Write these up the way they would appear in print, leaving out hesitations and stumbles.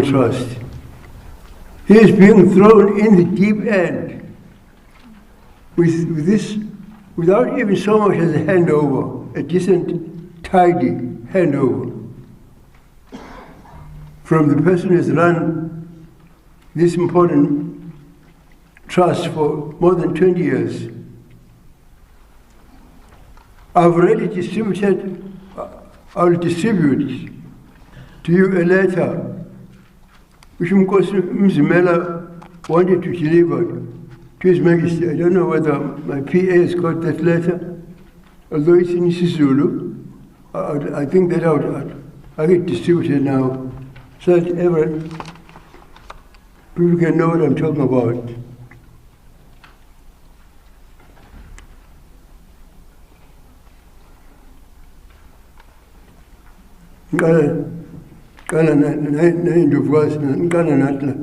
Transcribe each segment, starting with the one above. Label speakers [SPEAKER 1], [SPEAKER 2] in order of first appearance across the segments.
[SPEAKER 1] trust. He is being thrown in the deep end with this, without even so much as a handover, a decent, tidy handover from the person who has run this important trust for more than 20 years. I've already distributed, I'll distribute to you a letter which Mzimela wanted to deliver to His Majesty. I don't know whether my PA has got that letter, although it's in Zulu. I think that I can distribute it now so that people can know what I'm talking about. Kala na indovukasi nkana natla.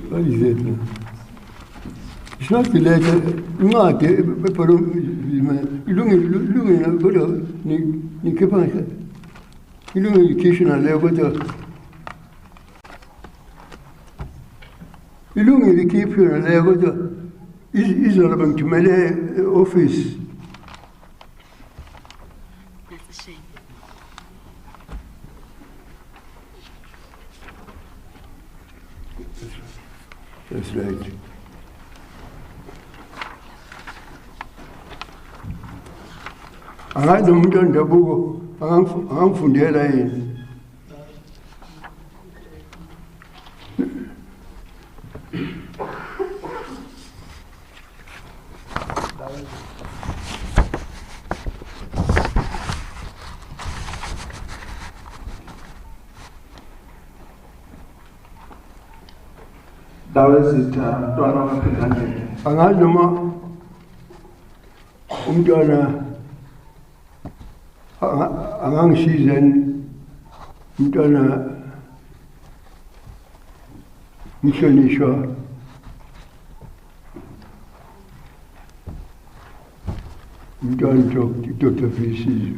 [SPEAKER 1] What is it now? It's not the letter. Not ilungile kodwa nikhipha ilungile ikhishina leyo kodwa ilungile ikhishina leyo kodwa izola bangithumele office.
[SPEAKER 2] That's a shame.
[SPEAKER 1] That's right. Angazi umuntu ondabuko angangifundela yini.
[SPEAKER 3] Dawezitha mntwana waphindane.
[SPEAKER 1] Angazi noma umntwana angangisiza umntwana ngihlonishwa umntwana Dr. Felisizwe.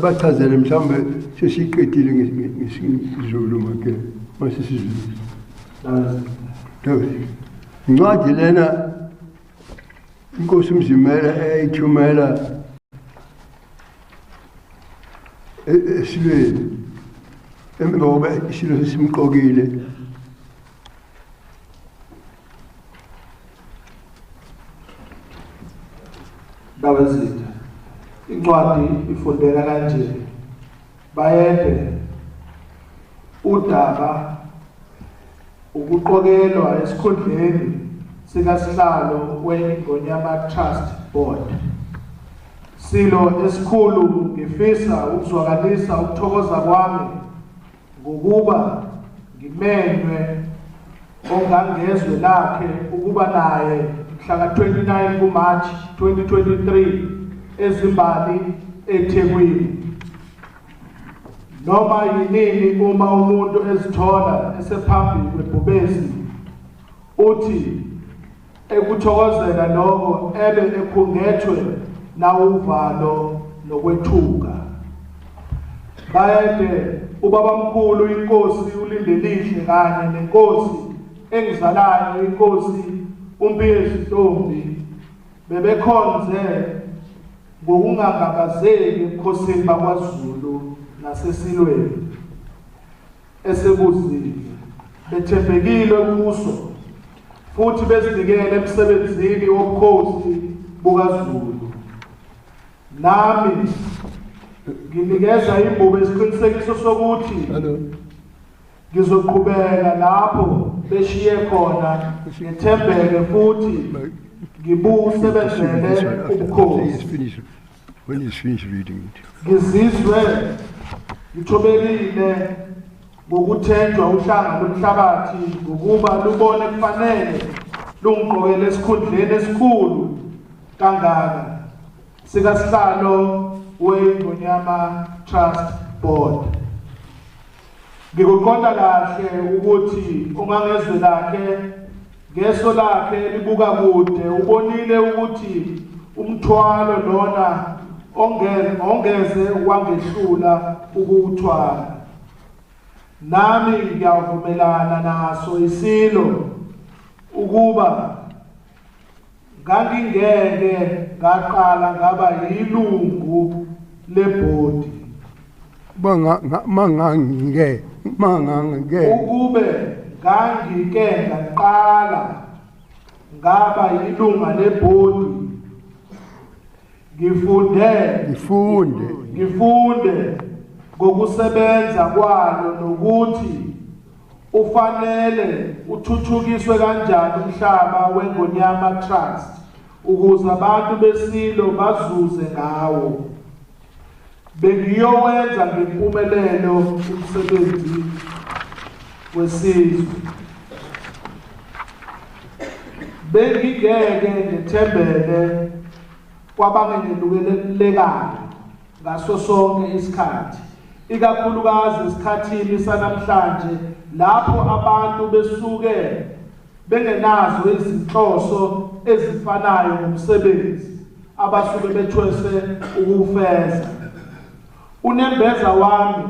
[SPEAKER 1] Bachazele mhlawumbe sesiqedile ngesiZulu make masisizulu. Incwadi lena Inkosi Mzimela eyithumela esilweni ngoba isilo sesimqokile.
[SPEAKER 3] Dawezitha incwadi ifundeka kanje. Bayede udaba ukuqokelwa esikhundleni sikasihlalo weNgonyama Trust Board. Silo esikhulu ngifisa ukuzwakalisa ukuthokoza kwami ngokuba ngimenywe ongangezwe lakhe ukuba naye mhla ka-29 kuMarch 2023 eZimbabwe eThekwini. Noma yinini uma umuntu ezithola esephambi kwebhubesi uthi ekuthokozela lokho ebe ekhungethwe nawuvalo nokwethuka. Bayede ubabamkhulu inkosi uLindelihle kanye nenkosi engizalayo inkosi uMpiyezi Ntombi bebekhonze ngokungangabazeki ebukhosini bakwaZulu nasesilweni esebuzile bethembekile kuso futhi bezinikele emsebenzini wobukhosi bukaZulu. Nami nginikeza imbubo esiqinisekiso sokuthi ngizoqhubeka lapho beshiye khona ngithembeke futhi ngibusebenzele ubukhosi.
[SPEAKER 1] When he's finished reading it.
[SPEAKER 3] Ngizizwe ngithobekile ngokuthenjwa uhlanga lomhlabathi ngokuba lubone kufanele lungiqokele esikhundleni esikhulu kangaka sikasihlalo weNgonyama Trust Board. Ngikuqonda kahle ukuthi ungangezwe lakhe ngeso lakhe libuka kude ubonile ukuthi umthwalo lona ongeze wangehlula ukuthwala. Nami ngiyavumelana naso isilo ukuba ngangingeke ngaqala ngaba yilungu lebhodi.
[SPEAKER 1] Mangangeke
[SPEAKER 3] Ukube ngangike ngaqala ngaba yilunga lebhodi ngifunde ngokusebenza kwalo nokuthi ufanele uthuthukiswe kanjani umhlaba weNgonyama Trust ukuze abantu besilo bazuze ngawo. Bengiyowenza ngempumelelo umsebenzi wesizwe. Bengingeke ngithembele kwabangenelulekayo ngaso sonke isikhathi, ikakhulukazi esikhathini sanamhlanje lapho abantu besuke bengenazo izinhloso ezifanayo ngomsebenzi abasuke bethwese ukufeza. Unembeza wami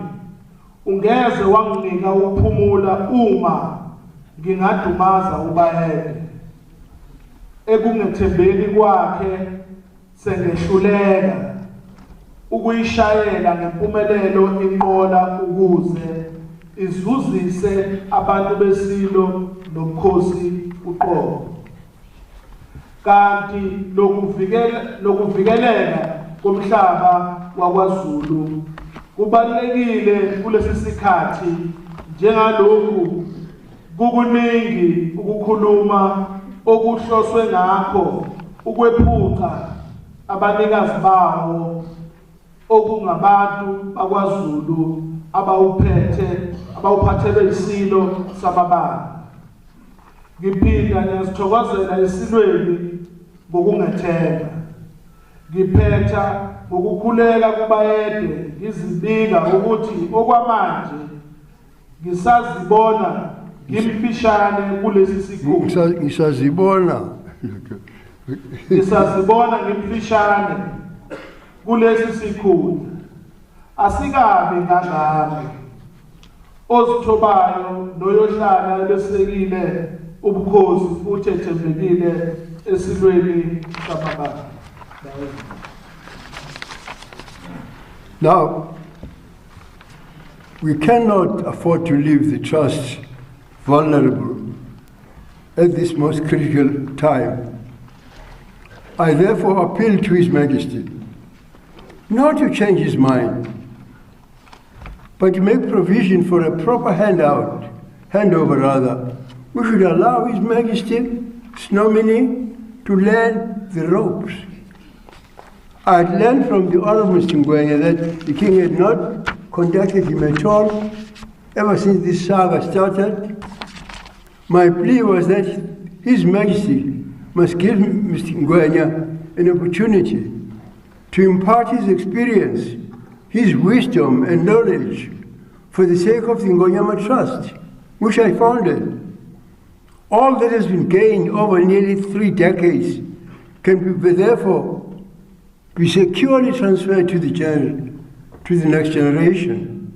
[SPEAKER 3] ungeze wanginika ukuphumula uma ngingadumaza ubayede. Ekungethembeni kwakhe sengehluleka ukuyishayela ngempumelelo inqola ukuze izuzise abantu besilo nomkhosi uqobo. Kanti lokuvikeleka komhlaba wakwaZulu kubalulekile kulesi sikhathi njengalokhu kukuningi ukukhuluma okuhloswe ngakho ukwephuca abanikazi bawo okungabantu bakwaZulu abawuphathelwe isilo samabanga. Ngiphinda ngiyasithokozela isilweni ngokungethemba. Ngiphetha ngokukhuleka kubayede ngizibika ukuthi okwamanje ngisazibona ngimfishane kulesi sikhulu. Ngisazibona ngimfishane kulesi sikhulu. Asikabe ngangami ozithobayo noyohlala besekile ubukhosi futhi ethembekile esilweni samabanga.
[SPEAKER 1] Now, we cannot afford to leave the trust vulnerable at this most critical time. I therefore appeal to His Majesty not to change his mind, but to make provision for a proper handover rather. We should allow His Majesty's nominee to learn the ropes. I had learned from the Honorable Mr. Ngwenya that the King had not contacted him at all ever since this saga started. My plea was that His Majesty must give Mr. Ngwenya an opportunity to impart his experience, his wisdom and knowledge for the sake of the Ngonyama Trust, which I founded. All that has been gained over nearly 3 decades can therefore be securely transferred to the next generation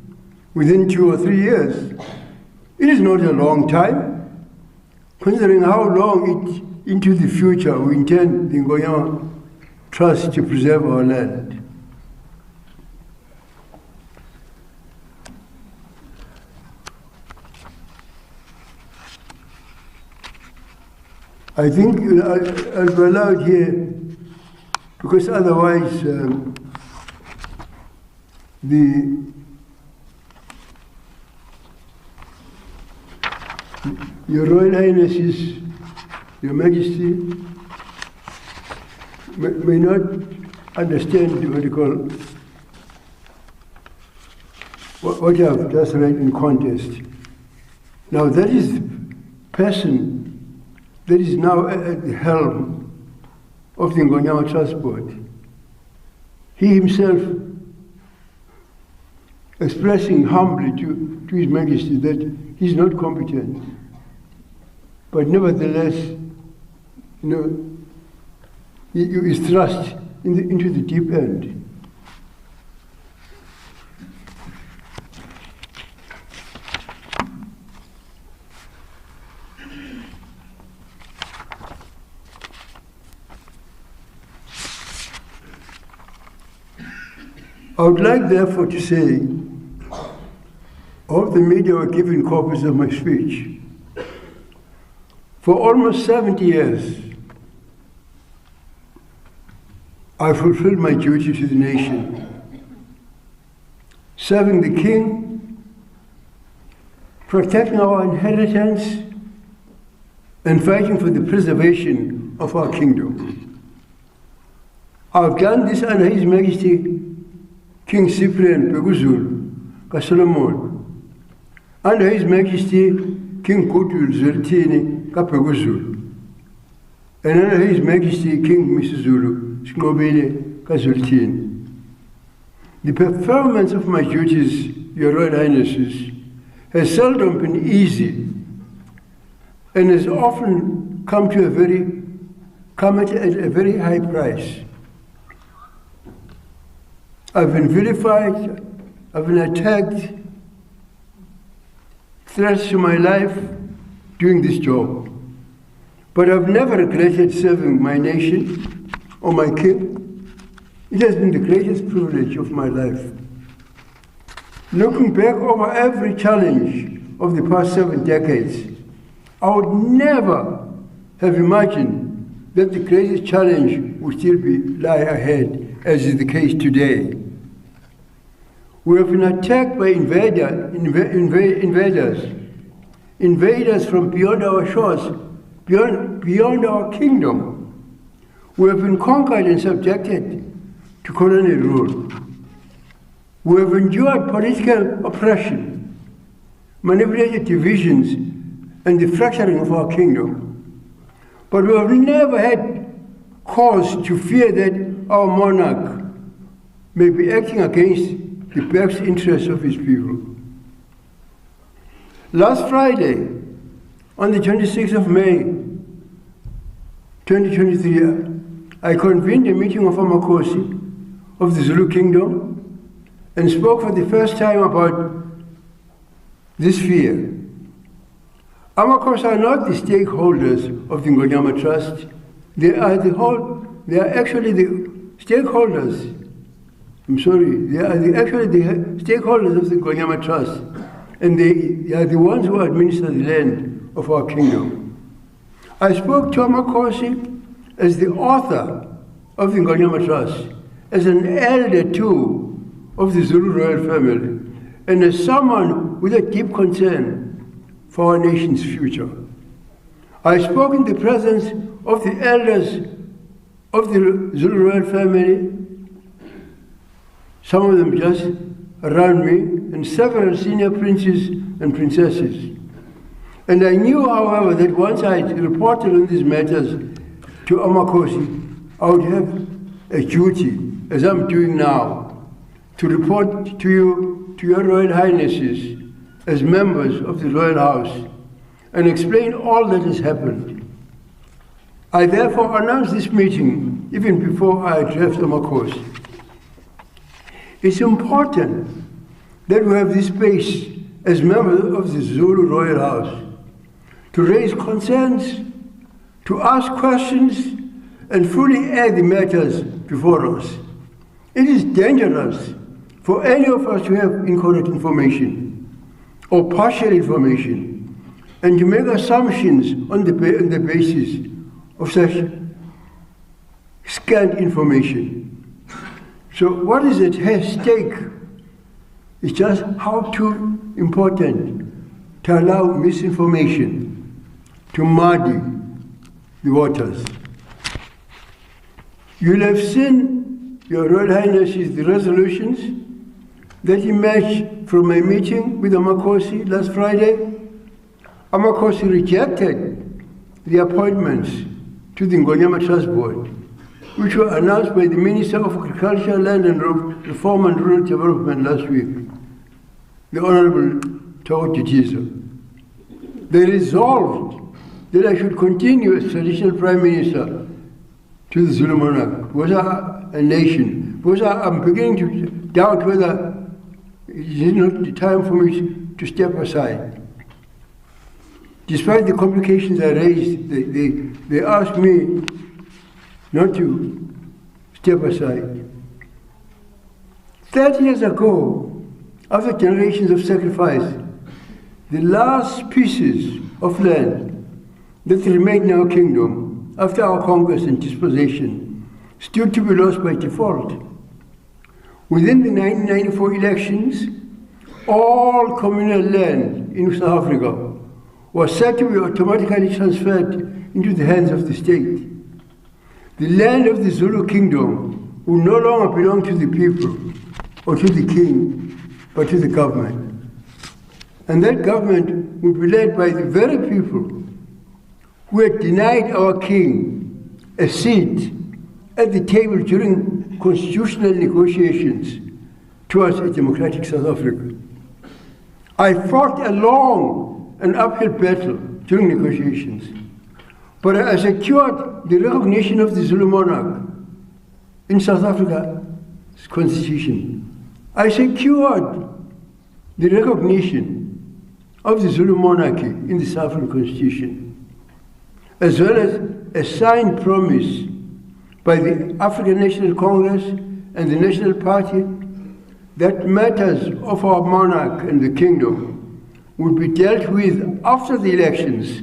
[SPEAKER 1] within 2 or 3 years. It is not a long time, considering how long into the future we intend the Ngonyama Trust to preserve our land. I think I'll be allowed here because otherwise Your Royal Highnesses, Your Majesty, may not understand what you have just read in contest. Now that is the person that is now at the helm of the Ngonyama Trust Board. He himself expressing humbly to His Majesty that he's not competent. But nevertheless, he is thrust into the deep end. I would like, therefore, to say, all the media were given copies of my speech. For almost 70 years, I fulfilled my duty to the nation, serving the King, protecting our inheritance, and fighting for the preservation of our kingdom. I've done this under His Majesty King Cyprian Peguzulu Solomon, under His Majesty King Goodwill Zwelithini Peguzulu, and under His Majesty King Misuzulu Sinqobile Zwelithini. The performance of my duties, Your Royal Highnesses, has seldom been easy and has often come at a very high price. I've been vilified, I've been attacked, threats to my life doing this job. But I've never regretted serving my nation or my king. It has been the greatest privilege of my life. Looking back over every challenge of the past 7 decades, I would never have imagined that the greatest challenge would still lie ahead, as is the case today. We have been attacked by invaders from beyond our shores, beyond our kingdom. We have been conquered and subjected to colonial rule. We have endured political oppression, manipulated divisions, and the fracturing of our kingdom. But we have never had cause to fear that our monarch may be acting against the best interests of his people. Last Friday, on the 26th of May, 2023, I convened a meeting of AmaKhosi of the Zulu Kingdom and spoke for the first time about this fear. AmaKhosi are not the stakeholders of the Ngonyama Trust. They are actually the stakeholders. They are actually the stakeholders of the Ngonyama Trust, and they are the ones who administer the land of our kingdom. I spoke to AmaKhosi as the author of the Ngonyama Trust, as an elder too of the Zulu Royal family, and as someone with a deep concern for our nation's future. I spoke in the presence of the elders of the Zulu Royal family, some of them just around me, and several senior princes and princesses. And I knew, however, that once I had reported on these matters to AmaKhosi, I would have a duty, as I'm doing now, to report to you, to your Royal Highnesses, as members of the Royal House, and explain all that has happened. I therefore announced this meeting even before I addressed AmaKhosi. It's important that we have this space as members of the Zulu Royal House to raise concerns, to ask questions, and fully air the matters before us. It is dangerous for any of us to have incorrect information or partial information and to make assumptions on the basis of such scant information. So what is at stake is just how too important to allow misinformation to muddy the waters. You'll have seen, Your Royal Highnesses, the resolutions that emerged from my meeting with AmaKhosi last Friday. AmaKhosi rejected the appointments to the Ngonyama Trust Board which were announced by the Minister of Agriculture, Land and Reform and Rural Development last week, the Honorable Tau Titiso. They resolved that I should continue as Traditional Prime Minister to the Zulu monarch, because a nation, because I'm beginning to doubt whether it is not the time for me to step aside. Despite the complications I raised, they asked me not to step aside. 30 years ago, after generations of sacrifice, the last pieces of land that remained in our kingdom after our conquest and dispossession stood to be lost by default. Within the 1994 elections, all communal land in South Africa was said to be automatically transferred into the hands of the state. The land of the Zulu kingdom would no longer belong to the people or to the king, but to the government. And that government would be led by the very people who had denied our king a seat at the table during constitutional negotiations towards a democratic South Africa. I fought a long and uphill battle during negotiations, but I secured the recognition of the Zulu monarch in South Africa's constitution. I secured the recognition of the Zulu monarchy in the South African constitution, as well as a signed promise by the African National Congress and the National Party that matters of our monarch and the kingdom would be dealt with after the elections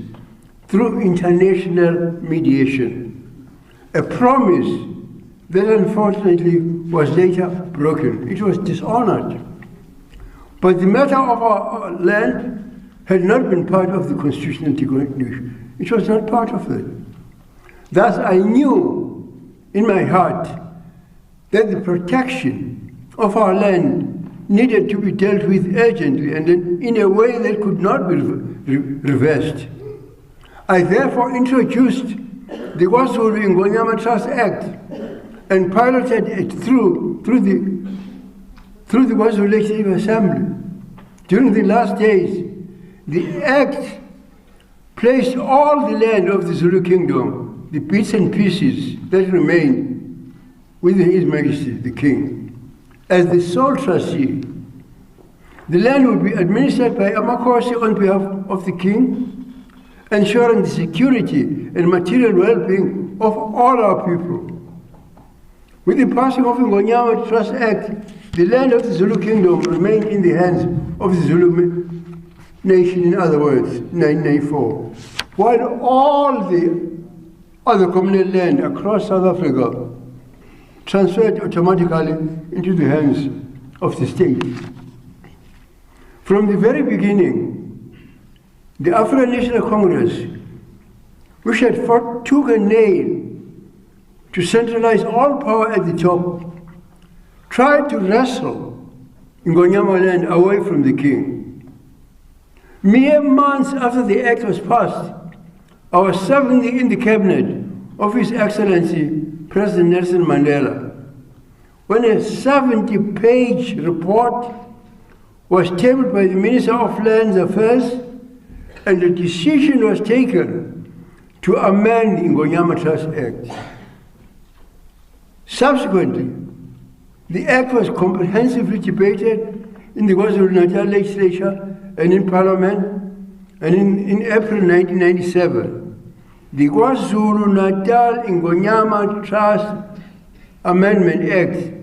[SPEAKER 1] through international mediation. A promise that unfortunately was later broken. It was dishonored. But the matter of our land had not been part of the constitutional negotiation. It was not part of it. Thus I knew in my heart that the protection of our land needed to be dealt with urgently and in a way that could not be reversed. I therefore introduced the KwaZulu Ngonyama Trust Act and piloted it through the KwaZulu Legislative Assembly. During the last days, the Act placed all the land of the Zulu Kingdom, the bits and pieces that remain, with His Majesty the King, as the sole trustee. The land would be administered by Amakosi on behalf of the King, ensuring the security and material well-being of all our people. With the passing of the Ngonyama Trust Act, the land of the Zulu Kingdom remained in the hands of the Zulu nation, in other words, 1994. While all the other communal land across South Africa transferred automatically into the hands of the state. From the very beginning, the African National Congress, which had fought tooth and nail to centralize all power at the top, tried to wrestle Ngonyama land away from the king. Mere months after the act was passed, I was serving in the cabinet of His Excellency President Nelson Mandela, when a 70-page report was tabled by the Minister of Lands Affairs, and a decision was taken to amend the Ngonyama Trust Act. Subsequently, the Act was comprehensively debated in the KwaZulu-Natal legislature and in Parliament, and in April 1997, the KwaZulu-Natal Ngonyama Trust Amendment Act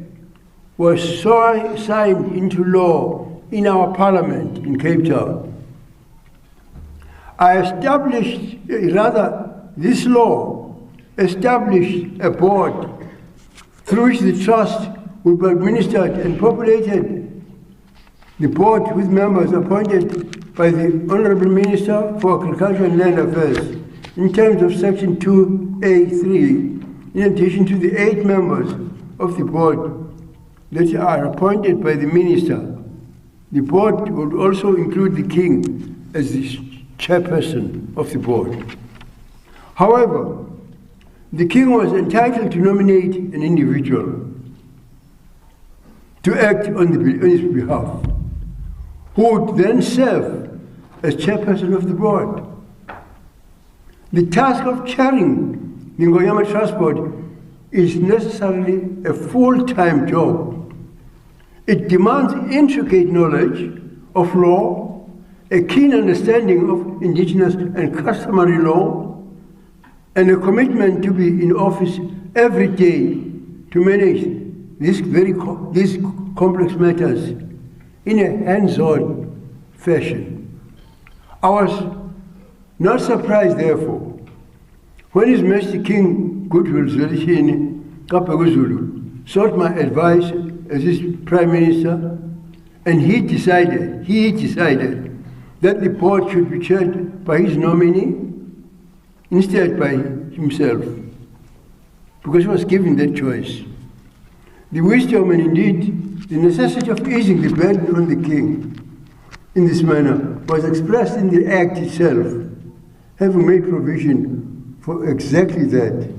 [SPEAKER 1] was signed into law in our Parliament in Cape Town. This law established a board through which the trust would be administered and populated. The board with members appointed by the Honorable Minister for Agriculture and Land Affairs in terms of Section 2A3, in addition to the 8 members of the board that are appointed by the Minister. The board would also include the King as the chairperson of the board. However, the king was entitled to nominate an individual to act on his behalf, who would then serve as chairperson of the board. The task of chairing the Ngoyama Trust Board is necessarily a full-time job. It demands intricate knowledge of law, a keen understanding of indigenous and customary law, and a commitment to be in office every day to manage these complex matters in a hands-on fashion. I was not surprised, therefore, when His Majesty King Goodwill Zwelithini Mangosuthu sought my advice as his Prime Minister, and he decided that the board should be chaired by his nominee instead by himself, because he was given that choice. The wisdom and indeed the necessity of easing the burden on the king in this manner was expressed in the act itself, having made provision for exactly that.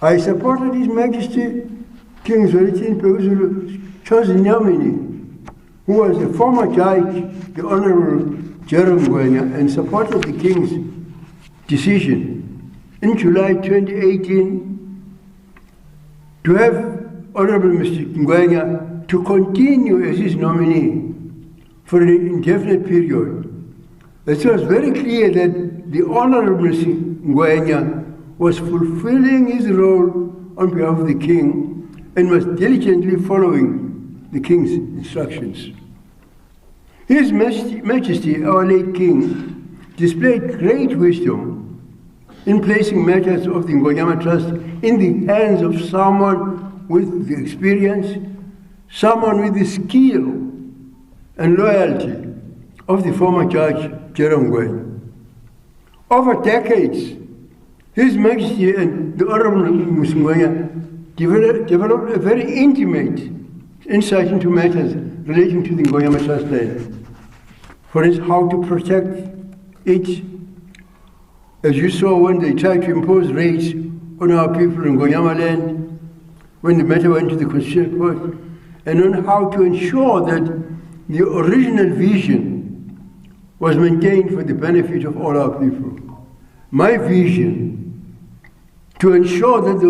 [SPEAKER 1] I supported His Majesty King Zwelithini Mangosuthu's chosen nominee, who was a former judge, the Honorable Jerome Ngwenya, and supported the King's decision in July 2018 to have Honorable Mr. Ngwenya to continue as his nominee for an indefinite period. It was very clear that the Honorable Mr. Ngwenya was fulfilling his role on behalf of the King and was diligently following the King's instructions. His Majesty, our late King, displayed great wisdom in placing matters of the Ngoyama Trust in the hands of someone with the experience, someone with the skill and loyalty of the former Judge Jerome Ngwenya. Over decades, His Majesty and the Honorable Mr. Ngwenya developed a very intimate insight into matters relating to the Ngoyama Trust land. For instance, how to protect it, as you saw when they tried to impose raids on our people in Ngoyama land, when the matter went to the Constitutional Court, and on how to ensure that the original vision was maintained for the benefit of all our people. My vision, to ensure that the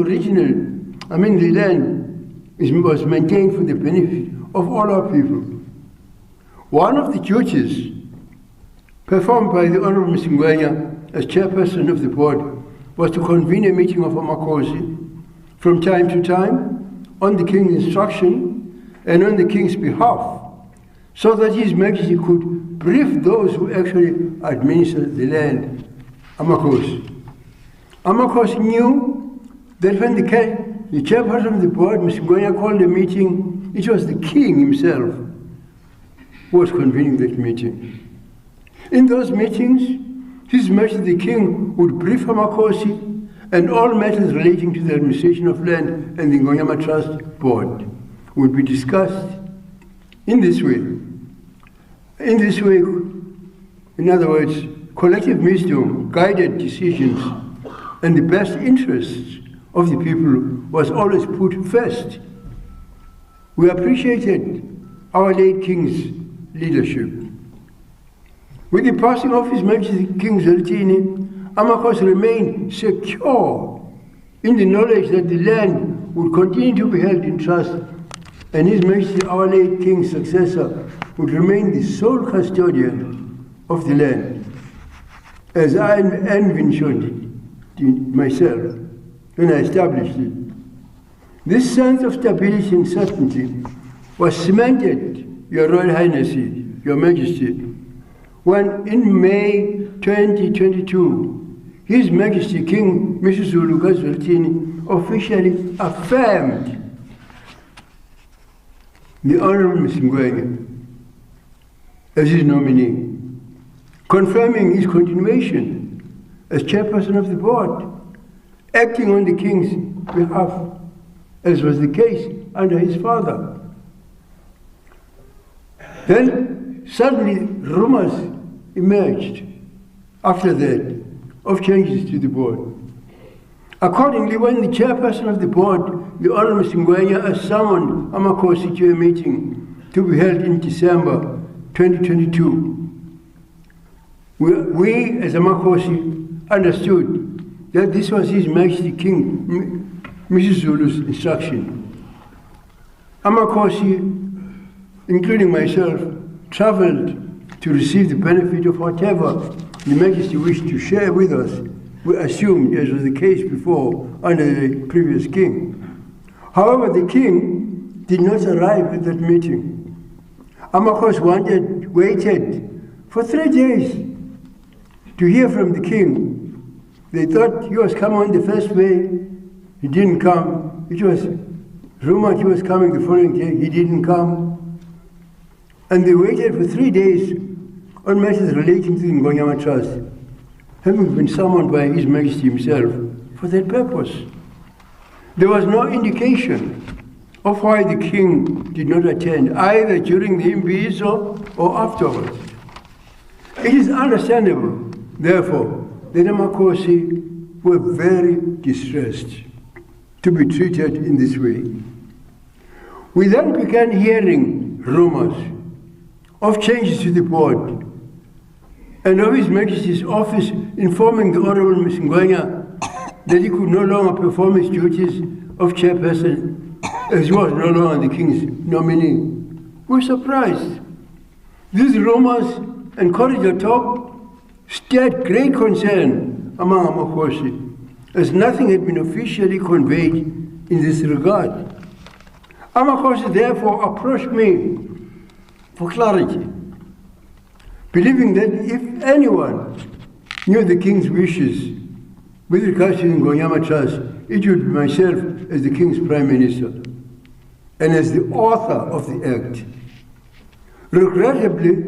[SPEAKER 1] land was maintained for the benefit of all our people. One of the duties performed by the Honorable Mr. Ngwenya as chairperson of the board was to convene a meeting of AmaZulu from time to time on the King's instruction and on the King's behalf, so that His Majesty could brief those who actually administered the land, AmaZulu. AmaZulu knew that when the chairperson of the board, Mr. Ngwenya, called a meeting, it was the King himself who was convening that meeting. In those meetings, His Majesty the King would brief AmaZulu and all matters relating to the administration of land and the Ngoyama Trust Board would be discussed in this way. In this way, in other words, collective wisdom, guided decisions, and the best interests of the people was always put first. We appreciated our late King's leadership. With the passing of His Majesty King Zwelithini, AmaZulu remained secure in the knowledge that the land would continue to be held in trust, and His Majesty, our late King's successor, would remain the sole custodian of the land, as I envisioned it myself when I established it. This sense of stability and certainty was cemented, Your Royal Highness, Your Majesty, when in May 2022, His Majesty King Mangosuthu Buthelezi officially affirmed the Honorable Mr. Ngwenya as his nominee, confirming his continuation as chairperson of the board, acting on the King's behalf, as was the case under his father. Then suddenly rumors emerged after that of changes to the board. Accordingly, when the chairperson of the board, the Honorable Msingwenya, summoned AmaKhosi to a meeting to be held in December 2022, we as AmaKhosi understood that this was His Majesty King Mngosuthu's instruction. AmaKhosi, including myself, traveled to receive the benefit of whatever the Majesty wished to share with us. We assumed, as was the case before, under the previous king. However, the king did not arrive at that meeting. AmaKhosi waited for 3 days to hear from the king. They thought he was coming on the first day. He didn't come. It was rumored he was coming the following day. He didn't come. And they waited for 3 days on matters relating to the Ngonyama Trust, having been summoned by His Majesty himself for that purpose. There was no indication of why the king did not attend, either during the imbizo or afterwards. It is understandable, therefore, that AmaKhosi were very distressed to be treated in this way. We then began hearing rumors of changes to the board, and of His Majesty's office informing the Honorable Msingwenya that he could no longer perform his duties of chairperson as he was no longer the king's nominee. We were surprised. These rumors and corridor talk stirred great concern among AmaKhosi, as nothing had been officially conveyed in this regard. AmaKhosi therefore approached me for clarity, believing that if anyone knew the king's wishes with regards to the Ngonyama Trust, it would be myself as the king's prime minister and as the author of the act. Regrettably,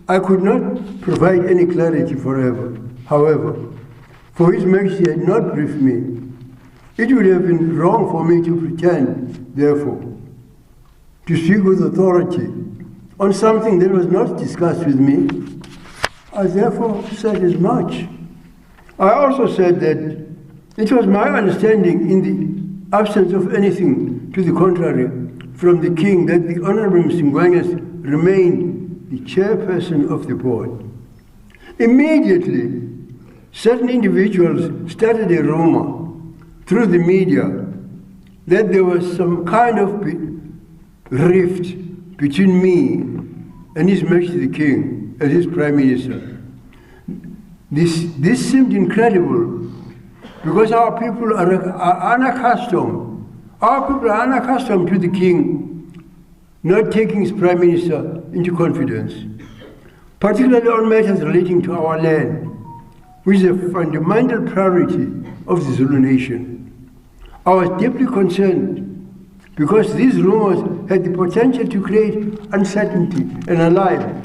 [SPEAKER 1] I could not provide any clarity forever. However, for His Majesty had not briefed me, it would have been wrong for me to pretend, therefore, to speak with authority on something that was not discussed with me. I therefore said as much. I also said that it was my understanding, in the absence of anything to the contrary from the king, that the Honorable Msingwenya remained the chairperson of the board. Immediately, certain individuals started a rumor through the media that there was some kind of rift between me and His Majesty the King as his Prime Minister. This seemed incredible because our people are unaccustomed. Our people are unaccustomed to the King not taking his Prime Minister into confidence, particularly on matters relating to our land, which is a fundamental priority of the Zulu nation. I was deeply concerned because these rumors had the potential to create uncertainty and alarm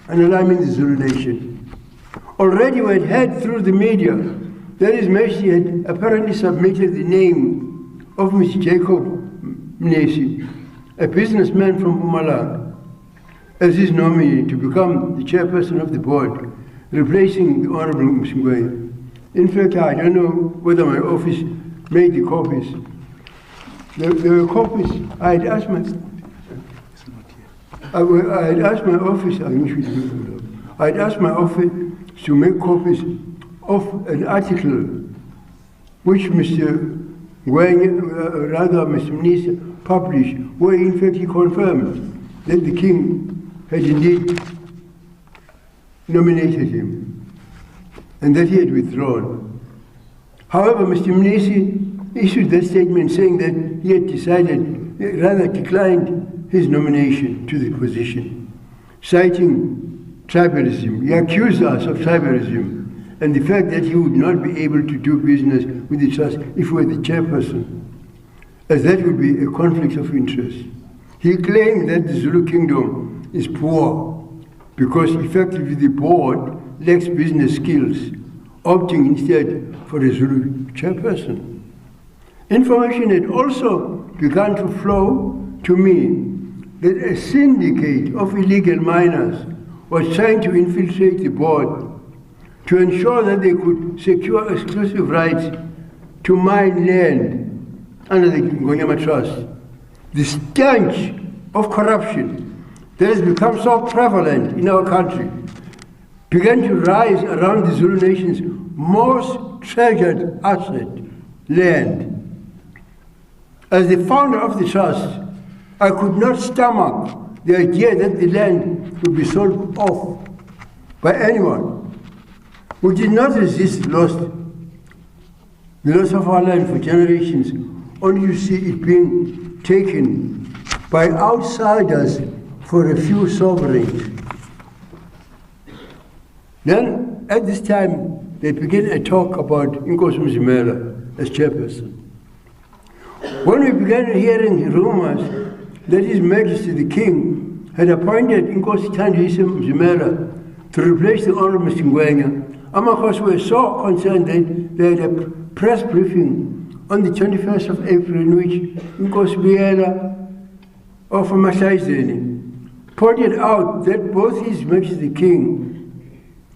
[SPEAKER 1] in the Zulu nation. Already we had heard through the media that His Majesty had apparently submitted the name of Mr. Jacob Mnesi, a businessman from Mpumalanga, as his nominee to become the chairperson of the board, replacing the Honorable Msingwenya. In fact, I don't know whether my office made the copies. There were copies. I had asked my office to make copies of an article which Mr. Mnesi published, where in fact he confirmed that the king had indeed nominated him and that he had withdrawn. However, Mr. Mnesi issued that statement saying that he had declined his nomination to the position, citing tribalism. He accused us of tribalism and the fact that he would not be able to do business with the trust if he were the chairperson, as that would be a conflict of interest. He claimed that the Zulu kingdom is poor because effectively the board lacks business skills, opting instead for a Zulu chairperson. Information had also begun to flow to me that a syndicate of illegal miners was trying to infiltrate the board to ensure that they could secure exclusive rights to mine land under the Ngonyama Trust. The stench of corruption that has become so prevalent in our country began to rise around the Zulu nation's most treasured asset, land. As the founder of the trust, I could not stomach the idea that the land would be sold off by anyone. We did not resist the loss of our land for generations, only to see it being taken by outsiders for a few sovereigns. Then, at this time, they began a talk about Inkosi Mzimela as chairperson. When we began hearing rumors that His Majesty the King had appointed Inkosi Mzimela to replace the Honorable Mr. Ngwenya, AmaKhosi were so concerned that they had a press briefing on the 21st of April in which Inkosi Biyela of Mashayizeni pointed out that both His Majesty the King,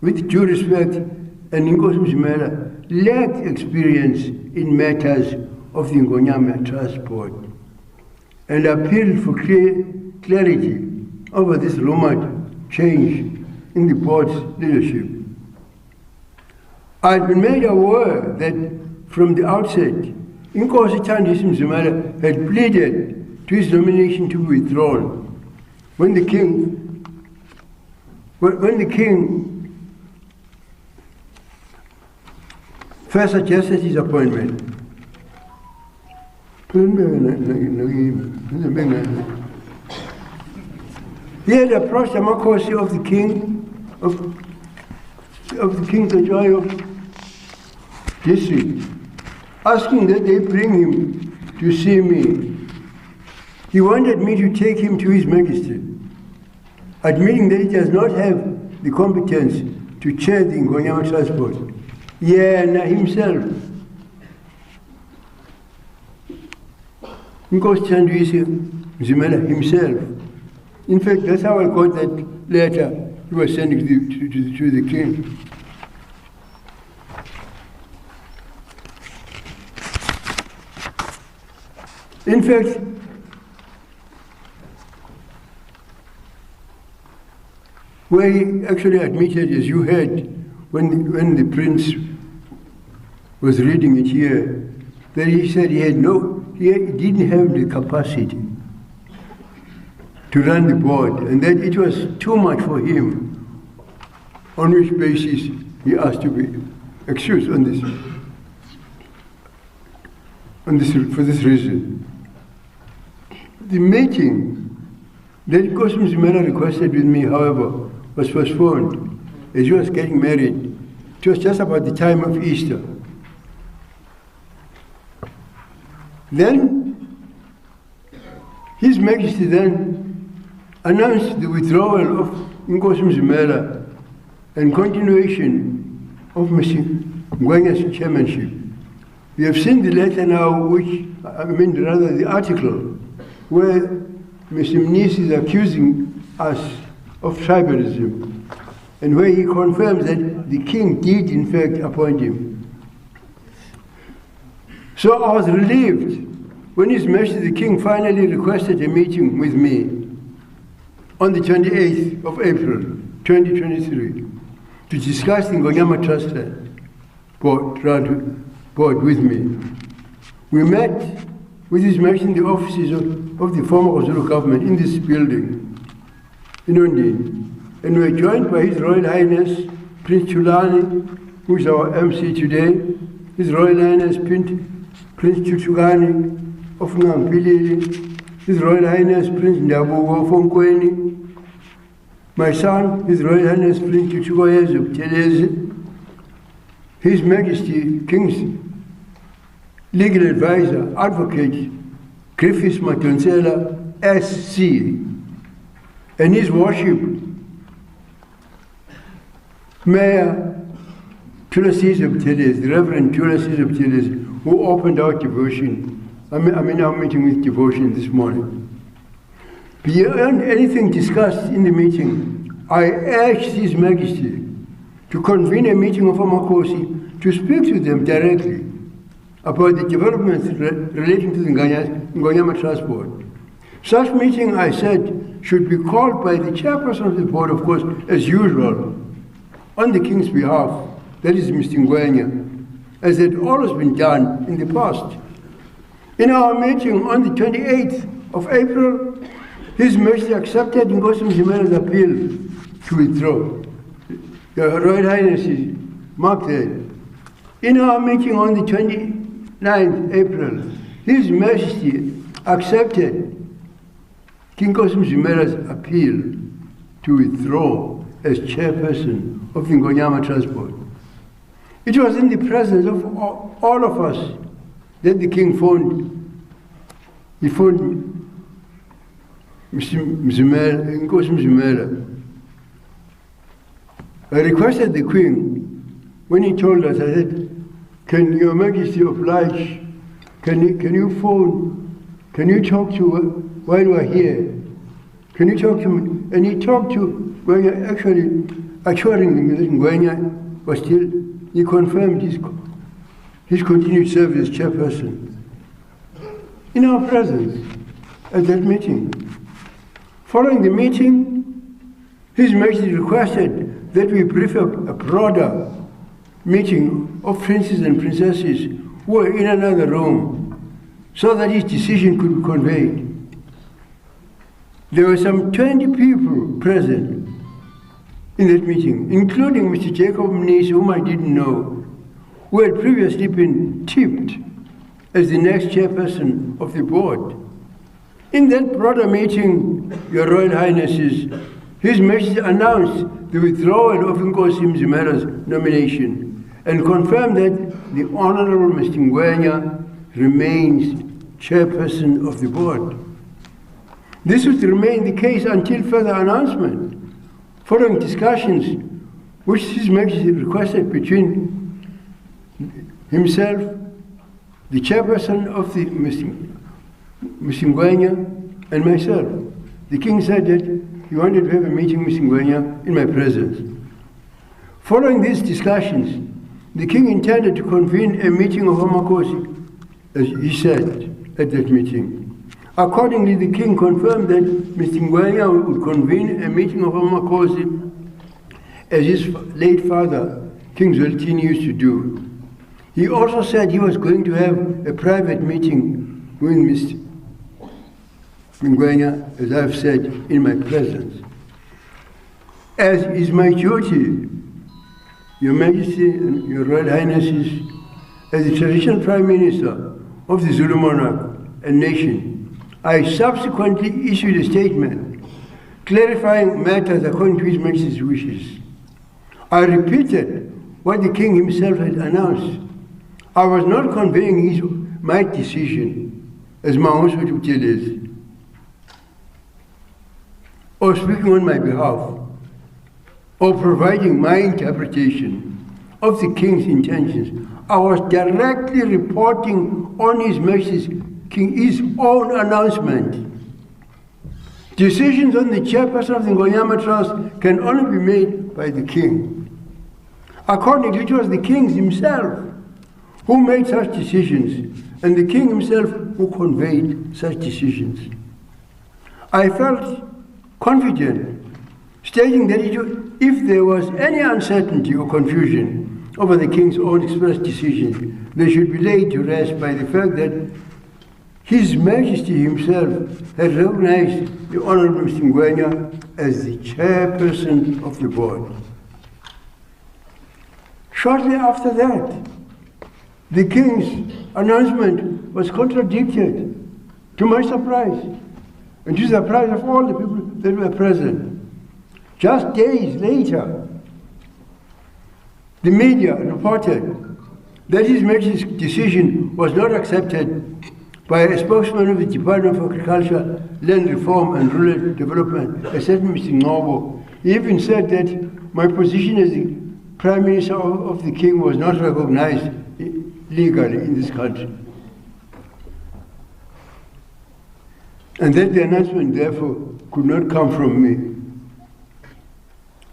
[SPEAKER 1] with due respect, and Inkosi Mzimela lacked experience in matters of the Ngonyama Trust Board, and appealed for clarity over this rumored change in the board's leadership. I had been made aware that from the outset, Inkosi Mzimela had pleaded to his nomination to be withdrawn when the king first suggested his appointment. He had approached AmaKhosi of the king of the King's district, asking that they bring him to see me. He wanted me to take him to His Majesty, admitting that he does not have the competence to chair the Ngonyama Trust Board. Himself. Inkosi Mzimela himself. In fact, that's how I got that letter he was sending to the king. In fact, where he actually admitted, as you heard, when the prince was reading it here, that he said he didn't have the capacity to run the board, and that it was too much for him, on which basis he asked to be excused for this reason. The meeting that Inkosi Mzimela requested with me, however, was postponed as he was getting married. It was just about the time of Easter. Then, His Majesty then announced the withdrawal of Inkosi Mzimela and continuation of Mr. Ngwenya's chairmanship. We have seen the letter now, the article, where Mr. Mnisi is accusing us of tribalism, and where he confirms that the king did in fact appoint him. So I was relieved when His Majesty the King finally requested a meeting with me on the 28th of April, 2023, to discuss the Ngonyama Trust board with me. We met with His Majesty in the offices of the former Zulu government in this building, in Undini, and we were joined by His Royal Highness Prince Chulani, who is our MC today, His Royal Highness Prince Chuchugani of Ngampilili, His Royal Highness Prince Ndabuko of Onkweni, my son, His Royal Highness Prince Chuchugoyezu Buthelezi, His Majesty King's legal advisor, advocate Griffiths Madonsela, SC, and His Worship Mayor Thulasizwe Buthelezi, the Reverend Thulasizwe Buthelezi, who opened our devotion. I'm in our meeting with devotion this morning. Beyond anything discussed in the meeting, I urged His Majesty to convene a meeting of AmaKhosi to speak to them directly about the developments relating to the Ngonyama Transport. Such meeting, I said, should be called by the chairperson of the board, of course, as usual, on the King's behalf, that is Mr. Ngwenya, as had always been done in the past. In our meeting on the 28th of April, His Majesty accepted Nkosi Mzimela's appeal to withdraw. Your Royal Highness is marked there. In our meeting on the 29th April, His Majesty accepted King Nkosi Mzimela's appeal to withdraw as chairperson of the Ngonyama Transport. It was in the presence of all of us that the king he phoned Nkosi Mzimela. I requested the Queen, when he told us, I said, can Your Majesty oblige, can you phone, can you talk to, while we're here, can you talk to me? And he talked to Ngwenya, actually assuring me that Ngwenya was still, he confirmed his continued service as chairperson in our presence at that meeting. Following the meeting, His Majesty requested that we brief a broader meeting of princes and princesses who were in another room so that his decision could be conveyed. There were some 20 people present in that meeting, including Mr. Jacob Mnisi, whom I didn't know, who had previously been tipped as the next chairperson of the board. In that broader meeting, Your Royal Highnesses, His Majesty announced the withdrawal of Nkosi Mzimela's nomination and confirmed that the Honorable Mr. Ngwenya remains chairperson of the board. This would remain the case until further announcement, following discussions which His Majesty requested between himself, the chairperson of the Mr. Ngwenya, and myself. The king said that he wanted to have a meeting with Mr. Ngwenya in my presence. Following these discussions, the king intended to convene a meeting of Amakosi, as he said at that meeting. Accordingly, the king confirmed that Mr. Ngwenya would convene a meeting of Amakosi, as his late father, King Zwelithini, used to do. He also said he was going to have a private meeting with Mr. Ngwenya, as I've said, in my presence. As is my duty, Your Majesty and Your Royal Highnesses, as the Traditional Prime Minister of the Zulu monarch and nation, I subsequently issued a statement clarifying matters according to His Majesty's wishes. I repeated what the king himself had announced. I was not conveying my decision as Mangosuthu Buthelezi, or speaking on my behalf, or providing my interpretation of the king's intentions. I was directly reporting on His Majesty's his own announcement. Decisions on the chairperson of the Ngonyama Trust can only be made by the king. Accordingly, it was the king himself who made such decisions, and the king himself who conveyed such decisions. I felt confident, stating that if there was any uncertainty or confusion over the king's own expressed decision, they should be laid to rest by the fact that His Majesty himself had recognized the Honorable Mr. Ngwenya as the chairperson of the board. Shortly after that, the king's announcement was contradicted, to my surprise, and to the surprise of all the people that were present. Just days later, the media reported that His Majesty's decision was not accepted by a spokesman of the Department of Agriculture, Land Reform and Rural Development, a certain Mr. Ngobo. He even said that my position as the Prime Minister of the King was not recognized legally in this country. And that the announcement, therefore, could not come from me.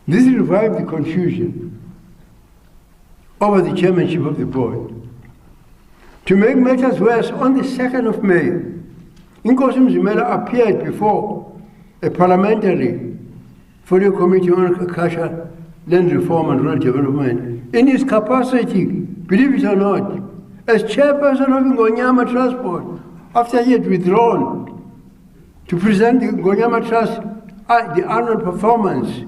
[SPEAKER 1] This revived the confusion over the chairmanship of the board. To make matters worse, on the 2nd of May, Inkosi Mzimela appeared before a parliamentary Folio Committee on Agriculture, Land Reform and Rural Development in his capacity, believe it or not, as chairperson of Ngonyama Transport, after he had withdrawn to present the Ngonyama Trust the annual performance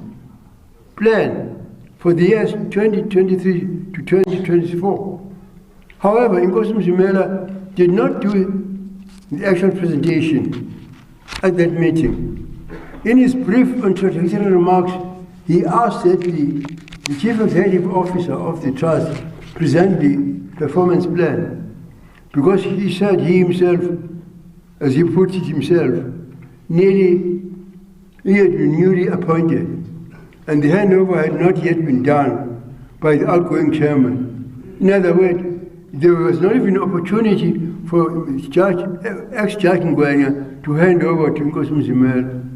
[SPEAKER 1] plan for the years 2023 to 2024. However, Inkosi Mzimela did not do the actual presentation at that meeting. In his brief introductory remarks, he asked that the Chief Executive Officer of the Trust present the performance plan, because he said he himself, as he put it himself, he had been newly appointed, and the handover had not yet been done by the outgoing chairman. In other words, there was not even an opportunity for ex-Judge Ngwenya to hand over to Inkosi Mzimela.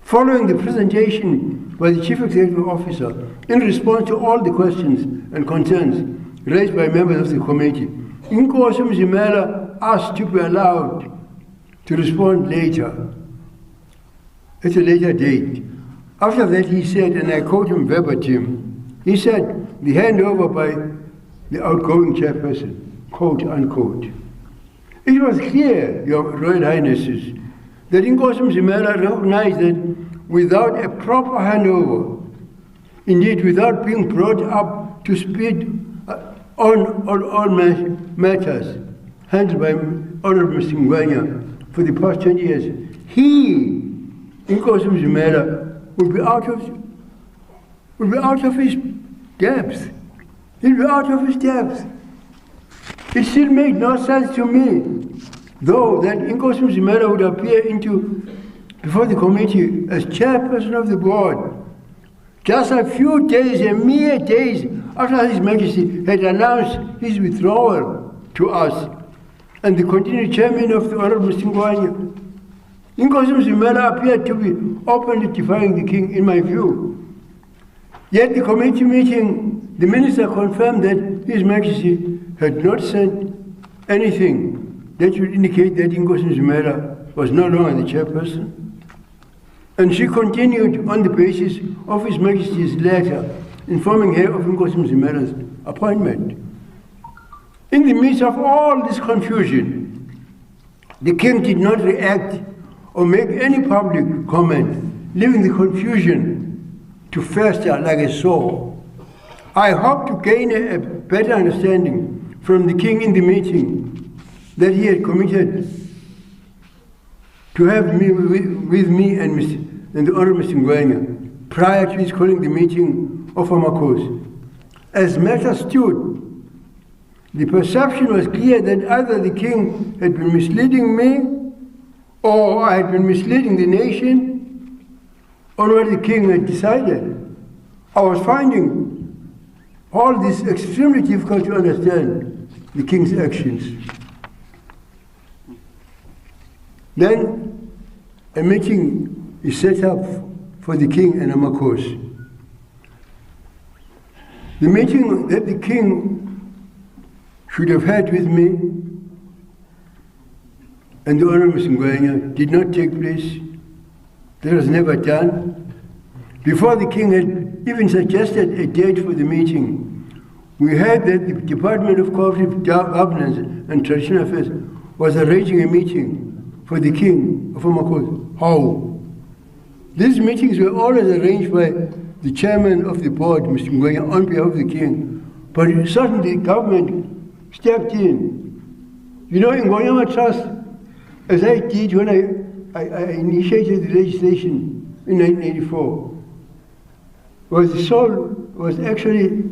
[SPEAKER 1] Following the presentation by the Chief Executive Officer, in response to all the questions and concerns raised by members of the committee, Inkosi Mzimela asked to be allowed to respond later, at a later date. After that, he said, and I quote him verbatim, he said, the handover by the outgoing chairperson, quote unquote. It was clear, Your Royal Highnesses, that Inkosi Mzimela recognized that without a proper handover, indeed without being brought up to speed on all matters handled by Honorable Mr. Ngwenya for the past 20 years, he, Inkosi Mzimela, would be out of his depth. He'll be out of his depth. It still made no sense to me, though, that Inkosi Mzimela would appear before the committee as chairperson of the board, just a few days, a mere days, after His Majesty had announced his withdrawal to us, and the continued chairman of the Honorable Mr. Ngwenya. Inkosi Mzimela appeared to be openly defying the king, in my view. Yet the committee meeting, the minister confirmed that His Majesty had not sent anything that should indicate that Inkosi Mzimela was no longer the chairperson. And she continued on the basis of His Majesty's letter informing her of Inkosi Mzimela's appointment. In the midst of all this confusion, the king did not react or make any public comment, leaving the confusion to fester like a sore. I hope to gain a better understanding from the king in the meeting that he had committed to have me with me and the Honorable Mr. Ngwenya prior to his calling the meeting of Amakhosi. As matters stood, the perception was clear that either the king had been misleading me or I had been misleading the nation on what the king had decided. I was finding all this extremely difficult to understand the king's actions. Then a meeting is set up for the king and Amakhosi. The meeting that the king should have had with me and the Honorable Mr. Ngwenya did not take place. That was never done. Before the king had even suggested a date for the meeting, we heard that the Department of Cooperative Governance and Traditional Affairs was arranging a meeting for the king of Amakhosi. How? These meetings were always arranged by the chairman of the board, Mr. Ngwenya, on behalf of the king. But suddenly the government stepped in. You know, in Ngonyama Trust, as I did when I initiated the legislation in 1984, was actually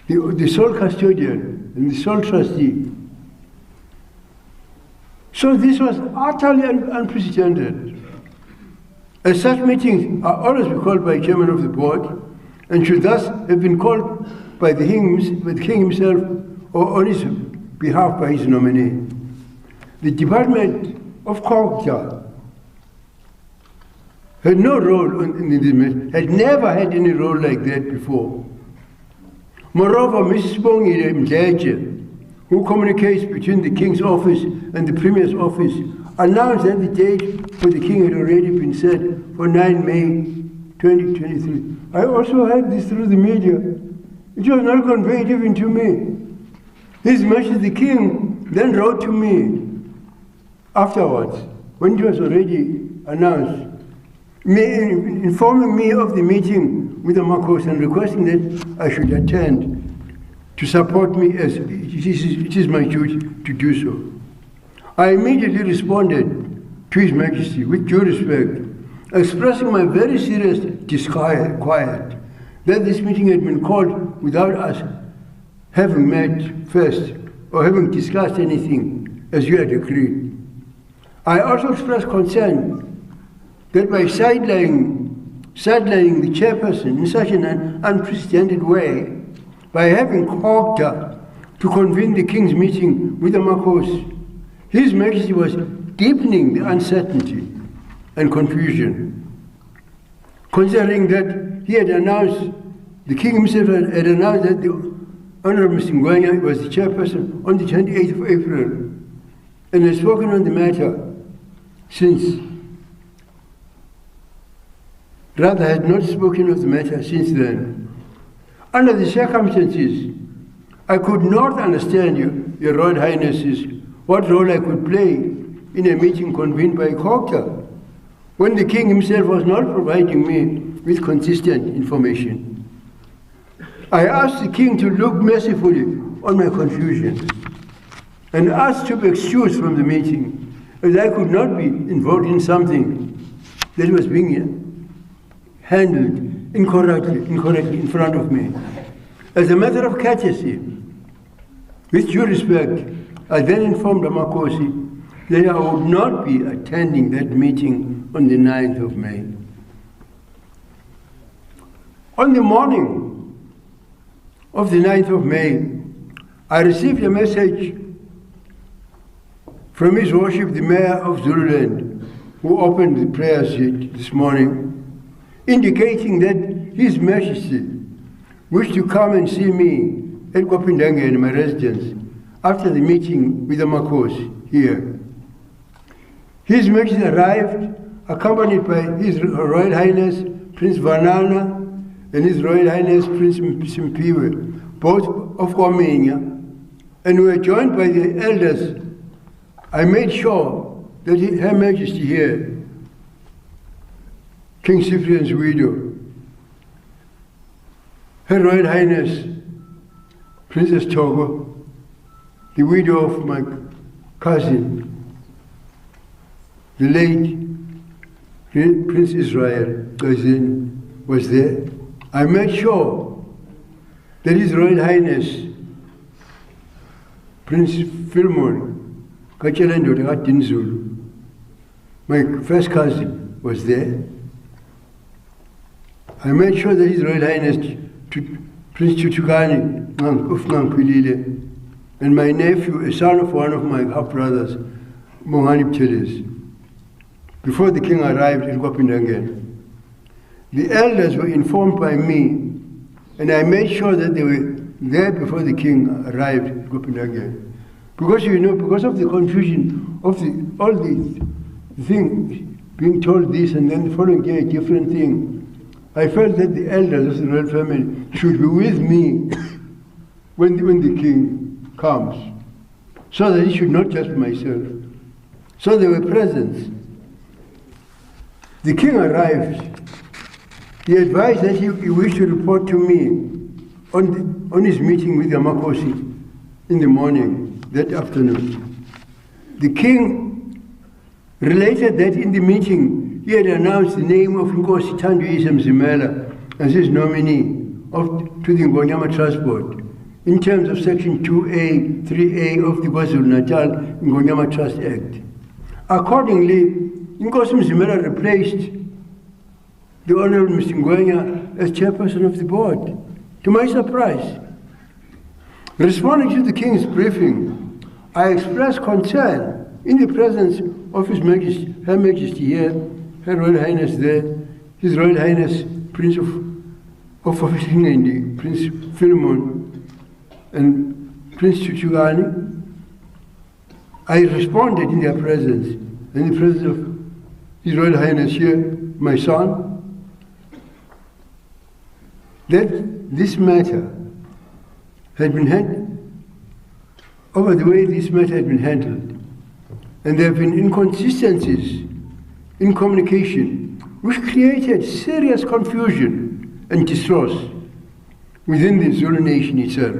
[SPEAKER 1] the sole custodian and the sole trustee. So this was utterly unprecedented. As such meetings are always be called by a chairman of the board and should thus have been called by the king himself or on his behalf by his nominee. The Department of Culture had no role in this matter, had never had any role like that before. Moreover, Mrs. Bongile Mdletshe, who communicates between the King's office and the Premier's office, announced that the date for the King had already been set for 9 May 2023. I also heard this through the media. It was not conveyed even to me. His Majesty the King then wrote to me afterwards, when it was already announced, informing me of the meeting with the Makhosi and requesting that I should attend to support me as it is my duty to do so. I immediately responded to His Majesty with due respect, expressing my very serious disquiet that this meeting had been called without us having met first or having discussed anything as you had agreed. I also expressed concern that by sidelining the chairperson in such an unprecedented way, by having called her to convene the King's meeting with the Makhosi, His Majesty was deepening the uncertainty and confusion, considering that he had announced, the King himself had announced that the Honorable Mr. Ngwenya was the chairperson on the 28th of April and has spoken on the matter since. Rather, had not spoken of the matter since then. Under the circumstances, I could not understand, Your Royal Highnesses, what role I could play in a meeting convened by Cocter when the King himself was not providing me with consistent information. I asked the King to look mercifully on my confusion and asked to be excused from the meeting, as I could not be involved in something that was being handled incorrectly in front of me. As a matter of courtesy, with due respect, I then informed the Makhosi that I would not be attending that meeting on the 9th of May. On the morning of the 9th of May, I received a message from His Worship the Mayor of Zululand, who opened the prayers this morning, indicating that His Majesty wished to come and see me at Kopindangeni, my residence, after the meeting with the Makhosi here. His Majesty arrived accompanied by His Royal Highness Prince Vanana and His Royal Highness Prince Simpiwe, both of Kwamenya, and were joined by the elders. I made sure that Her Majesty here, King Cyprian's widow, Her Royal Highness Princess Togo, the widow of my cousin, the late Prince Israel cousin, was there. I made sure that His Royal Highness Prince Philemon Kachelendo Dinzulu, my first cousin, was there. I made sure that His Royal Highness Prince Chuchukani of Nangpilile and my nephew, a son of one of my half-brothers, Mohani Buthelezi, before the King arrived in Kopindangeni. The elders were informed by me, and I made sure that they were there before the King arrived in Kopindangeni. Because, you know, because of the confusion of all these things, being told this and then the following day a different thing, I felt that the elders of the royal family should be with me when the King comes, so that he should not just be myself. So they were present. The King arrived. He advised that he wished to report to me on his meeting with the Makhosi in the morning, that afternoon. The King related that in the meeting he had announced the name of Nkosi Thanduyise Mzimela as his nominee to the Ngonyama Trust Board in terms of Section 2A, 3A of the KwaZulu-Natal Ngonyama Trust Act. Accordingly, Nkosi Mzimela replaced the Honorable Mr. Ngwenya as chairperson of the board, to my surprise. Responding to the King's briefing, I expressed concern in the presence of His Majesty, Her Majesty here, Her Royal Highness there, His Royal Highness Prince of Prince Philemon, and Prince Chuchugani, I responded in their presence, in the presence of His Royal Highness here, my son, that this matter had been handled, over the way this matter had been handled, and there have been inconsistencies in communication which created serious confusion and distrust within the Zulu nation itself.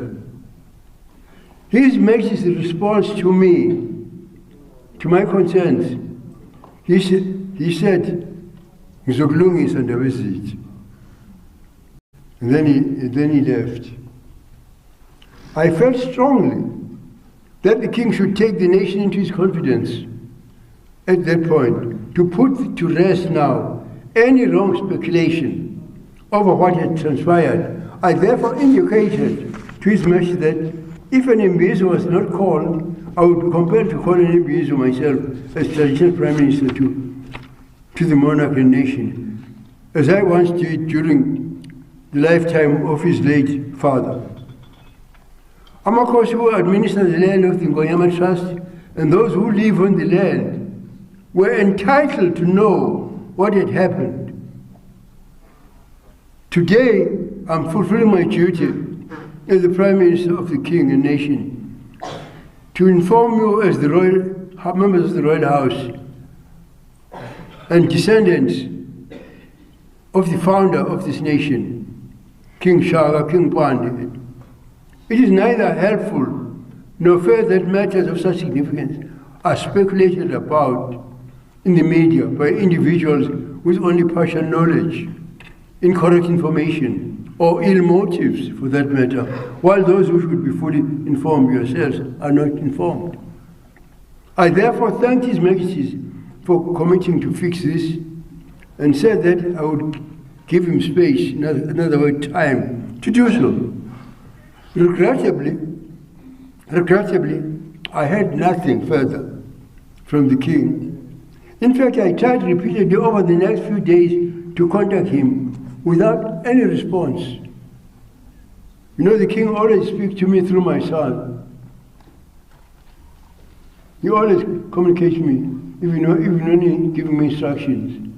[SPEAKER 1] His Majesty's response to me, to my concerns, he said, "Ngizokulungisa ndaba ezinje." And then he left. I felt strongly that the king should take the nation into his confidence at that point, to put to rest now any wrong speculation over what had transpired. I therefore indicated to His Majesty that if an Mbizo was not called, I would be compelled to call an Mbizo myself as Traditional Prime Minister to the monarch and nation, as I once did during the lifetime of his late father. Amakhosi who administer the land of the Ngonyama Trust and those who live on the land were entitled to know what had happened. Today, I'm fulfilling my duty as the Prime Minister of the King and nation to inform you as the members of the Royal House and descendants of the founder of this nation, King Shaka, King Pandi. It is neither helpful nor fair that matters of such significance are speculated about in the media by individuals with only partial knowledge, incorrect information, or ill motives for that matter, while those who should be fully informed yourselves are not informed. I therefore thanked His Majesty for committing to fix this and said that I would give him space, in other words, time to do so. Regrettably, I heard nothing further from the king. In fact, I tried repeatedly over the next few days to contact him without any response. You know, the king always speaks to me through my son. He always communicates with me, even only giving me instructions.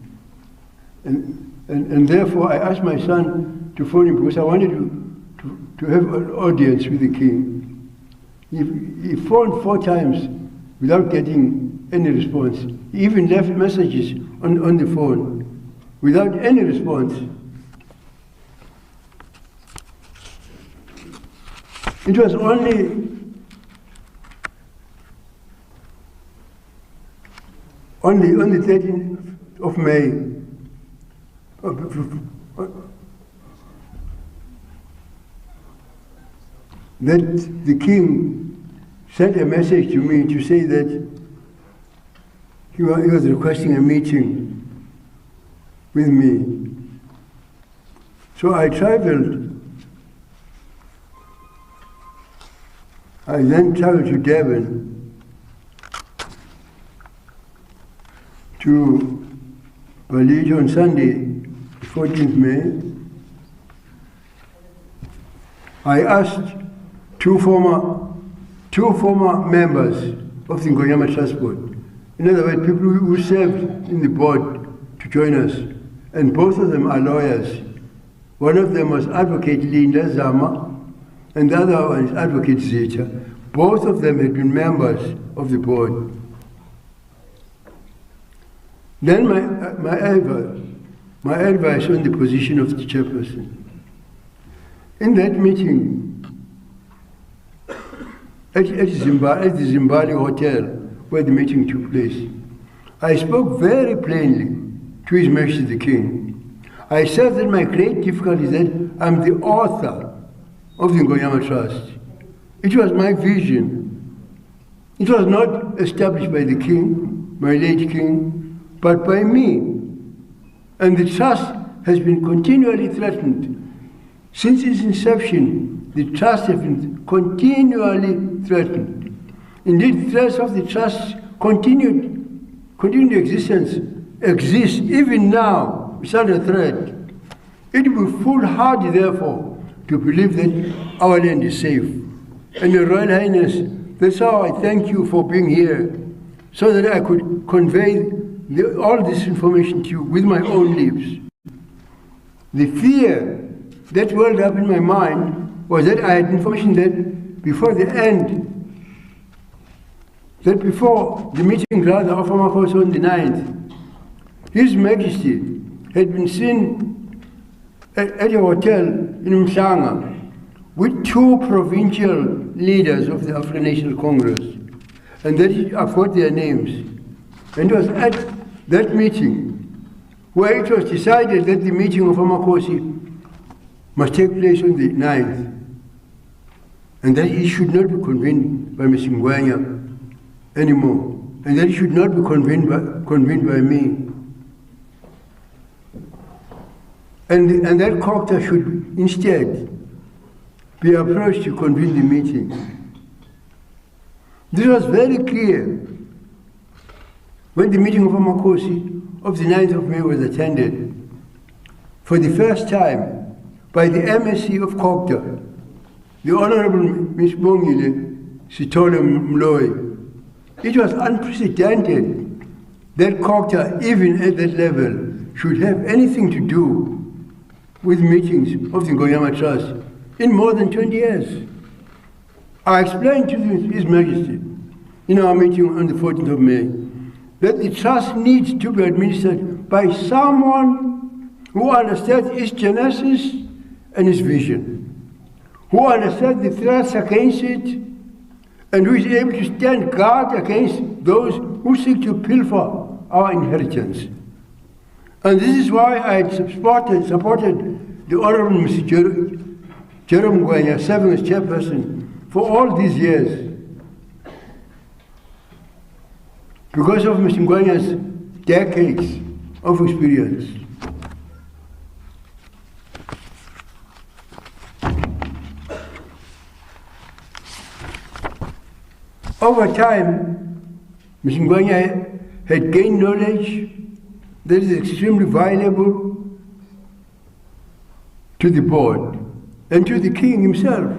[SPEAKER 1] And therefore, I asked my son to phone him because I wanted to have an audience with the king. He phoned 4 times without getting any response. He even left messages on the phone without any response. It was only on the 13th of May that the king sent a message to me to say that he was requesting a meeting with me. So I traveled. I then traveled to Devon, to Bali on Sunday, 14th May. I asked two former members of the Ngonyama Trust Board, in other words, people who served in the board, to join us, and both of them are lawyers. One of them was Advocate Linda Zama, and the other one is Advocate Zeta. Both of them had been members of the board. Then my advice on the position of the chairperson. In that meeting, at the Zimbabwe Hotel, where the meeting took place, I spoke very plainly to His Majesty the King. I said that my great difficulty is that I'm the author of the Ngonyama Trust. It was my vision. It was not established by the king, my late king, but by me. And the trust has been continually threatened. Since its inception, the trust has been continually threatened. Indeed, threats of the trust continued exists even now. It's under threat. It will be foolhardy, therefore, to believe that our land is safe. and Your Royal Highness, that's how I thank you for being here, so that I could convey all this information to you with my own lips. The fear that welled up in my mind was that I had information that before the end, that before the meeting rather of AmaZulu on the 9th, His Majesty had been seen at a hotel in Mhlanga with 2 provincial leaders of the African National Congress, and that I've got their names. And it was at that meeting where it was decided that the meeting of AmaZulu must take place on the 9th, and that it should not be convened by Mr. Ngwenya anymore, and that it should not be convened by me. And that Cocta should instead be approached to convene the meeting. This was very clear when the meeting of AmaZulu of the 9th of May was attended for the first time by the MSc of Cocta, the Honorable Ms. Bongile Sithole Mloyi. It was unprecedented that Cocta, even at that level, should have anything to do with meetings of the Ngonyama Trust in more than 20 years. I explained to His Majesty in our meeting on the 14th of May that the trust needs to be administered by someone who understands its genesis and its vision, who understands the threats against it, and who is able to stand guard against those who seek to pilfer our inheritance. And this is why I had supported the Honorable Mr. Jerome Ngwenya serving as chairperson for all these years, because of Mr. Ngwenya's decades of experience. Over time, Mr. Ngwenya had gained knowledge that is extremely valuable to the board and to the king himself,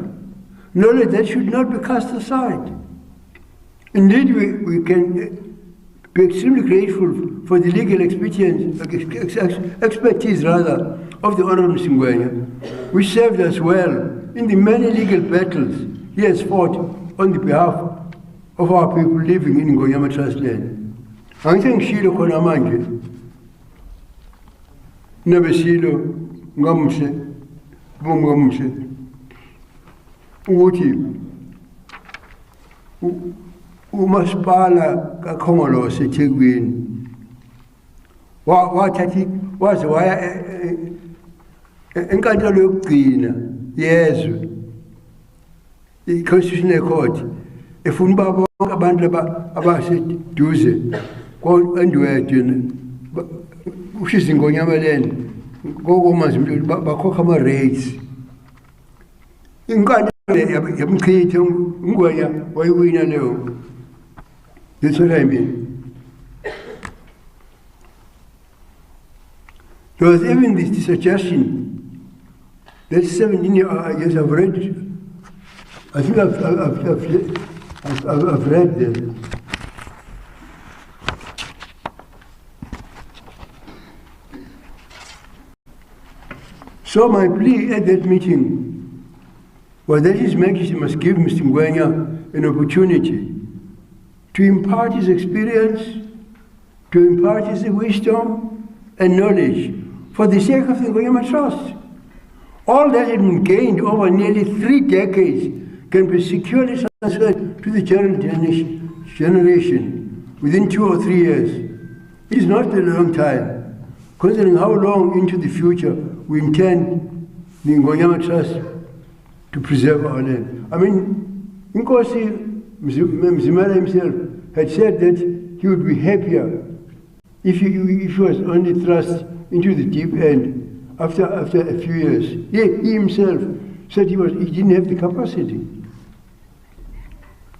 [SPEAKER 1] knowledge that should not be cast aside. Indeed, we can be extremely grateful for the legal expertise of the Honorable Mr. Ngwenya, which served us well in the many legal battles he has fought on the behalf of our people living in Ngonyama Trust land. Angithi ngishilo khona manje nabesilo ngamhle ukuthi umasipala kaKhongolose eThekwini waze waya enkantolo yokugcina yezwe i-Constitutional Court efuna babo abantu abaseduze kwandiwedwe ushiza iNgonyama land ngokumazi bakhokha ama-rates inkantolo yamchitha uNgwenya wayiwina leyo. That's what I mean. There was even this suggestion that 17 years I've read. I think I've read them. So my plea at that meeting was that His Majesty must give Mr. Ngwenya an opportunity to impart his experience, to impart his wisdom and knowledge for the sake of the Ngonyama Trust. All that had been gained over nearly 3 decades can be securely transferred to the general generation within 2 or 3 years. It is not a long time, considering how long into the future we intend the Ngonyama Trust to preserve our land. I mean, Nkosi Mzimela himself had said that he would be happier if he was only thrust into the deep end after a few years. He himself said he didn't have the capacity.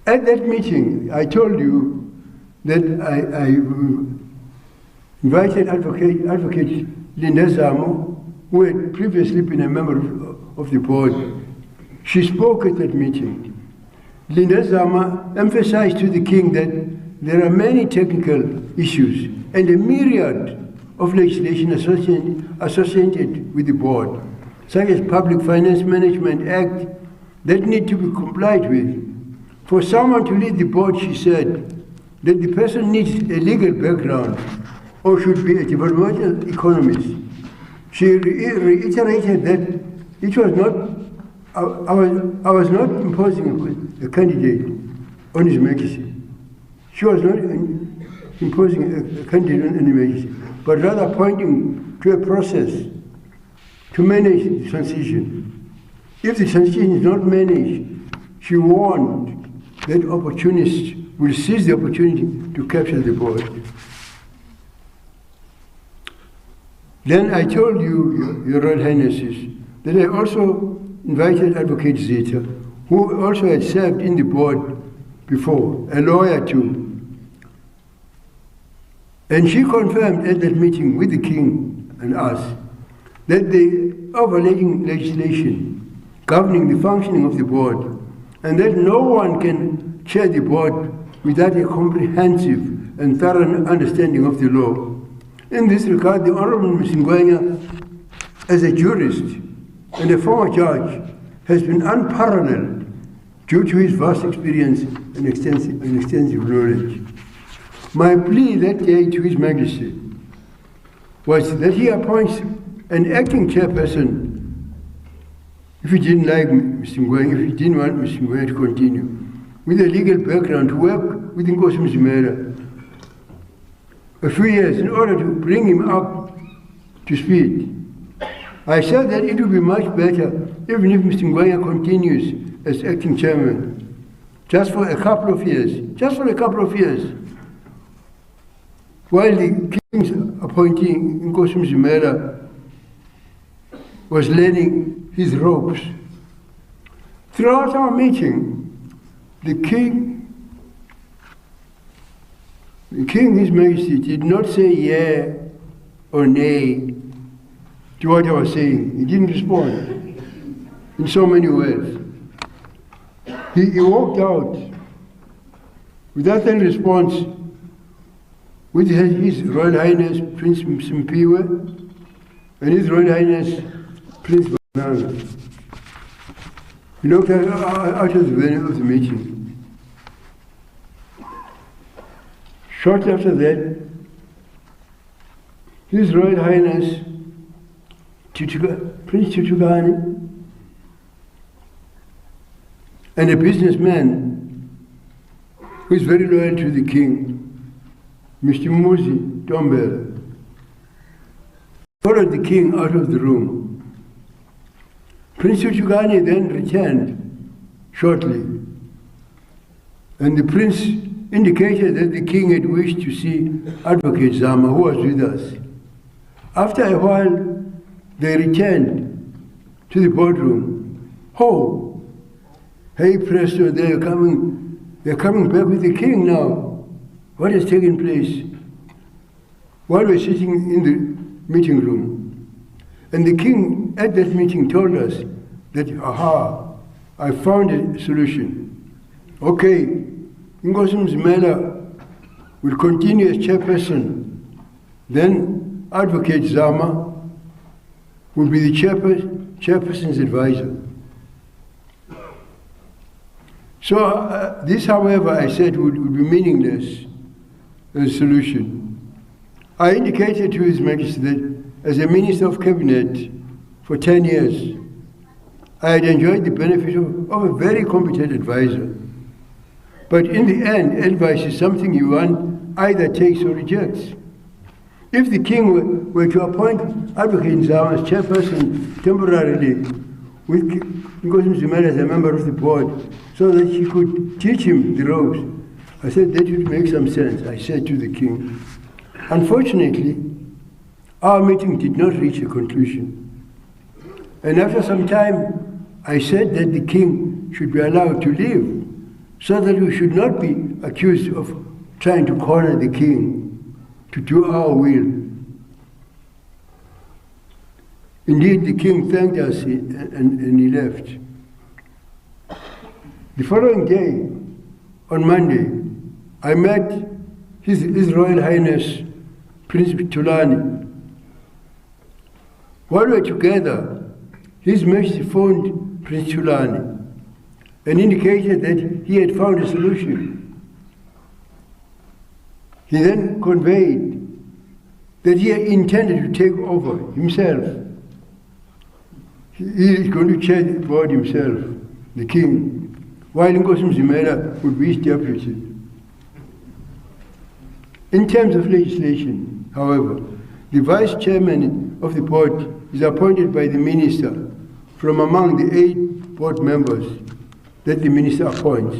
[SPEAKER 1] At that meeting, I told you that I invited Advocate Linda Zamo, who had previously been a member of the board. She spoke at that meeting, Linda Zama emphasized to the king that there are many technical issues and a myriad of legislation associated with the board, such as Public Finance Management Act, that need to be complied with. For someone to lead the board, she said, that the person needs a legal background or should be a developmental economist. She reiterated that it was not, I was not imposing a candidate on His Majesty. She was not imposing a candidate on His Majesty, but rather pointing to a process to manage the transition. If the transition is not managed, she warned that opportunists will seize the opportunity to capture the board. Then I told you, Your Royal Highnesses, that I also invited Advocate Zeta, who also had served in the board before, a lawyer too. And she confirmed at that meeting with the King and us that the overlaying legislation governing the functioning of the board, and that no one can chair the board without a comprehensive and thorough understanding of the law. In this regard, the Honorable Msingwenya, as a jurist and a former judge, has been unparalleled due to his vast experience and extensive knowledge. My plea that day to His Majesty was that he appoints an acting chairperson if he didn't like Mr. Ngwenya, if he didn't want Mr. Ngwenya to continue, with a legal background to work with Nkosi Mzimela a few years in order to bring him up to speed. I said that it would be much better even if Mr. Ngwenya continues as acting chairman, just for a couple of years, while the King's appointee, Nkosi Mzimela, was learning his ropes. Throughout our meeting, the King, His Majesty, did not say yeah or nay to what I was saying. He didn't respond in so many words. He walked out without any response with His Royal Highness Prince Msimpiwe and His Royal Highness Prince Banana. He looked out of the venue of the meeting. Shortly after that, His Royal Highness Prince Chuchugani and a businessman who is very loyal to the King, Mr. Muzi Tombela, followed the King out of the room. Prince Chuchugani then returned shortly, and the Prince indicated that the King had wished to see Advocate Zama, who was with us. After a while, they returned to the boardroom. Oh, hey presto, they're coming back with the King now. What has taken place? While we're sitting in the meeting room, and the King at that meeting told us that, aha, I found a solution. Okay, Nkosi Mzimela will continue as chairperson. Then Advocate Zama will be the chairperson's advisor. So this, however, I said would be meaningless as a solution. I indicated to His Majesty that as a Minister of Cabinet for 10 years, I had enjoyed the benefit of a very competent advisor. But in the end, advice is something one either takes or rejects. If the King were to appoint Advocate Zama as chairperson temporarily, with Nkosi Mzimela as a member of the board, so that she could teach him the ropes, I said that would make some sense, I said to the King. Unfortunately, our meeting did not reach a conclusion. And after some time, I said that the King should be allowed to leave, so that we should not be accused of trying to corner the King to do our will. Indeed, the King thanked us and he left. The following day, on Monday, I met His Royal Highness Prince Tulani. While we were together, His Majesty phoned Prince Tulani and indicated that he had found a solution. He then conveyed that he intended to take over himself. He is going to chair the board himself, the king, while Nkosi Mzimela would be his deputy. In terms of legislation, however, the vice chairman of the board is appointed by the minister from among the 8 board members that the minister appoints.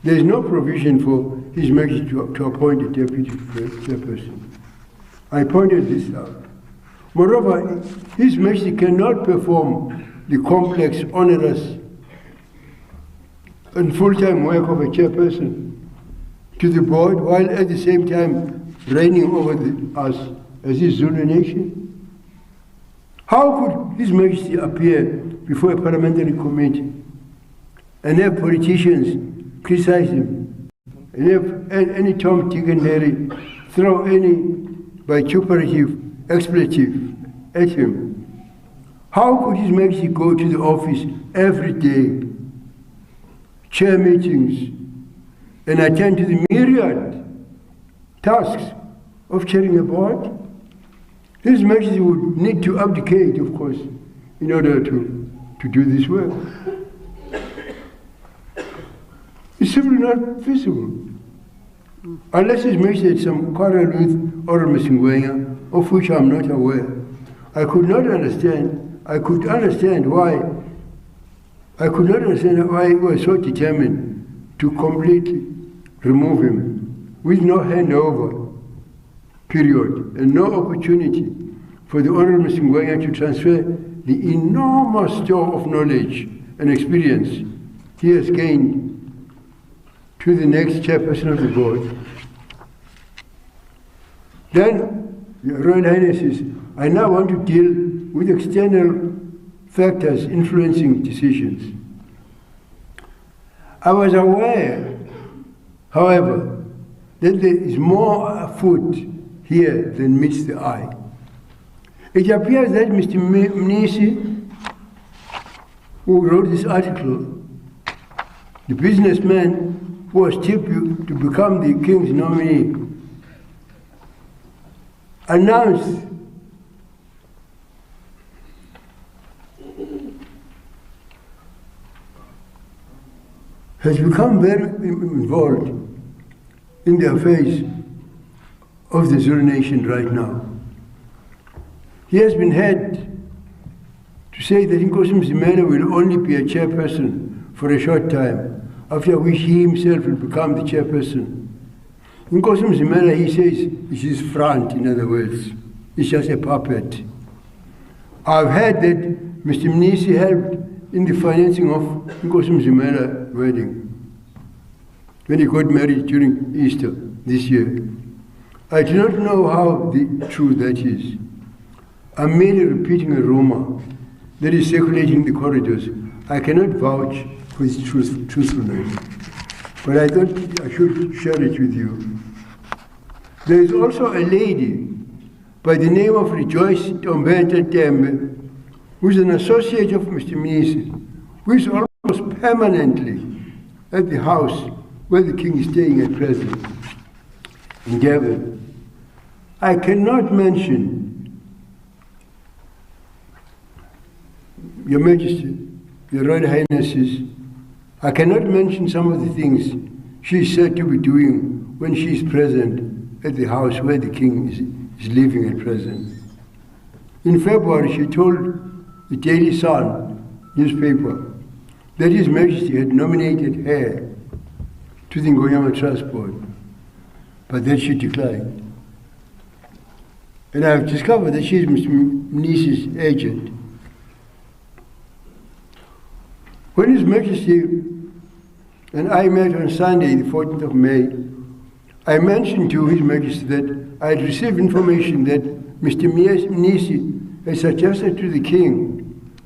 [SPEAKER 1] There is no provision for His Majesty to appoint a deputy chairperson. I pointed this out. Moreover, His Majesty cannot perform the complex, onerous, and full-time work of a chairperson to the board, while at the same time reigning over us as his Zulu nation. How could His Majesty appear before a parliamentary committee and have politicians criticize him, and have any Tom, Dick and Harry throw any vituperative expletive at him? How could His Majesty go to the office every day, chair meetings, and attend to the myriad tasks of chairing a board? His Majesty would need to abdicate, of course, in order to do this work. It's simply not feasible. Unless His Majesty had some quarrel with Oral Msingwenya, of which I'm not aware. I could understand why he was so determined to completely remove him with no handover period and no opportunity for the Honorable Msingwenya to transfer the enormous store of knowledge and experience he has gained to the next chairperson of the board. Then, Your Royal Highnesses, I now want to deal with external factors influencing decisions. I was aware, however, that there is more afoot here than meets the eye. It appears that Mr. Mnisi, who wrote this article, the businessman who was tipped to become the king's nominee, announced has become very involved in the affairs of the Zulu nation right now. He has been heard to say that Nkosi Mzimela will only be a chairperson for a short time, after which he himself will become the chairperson. Nkosi Mzimela, he says, is his front, in other words. He's just a puppet. I've heard that Mr. Mnisi helped in the financing of Nkosi Mzimela's wedding when he got married during Easter this year. I do not know how true that is. I'm merely repeating a rumor that is circulating in the corridors. I cannot vouch for its truthfulness, but I thought I should share it with you. There is also a lady by the name of Rejoice Tombente Tembe, who is an associate of Mr. Mnisi, who is almost permanently at the house where the king is staying at present, in Devon. I cannot mention, Your Majesty, Your Royal Highnesses, I cannot mention some of the things she is said to be doing when she is present at the house where the king is living at present. In February, she told the Daily Sun newspaper that His Majesty had nominated her to the Ngonyama Trust Board, but that she declined. And I have discovered that she is Mr. Mnisi's agent. When His Majesty and I met on Sunday, the 14th of May, I mentioned to His Majesty that I had received information that Mr. Mnisi had suggested to the king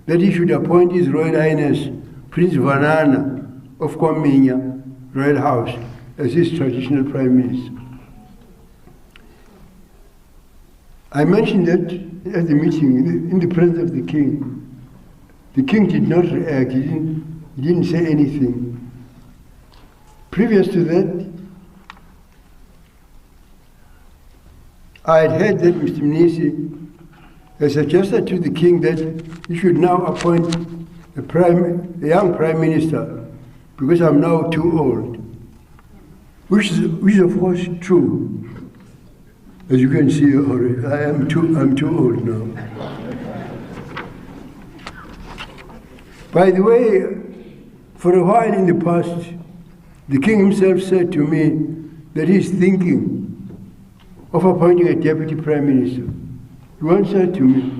[SPEAKER 1] that he should appoint His Royal Highness Prince Vanana of Kwaminya Royal House as his traditional Prime Minister. I mentioned that at the meeting in the presence of the King. The King did not react, he didn't say anything. Previous to that, I had heard that Mr. Mnisi has suggested to the King that he should now appoint a young Prime Minister because I'm now too old, which is of course true. As you can see, I'm too old now. By the way, for a while in the past, the King himself said to me that he's thinking of appointing a Deputy Prime Minister. He once said to me,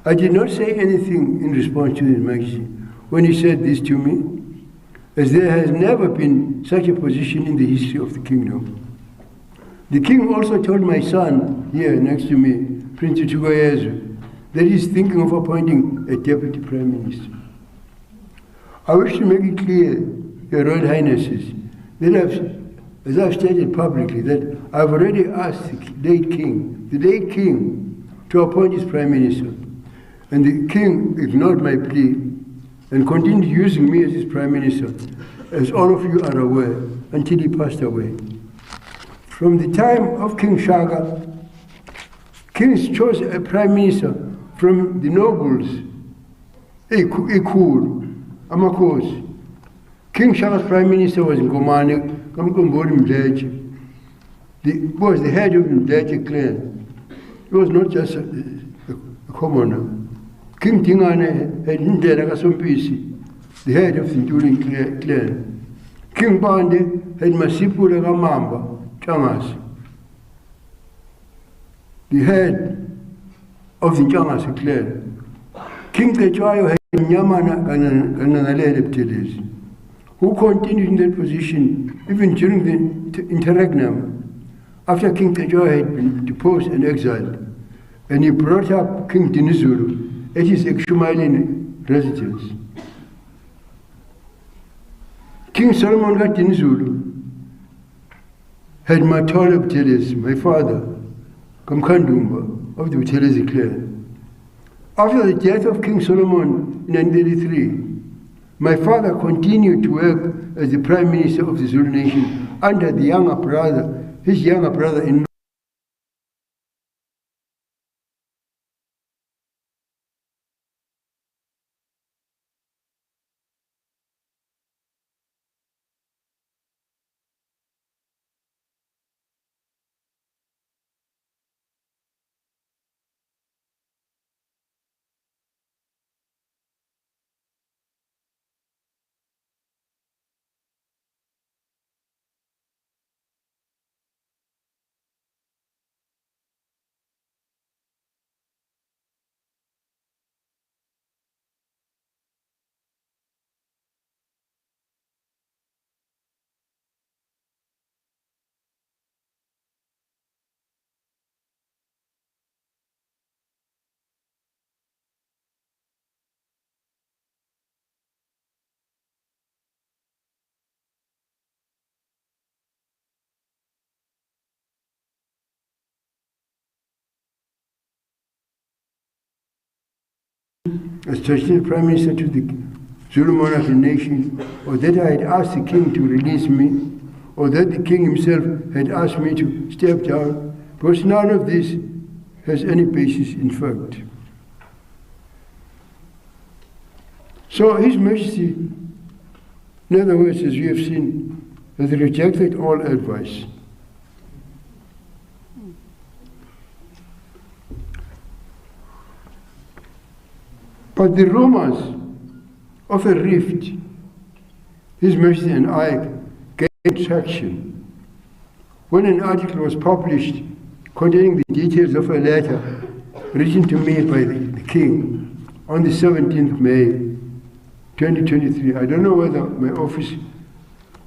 [SPEAKER 1] I did not say anything in response to His Majesty when he said this to me, as there has never been such a position in the history of the kingdom. The King also told my son, here next to me, Prince Tugoyezu, that he's thinking of appointing a Deputy Prime Minister. I wish to make it clear, Your Royal Highnesses, that as I've stated publicly, that I've already asked the late King, to appoint his Prime Minister. And the King ignored my plea and continued using me as his Prime Minister, as all of you are aware, until he passed away. From the time of King Shaka, kings chose a Prime Minister from the nobles, Ikulu, Amakhosi. King Shaka's Prime Minister was Ngomane Kamkomboli Mdletshe. He was the head of the Mdletshe clan. He was not just a commoner. King Tingane had Ndlela Kasompisi, the head of the Ntuli clan. King Bande had Masipula Kamamba Changas, the head of the Changas clan. King Tetshwayo had Nyamana Kanangalele Buthelezi, who continued in that position even during the interregnum after King Tetshwayo had been deposed and exiled, and he brought up King Dinizulu at his Ekshumayeleni residence. King Solomon Dinizulu had Matola Buthelezi, my father, Kamkhandumba of the Buthelezi clan. After the death of King Solomon in 1933, my father continued to work as the Prime Minister of the Zulu nation under his younger brother-in-law. As traditional Prime Minister to the Zulu monarchy nation, or that I had asked the King to release me, or that the King himself had asked me to step down, because none of this has any basis in fact. So His Majesty, in other words, as we have seen, has rejected all advice. But the rumors of a rift, His Majesty and I gained traction when an article was published containing the details of a letter written to me by the King on the 17th May 2023. I don't know whether my office,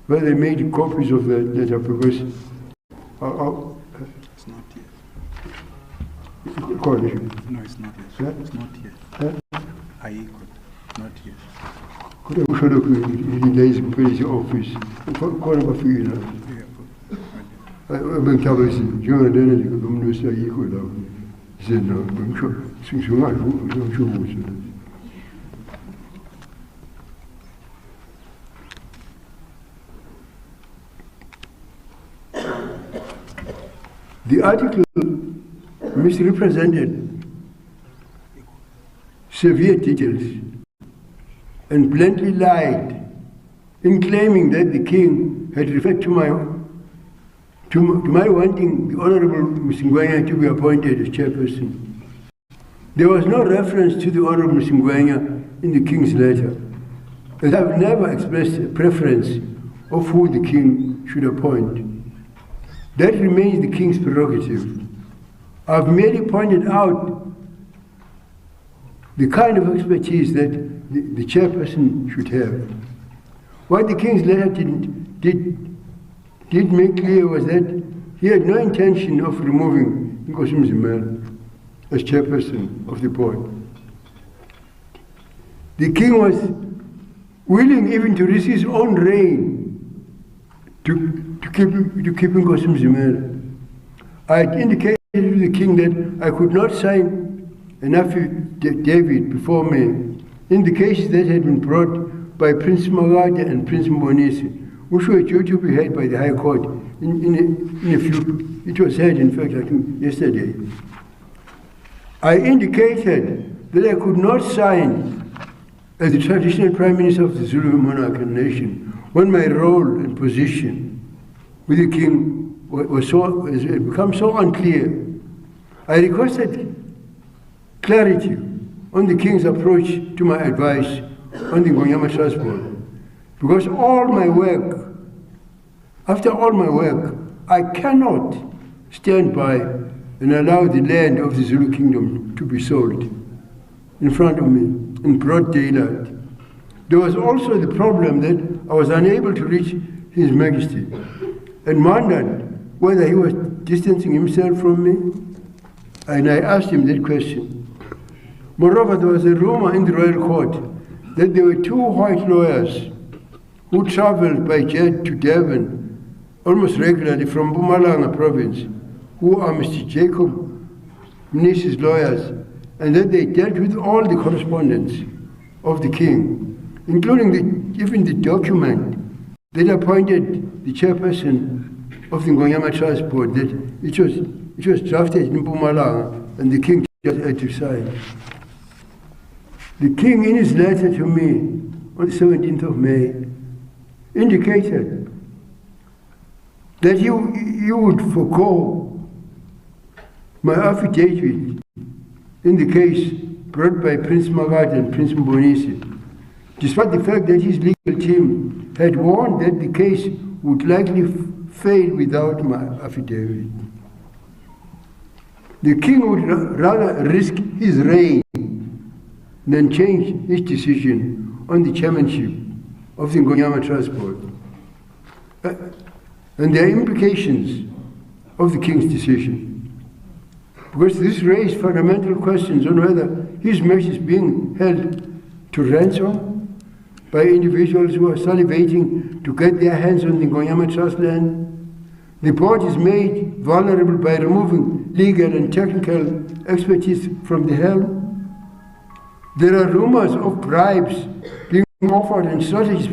[SPEAKER 1] whether they made copies of that letter, because
[SPEAKER 2] It's not yet.
[SPEAKER 1] coalition.
[SPEAKER 2] No, it's not yet.
[SPEAKER 1] Yeah?
[SPEAKER 2] It's not yet.
[SPEAKER 1] Yeah?
[SPEAKER 2] I equal. Not yet.
[SPEAKER 1] Kodwa kusho lokhu ilays kuphela office. Khona bafika la. Bengihlabezi njengalena nje umnusi ayikho la. Zena ngisho singazi ngisho ukuthi. The article misrepresented severe details and bluntly lied in claiming that the king had referred to my wanting the Honorable Msingwenya to be appointed as chairperson. There was no reference to the Honorable Msingwenya in the king's letter, and I have never expressed a preference of who the king should appoint. That remains the king's prerogative. I've merely pointed out the kind of expertise that the chairperson should have. What the king's letter did make clear was that he had no intention of removing Nkosi Mzimela as chairperson of the board. The king was willing even to risk his own reign to keep Nkosi Mzimela. I had indicated to the king that I could not sign an affidavit before me in the cases that had been brought by Prince Magade and Prince Mbonisi, which were due to be heard by the High Court in a few. It was heard, in fact, I think yesterday. I indicated that I could not sign as the traditional Prime Minister of the Zulu monarchical nation when my role and position with the king had become so unclear. I requested clarity on the king's approach to my advice on the Ngonyama Trust Board, because after all my work, I cannot stand by and allow the land of the Zulu kingdom to be sold in front of me in broad daylight. There was also the problem that I was unable to reach His Majesty and wondered whether he was distancing himself from me, and I asked him that question. Moreover, there was a rumor in the royal court that there were two white lawyers who traveled by jet to Devon almost regularly from Mpumalanga province, who are Mr. Jacob Mnisi's lawyers, and that they dealt with all the correspondence of the king, including even the document that appointed the chairperson of the Ngonyama Trust Board, that it was drafted in Mpumalanga and the king just had to sign. The king, in his letter to me on the 17th of May, indicated that he would forego my affidavit in the case brought by Prince Magade and Prince Mbonisi, despite the fact that his legal team had warned that the case would likely fail without my affidavit. The king would rather risk his reign than change his decision on the chairmanship of the Ngonyama Trust Board. And there are implications of the king's decision, because this raised fundamental questions on whether His Majesty is being held to ransom by individuals who are salivating to get their hands on the Ngonyama Trust land. The board is made vulnerable by removing legal and technical expertise from the helm. There are rumors of bribes being offered and strategies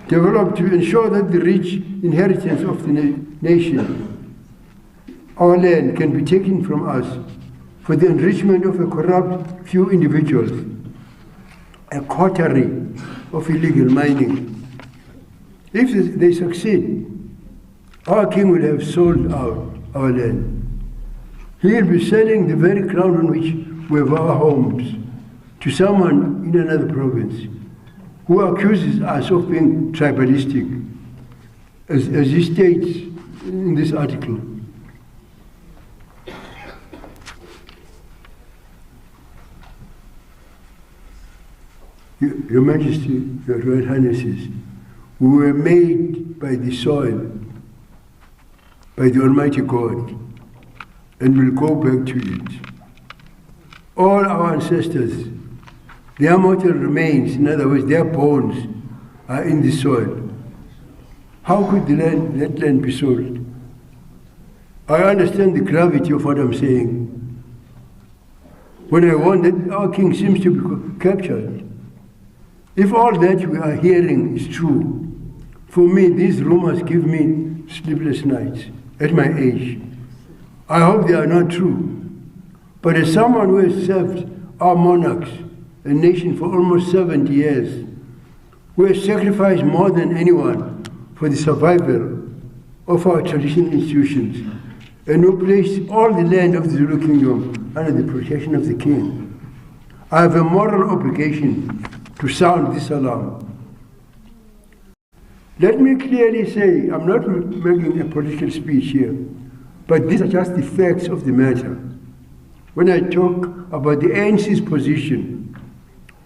[SPEAKER 1] developed to ensure that the rich inheritance of the nation, our land, can be taken from us for the enrichment of a corrupt few individuals, a coterie of illegal mining. If they succeed, our king will have sold out our land. He will be selling the very ground on which we have our homes to someone in another province who accuses us of being tribalistic, as he states in this article. Your Majesty, Your Royal Highnesses, we were made by the soil, by the Almighty God, and will go back to it. All our ancestors Their mortal remains, in other words, their bones, are in the soil. How could that land be sold? I understand the gravity of what I'm saying. When I warn that our king seems to be captured, if all that we are hearing is true, for me, these rumors give me sleepless nights at my age. I hope they are not true. But as someone who has served our monarchs and nation for almost 70 years, who has sacrificed more than anyone for the survival of our traditional institutions, and who placed all the land of the Zulu kingdom under the protection of the king, I have a moral obligation to sound this alarm. Let me clearly say, I'm not making a political speech here, but these are just the facts of the matter. When I talk about the ANC's position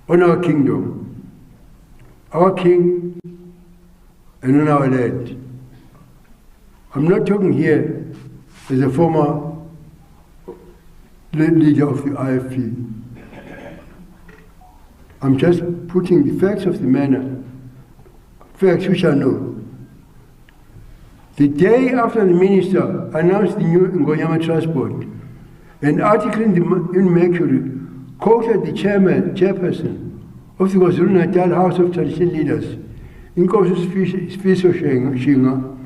[SPEAKER 1] on our kingdom, our king, and on our land, I'm not talking here as a former leader of the IFP. I'm just putting the facts of the matter, facts which are known. The day after the minister announced the new Ngonyama transport, an article in Mercury quoted the chairperson of the KwaZulu-Natal House of Traditional Leaders, Mangosuthu Buthelezi,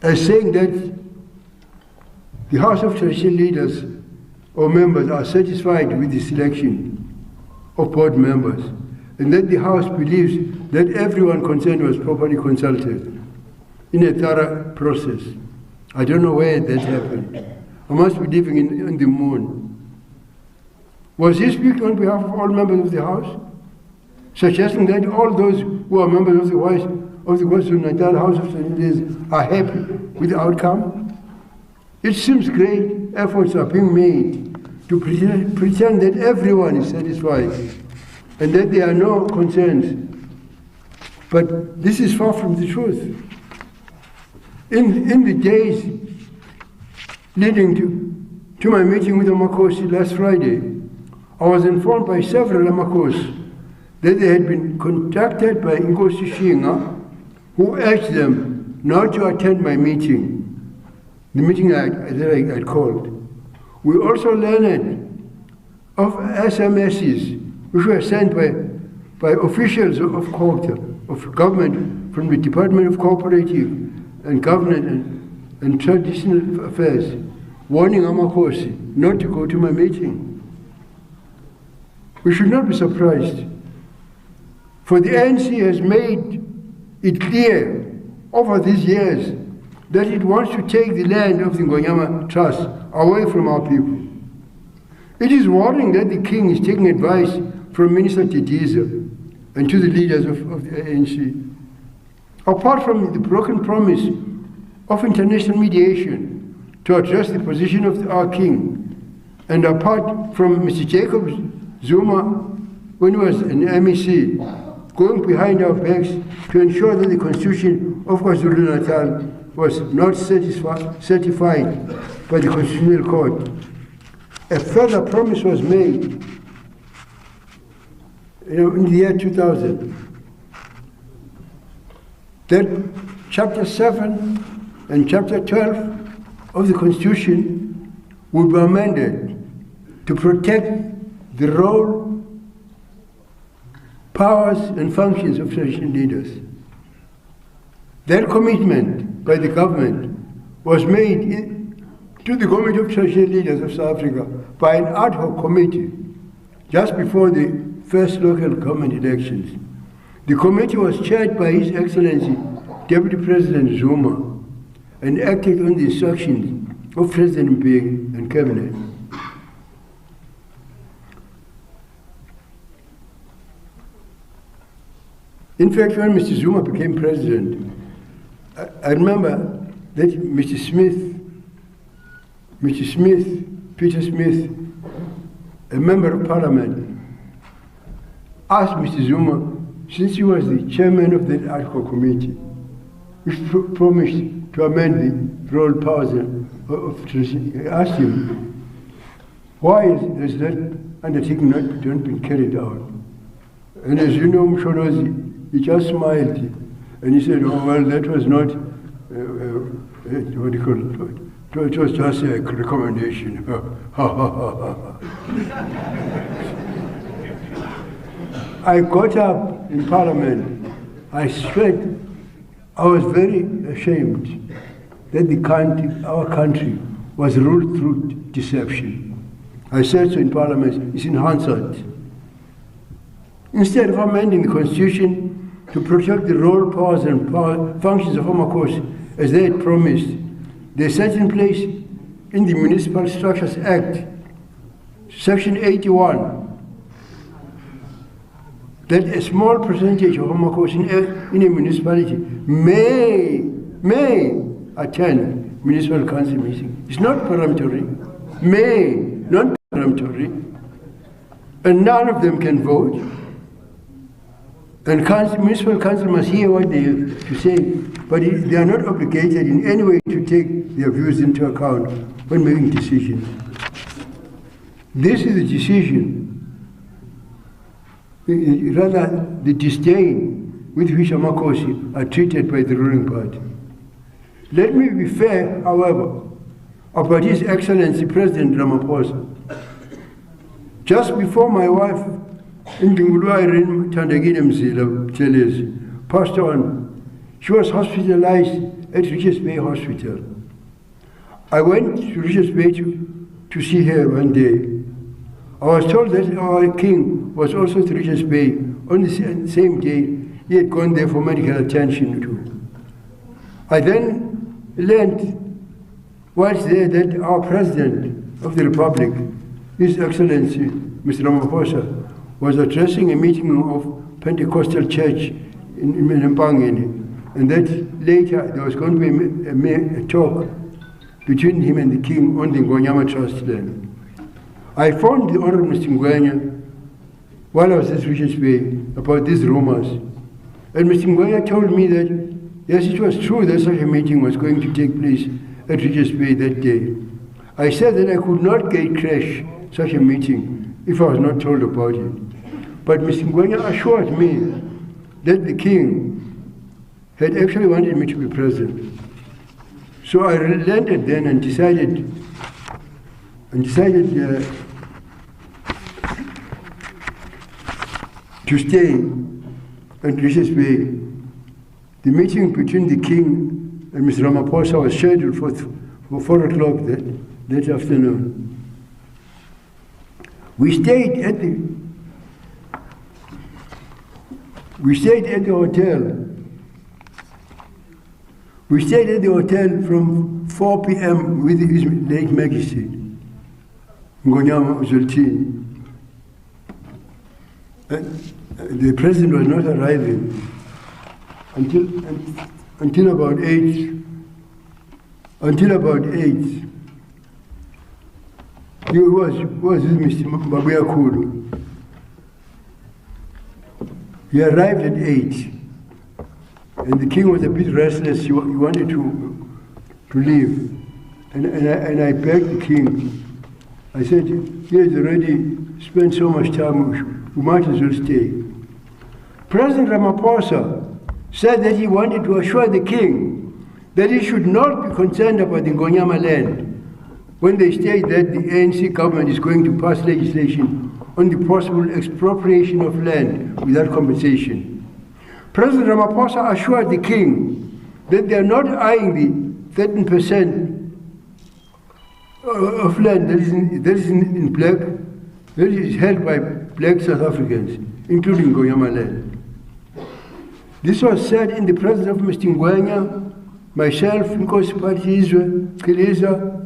[SPEAKER 1] as saying that the House of Traditional Leaders or members are satisfied with the selection of board members, and that the House believes that everyone concerned was properly consulted in a thorough process. I don't know where that happened. I must be living in the moon. Was he speaking on behalf of all members of the House, suggesting that all those who are members of the KwaZulu-Natal House of Leaders are happy with the outcome? It seems great efforts are being made to pretend that everyone is satisfied and that there are no concerns. But this is far from the truth. In the days leading to my meeting with the Makosi last Friday, I was informed by several Makosi that they had been contacted by Nkosi Shinga, who urged them not to attend my meeting, the meeting that I had called. We also learned of SMSs which were sent by officials of government from the Department of Cooperative and Government and Traditional Affairs, warning Amakosi not to go to my meeting. We should not be surprised, for the ANC has made it clear over these years that it wants to take the land of the Ngonyama Trust away from our people. It is worrying that the king is taking advice from Minister Tidiza and to the leaders of the ANC. Apart from the broken promise of international mediation to address the position of our king, and apart from Mr. Jacob Zuma, when he was an MEC, going behind our backs to ensure that the constitution of KwaZulu-Natal was not certified by the Constitutional Court, a further promise was made in the year 2000 that Chapter 7 and Chapter 12 of the Constitution would be amended to protect the role, powers, and functions of traditional leaders. That commitment by the government was made to the Committee of Traditional Leaders of South Africa by an ad hoc committee just before the first local government elections. The committee was chaired by His Excellency Deputy President Zuma and acted on the instructions of President Mbeki and Cabinet. In fact, when Mr. Zuma became president, I remember that Mr. Peter Smith, a member of parliament, asked Mr. Zuma, since he was the chairman of that ad hoc committee, which promised to amend the role, powers of tradition, he asked him, why does that undertaking not been carried out. And as you know, Msholozi, he just smiled and he said, oh, well, that was not, what do you call it? It was just a recommendation. I got up in Parliament. I sweat. I was very ashamed that our country was ruled through deception. I said so in Parliament, it's in Hansard. Instead of amending the Constitution to protect the role, powers, and functions of AmaKhosi as they had promised, they set in place in the Municipal Structures Act, Section 81, that a small percentage of AmaKhosi in a municipality may attend municipal council meeting. It's not peremptory, not peremptory, and none of them can vote. And municipal council must hear what they have to say, but they are not obligated in any way to take their views into account when making decisions. This is the decision, rather the disdain with which AmaKhosi are treated by the ruling party. Let me be fair, however, about His Excellency President Ramaphosa. Just before my wife, Indingulu Irene Buthelezi, passed on, she was hospitalized at Richards Bay Hospital. I went to Richards Bay to see her one day. I was told that our king was also at Richards Bay on the same day. He had gone there for medical attention too. I then learned whilst there that our President of the Republic, His Excellency Mr. Ramaphosa, was addressing a meeting of Pentecostal Church in Mpangeni, and that later there was going to be a talk between him and the king on the Ngonyama Trust land. I phoned the Honorable Mr. Ngwenya while I was at Richards Bay about these rumors, and Mr. Ngwenya told me that yes, it was true that such a meeting was going to take place at Richards Bay that day. I said that I could not crash such a meeting if I was not told about it. But Mr. Ngwenya assured me that the king had actually wanted me to be present. So I relented then and decided to stay at Richards Bay. The meeting between the king and Mr. Ramaphosa was scheduled for 4 o'clock that afternoon. We stayed at the hotel. We stayed at the hotel from 4 p.m. with His late Majesty, Ngonyama Zultini. The president was not arriving until about 8. He was with Mr. Babuya Kulu. He arrived at 8, and the king was a bit restless. He wanted to leave, and I begged the king. I said, he has already spent so much time, we might as well stay. President Ramaphosa said that he wanted to assure the king that he should not be concerned about the Ngonyama land when they state that the ANC government is going to pass legislation on the possible expropriation of land without compensation. President Ramaphosa assured the king that they are not eyeing the 13% of land that is in black, that is held by black South Africans, including Ngonyama land. This was said in the presence of Mr. Ngwenya, myself, Nkosi Patizwe, Kiliza,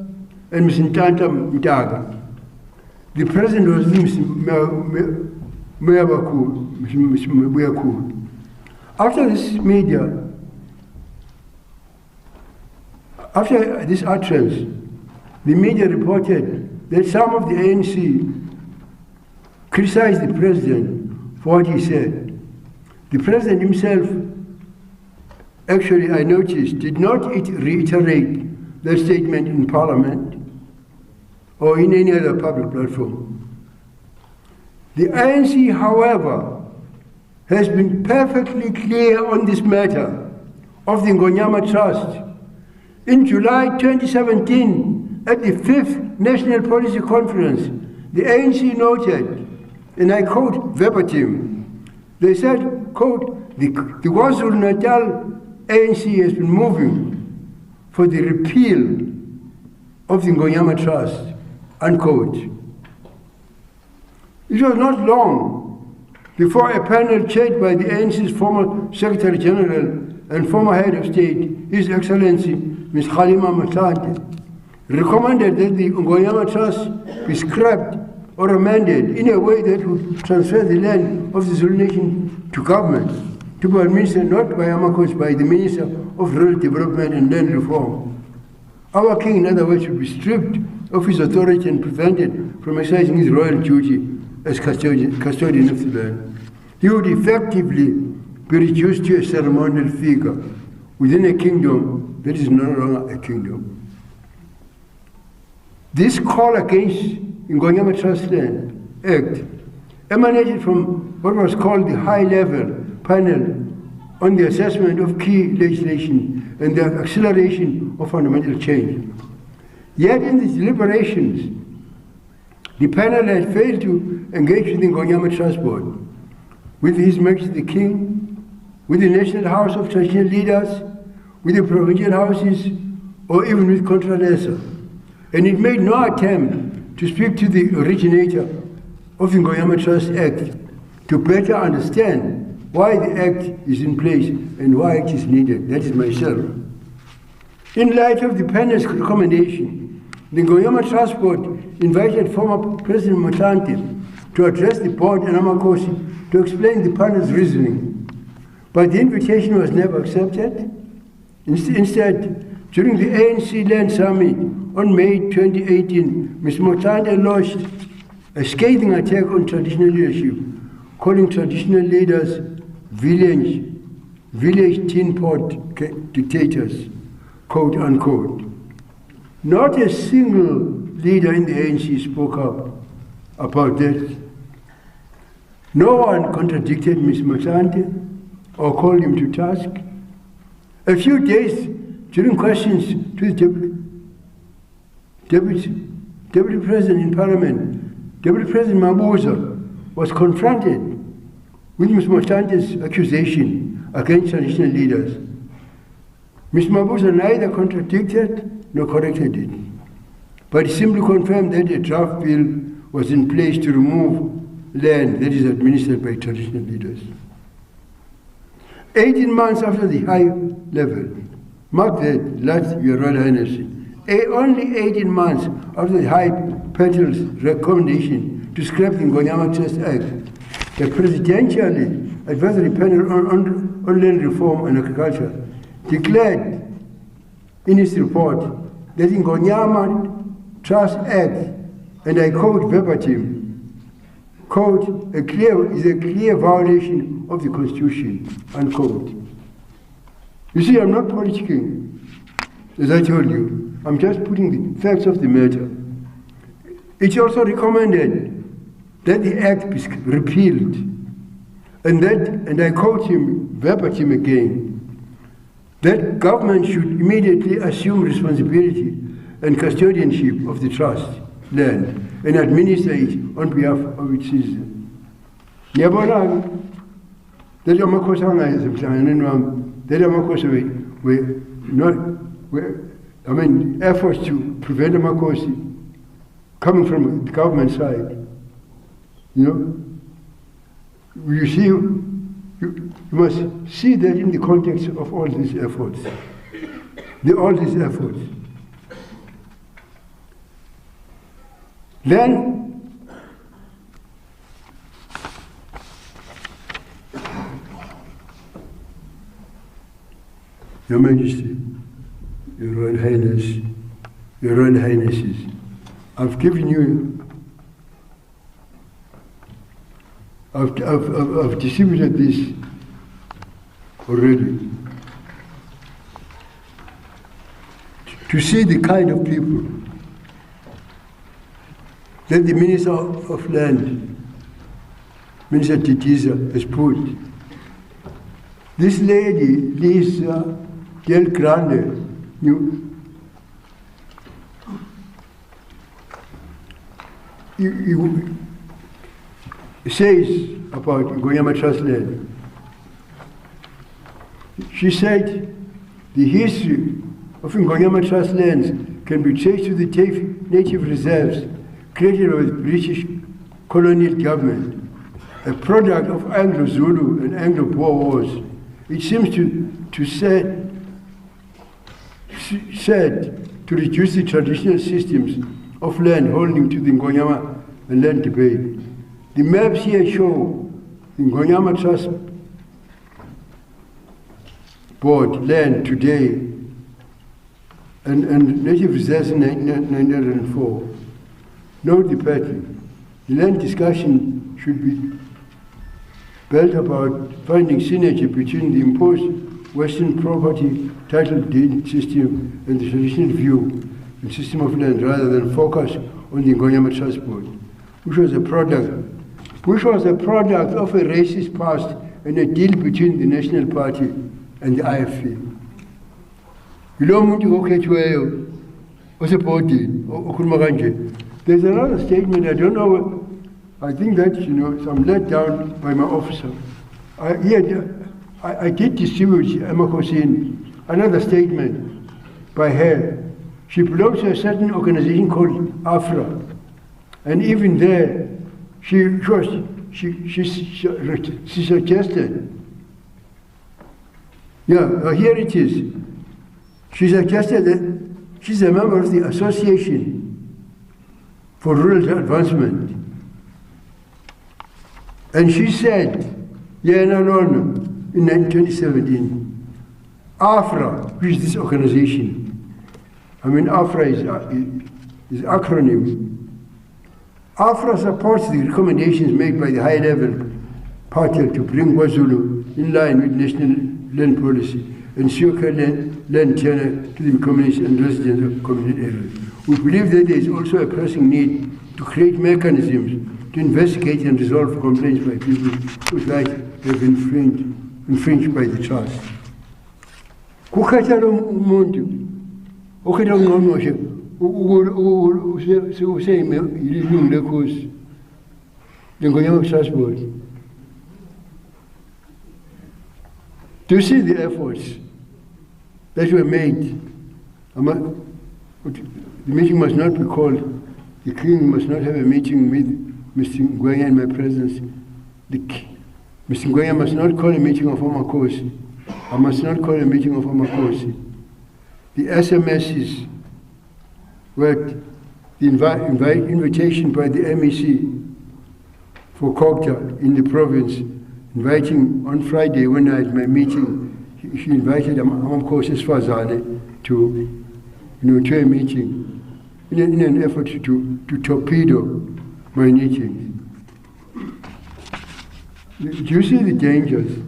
[SPEAKER 1] and Mr. Ntanta Mtaga. The president was Mr. Muyakulu. After this utterance, the media reported that some of the ANC criticized the president for what he said. The president himself, actually, I noticed, did not reiterate that statement in Parliament or in any other public platform. The ANC, however, has been perfectly clear on this matter of the Ngonyama Trust. In July 2017, at the 5th National Policy Conference, the ANC noted, and I quote verbatim, they said, quote, the KwaZulu-Natal ANC has been moving for the repeal of the Ngonyama Trust, unquote. It was not long before a panel chaired by the ANC's former Secretary General and former Head of State, His Excellency Ms. Kgalema Motlanthe, recommended that the Ngonyama Trust be scrapped or amended in a way that would transfer the land of the Zulu nation to government, to be administered not by AmaZulu, by the Minister of Rural Development and Land Reform. Our king, in other words, should be stripped of his authority and prevented from exercising his royal duty as custodian of the land. He would effectively be reduced to a ceremonial figure within a kingdom that is no longer a kingdom. This call against Ngonyama Trust Land Act emanated from what was called the high-level panel on the assessment of key legislation and the acceleration of fundamental change. Yet in the deliberations, the panel had failed to engage with the Ngonyama Trust Board, with His Majesty the King, with the National House of Traditional Leaders, with the provincial houses, or even with Contralesa. And it made no attempt to speak to the originator of the Ngonyama Trust Act to better understand why the Act is in place and why it is needed. That is myself. In light of the panel's recommendation, the Ngonyama Trust Board invited former President Motlanthe to address the board and AmaZulu to explain the panel's reasoning. But the invitation was never accepted. Instead, during the ANC Land Summit on May 2018, Ms. Motlanthe launched a scathing attack on traditional leadership, calling traditional leaders village tin pot dictators, quote unquote. Not a single leader in the ANC spoke up about that. No one contradicted Ms. Motlanthe or called him to task. A few days during questions to the Deputy President in Parliament, Deputy President Mabuza was confronted with Ms. Motlanthe's accusation against traditional leaders. Ms. Mabuza neither contradicted nor corrected it, but simply confirmed that a draft bill was in place to remove land that is administered by traditional leaders. 18 months after the high level, mark that, last Your Royal Highness, only 18 months after the High Panel's recommendation to scrap the Ngonyama Trust Act, the Presidential Advisory Panel on Land Reform and Agriculture declared in its report that the Ngonyama Trust Act, and I quote verbatim, quote, is a clear violation of the Constitution, unquote. You see, I'm not politicking, as I told you. I'm just putting the facts of the matter. It's also recommended that the act be repealed, and I quote him verbatim again, that government should immediately assume responsibility and custodianship of the trust land and administer it on behalf of its citizens. Ngiyabona that amakhosi angayisemhlanganeni wami, that amakhosi were not, efforts to prevent amakhosi coming from the government side. You know, you see, you must see that in the context of all these efforts. Then, Your Majesty, Your Royal Highness, Your Royal Highnesses, I've given you, I've distributed this already to see the kind of people that the Minister of Land Minister Titiza has put. This lady, Lisa Del Grande, says about Ngonyama Trust Land. She said the history of Ngonyama Trust lands can be traced to the native reserves created by the British colonial government, a product of Anglo-Zulu and Anglo-Boer wars. It seems to said to reduce the traditional systems of land holding to the Ngonyama and land debate. The maps here show the Ngonyama Trust Board land today and native reserves in 1904. Note the pattern. The land discussion should be built about finding synergy between the imposed Western property title deed system and the traditional view and system of land, rather than focus on the Ngonyama Trust Board, which was a product of a racist past and a deal between the National Party and the IFP. There's another statement, I don't know, I think that, so I'm let down by my officer. I did distribute another statement by her. She belongs to a certain organization called AFRA. And even there, she suggested, here it is. She suggested that she's a member of the Association for Rural Advancement. And she said, in 2017, AFRA, which is this organization, AFRA is acronym. AFRA supports the recommendations made by the high-level party to bring KwaZulu in line with national land policy and secure land tenure to the communities and residents of community areas. We believe that there is also a pressing need to create mechanisms to investigate and resolve complaints by people whose rights have been infringed by the trust. Do you see the efforts that were made? The meeting must not be called. The King must not have a meeting with Mr. Ngwenya in my presence. Mr. Ngwenya must not call a meeting of Amakosi. I must not call a meeting of Amakosi. The SMSs were the invitation by the MEC for Kokta in the province, inviting on Friday when I had my meeting. She invited Amakosi Sfazane to a meeting in an effort to torpedo my meetings. Do you see the dangers?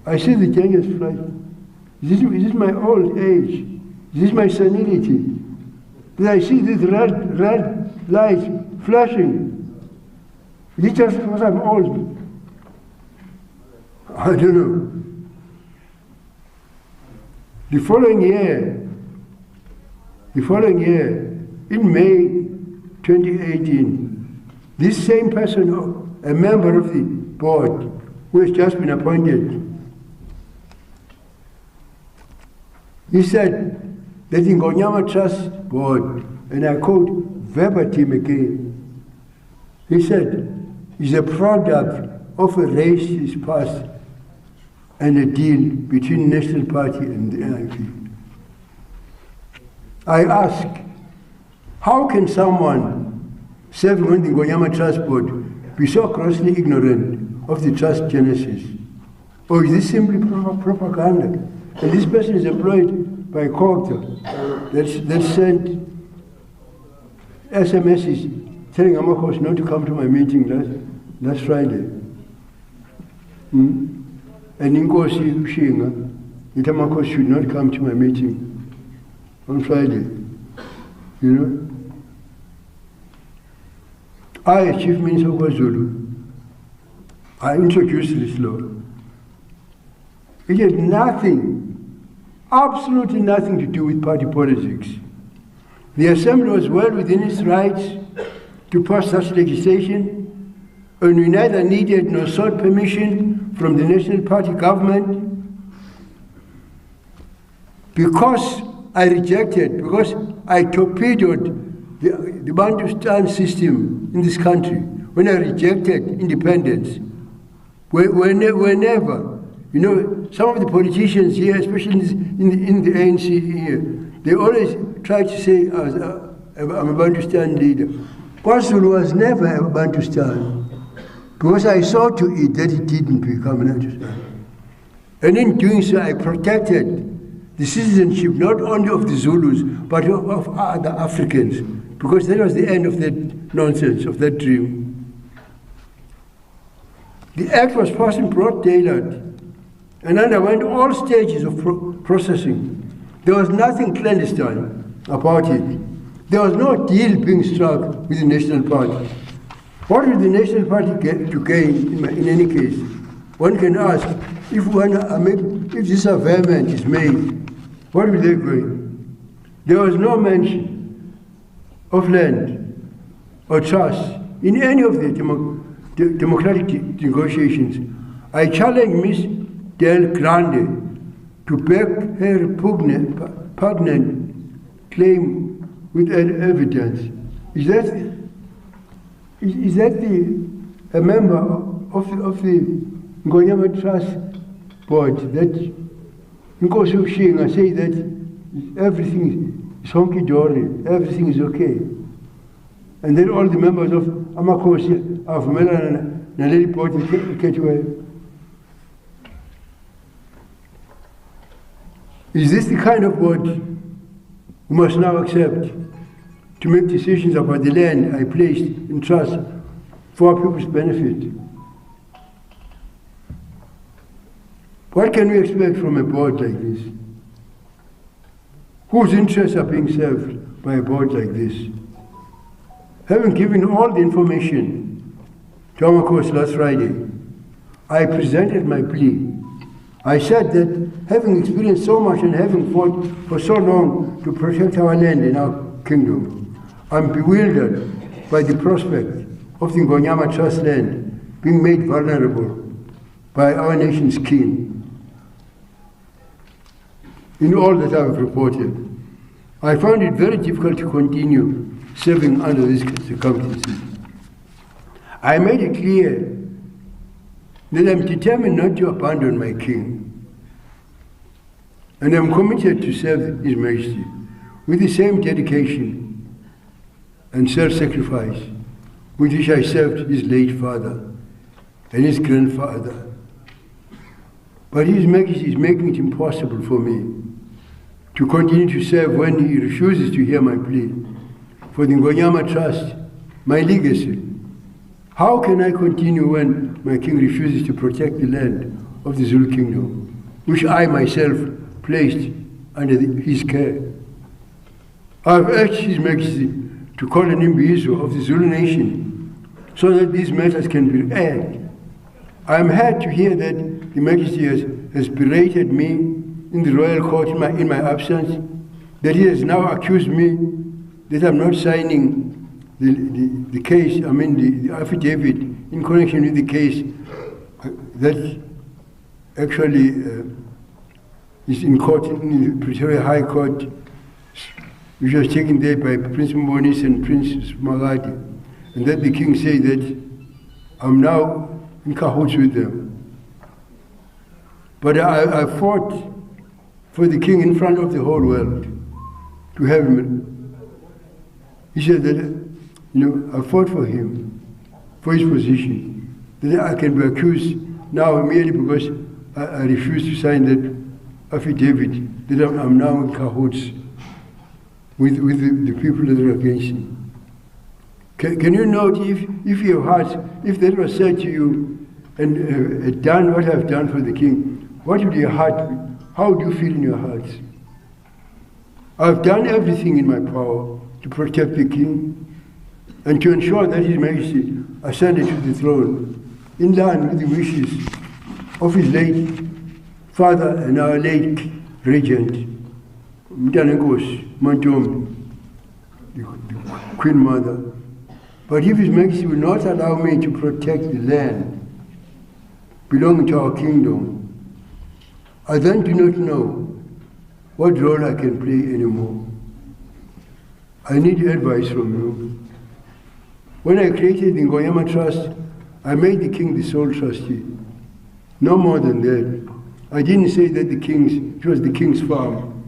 [SPEAKER 1] I see the dangers flashing. Is this my old age? Is this my senility? That I see this red light flashing? Is it just because I'm old? I don't know. The following year, in May 2018, this same person, a member of the board, who has just been appointed, he said that the Ngonyama Trust Board, and I quote verbatim again, he said, is a product of a racist past and a deal between the National Party and the NIP. I ask, how can someone serving on the Ngonyama Trust Board be so grossly ignorant of the trust genesis? Or is this simply propaganda? And this person is employed by Kokta that sent SMSs telling Amakos not to come to my meeting last Friday. And Inkosi Ushinga, that Amakos should not come to my meeting on Friday. I, as Chief Minister of KwaZulu, I introduced this law. It had nothing, absolutely nothing to do with party politics. The Assembly was well within its rights to pass such legislation, and we neither needed nor sought permission from the National Party government because I torpedoed the Bantustan system in this country, when I rejected independence. Whenever, you know, some of the politicians here, especially in the ANC here, they always try to say, I'm a Bantustan leader. KwaZulu was never a Bantustan, because I saw to it that it didn't become an Bantustan. And in doing so, I protected the citizenship not only of the Zulus, but of other Africans, because that was the end of that nonsense, of that dream. The act was passed in broad daylight and underwent all stages of processing. There was nothing clandestine about it. There was no deal being struck with the National Party. What would the National Party get to gain in any case? One can ask, if this amendment is made, what will they gain? There was no mention of land or trust in any of the democratic negotiations. I challenge Ms. Del Grande to back her repugnant claim with evidence. Is that a member of the Ngonyama Trust Board that Mangosuthu say that everything is honky-dory, everything is okay? And then all the members of AmaKhosi of Melana Naleli Port catch away. Is this the kind of board we must now accept to make decisions about the land I placed in trust for our people's benefit? What can we expect from a board like this? Whose interests are being served by a board like this? Having given all the information to AmaKhosi last Friday, I presented my plea. I said that having experienced so much and having fought for so long to protect our land and our kingdom, I'm bewildered by the prospect of the Ngonyama Trust land being made vulnerable by our nation's king. In all that I have reported, I found it very difficult to continue serving under these circumstances. I made it clear that I'm determined not to abandon my king, and I'm committed to serve His Majesty with the same dedication and self-sacrifice with which I served his late father and his grandfather. But His Majesty is making it impossible for me to continue to serve when he refuses to hear my plea for the Ngonyama Trust, my legacy. How can I continue when my king refuses to protect the land of the Zulu kingdom, which I myself placed under his care? I have urged His Majesty to call an imbizo of the Zulu nation so that these matters can be aired. I am glad to hear that the Majesty has berated me in the royal court in my absence, that he has now accused me that I'm not signing the case, the affidavit in connection with the case that actually is in court, in the Pretoria High Court, which was taken there by Prince Mbonis and Prince Magadi, and that the king said that I'm now in cahoots with them. But I fought for the king in front of the whole world to have him. He said that, I fought for him, for his position, that I can be accused now merely because I refused to sign that affidavit, that I'm now in cahoots with the people that are against him. Can you note if your heart, if that was said to you and done what I've done for the king, what would your heart be? How do you feel in your hearts? I've done everything in my power to protect the king and to ensure that His Majesty ascended to the throne in line with the wishes of his late father and our late regent, Mntanenkosi Mantombi, the Queen Mother. But if His Majesty will not allow me to protect the land belonging to our kingdom, I then do not know what role I can play anymore. I need advice from you. When I created the Ngoyama Trust, I made the king the sole trustee. No more than that. I didn't say that it was the king's farm,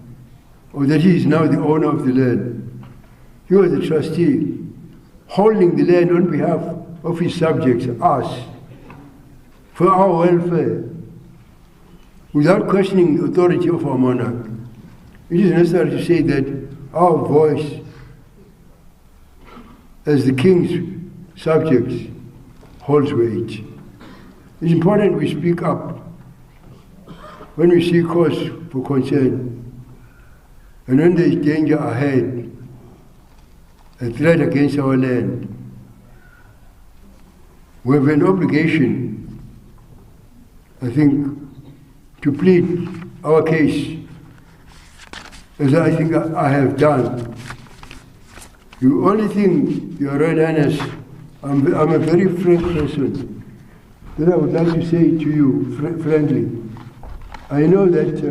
[SPEAKER 1] or that he is now the owner of the land. He was the trustee, holding the land on behalf of his subjects, us, for our welfare, without questioning the authority of our monarch. It is necessary to say that our voice as the king's subjects holds weight. It's important we speak up when we see cause for concern and when there is danger ahead, a threat against our land. We have an obligation, I think, to plead our case, as I think I have done. The only thing, Your Royal Highness, I'm a very frank person, that I would like to say to you, frankly. I know that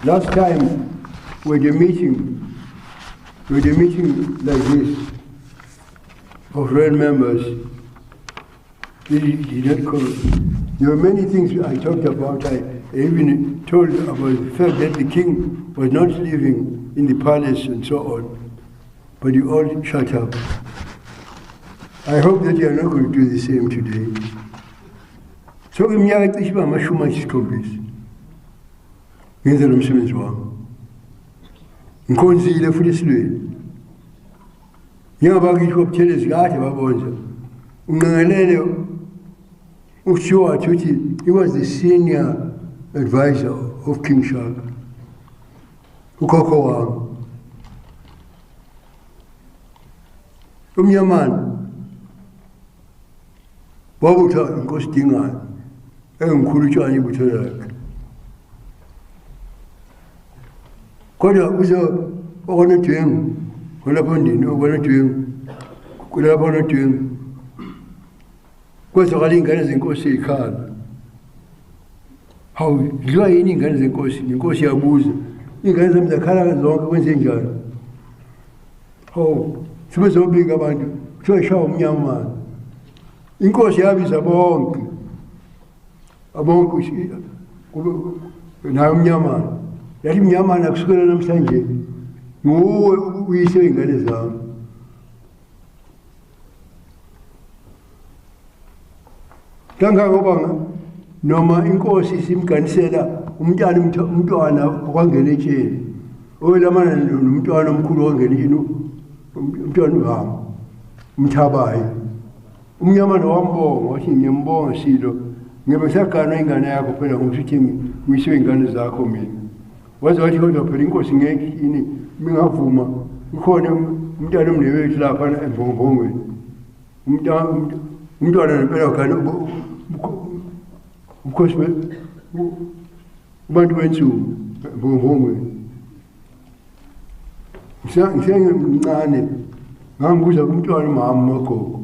[SPEAKER 1] last time we had a meeting like this of royal members, they did not come. There were many things I talked about. I even told about the fact that the king was not living in the palace and so on. But you all shut up. I hope that you are not going to do the same today. So iminyaka cishe amashumi ayisikhombisa ngenzela umsebenzi wami. Ngikhonzile futhi esilweni. Njengoba ngisho Buthelezi kade babonza. Unqengelele uShort uthi he was the senior advisor of King Shaka. Ukhokho wami. Umnyamana wabutha inkosi Dingane engikhulutshwana ibutho lakhe. Kodwa uzo okonodwengu kulapho ndini okonodwengu kulapho onodwengu kwezakala ingane zenkosi ekhala. Hawu dliwa yini ingane zenkosi? Inkosi yabuza ingane zami zakhala zonke kwenze njani? Hawu sebezobika abantu kuthiwa ishawa umnyamana. Inkosi yabiza bonke abonke naye umnyamana. Yathi mnyamana kusukela namhlanje nguwe uyise ingane zami. Kangangoba noma inkosi simganisela umntwana okwangena etsheni owelamana nomntwana omkhulu ongena etsheni umntwana wami umthabayo. Umnyamana wambonga wathi ngiyambonga Silo ngibe sagana ingane yakho phela ngokuthi uyise ingane zakho mina. Waze wathi kodwa phela inkosi ngeke ini mingavuma ukhona umntwana omnewethu lapha emvongongweni. Umntwana nempela kana ukhosi ubantu bensuku emvongongweni. Ngisengimncane ngangibuza kumntwana umama magogo.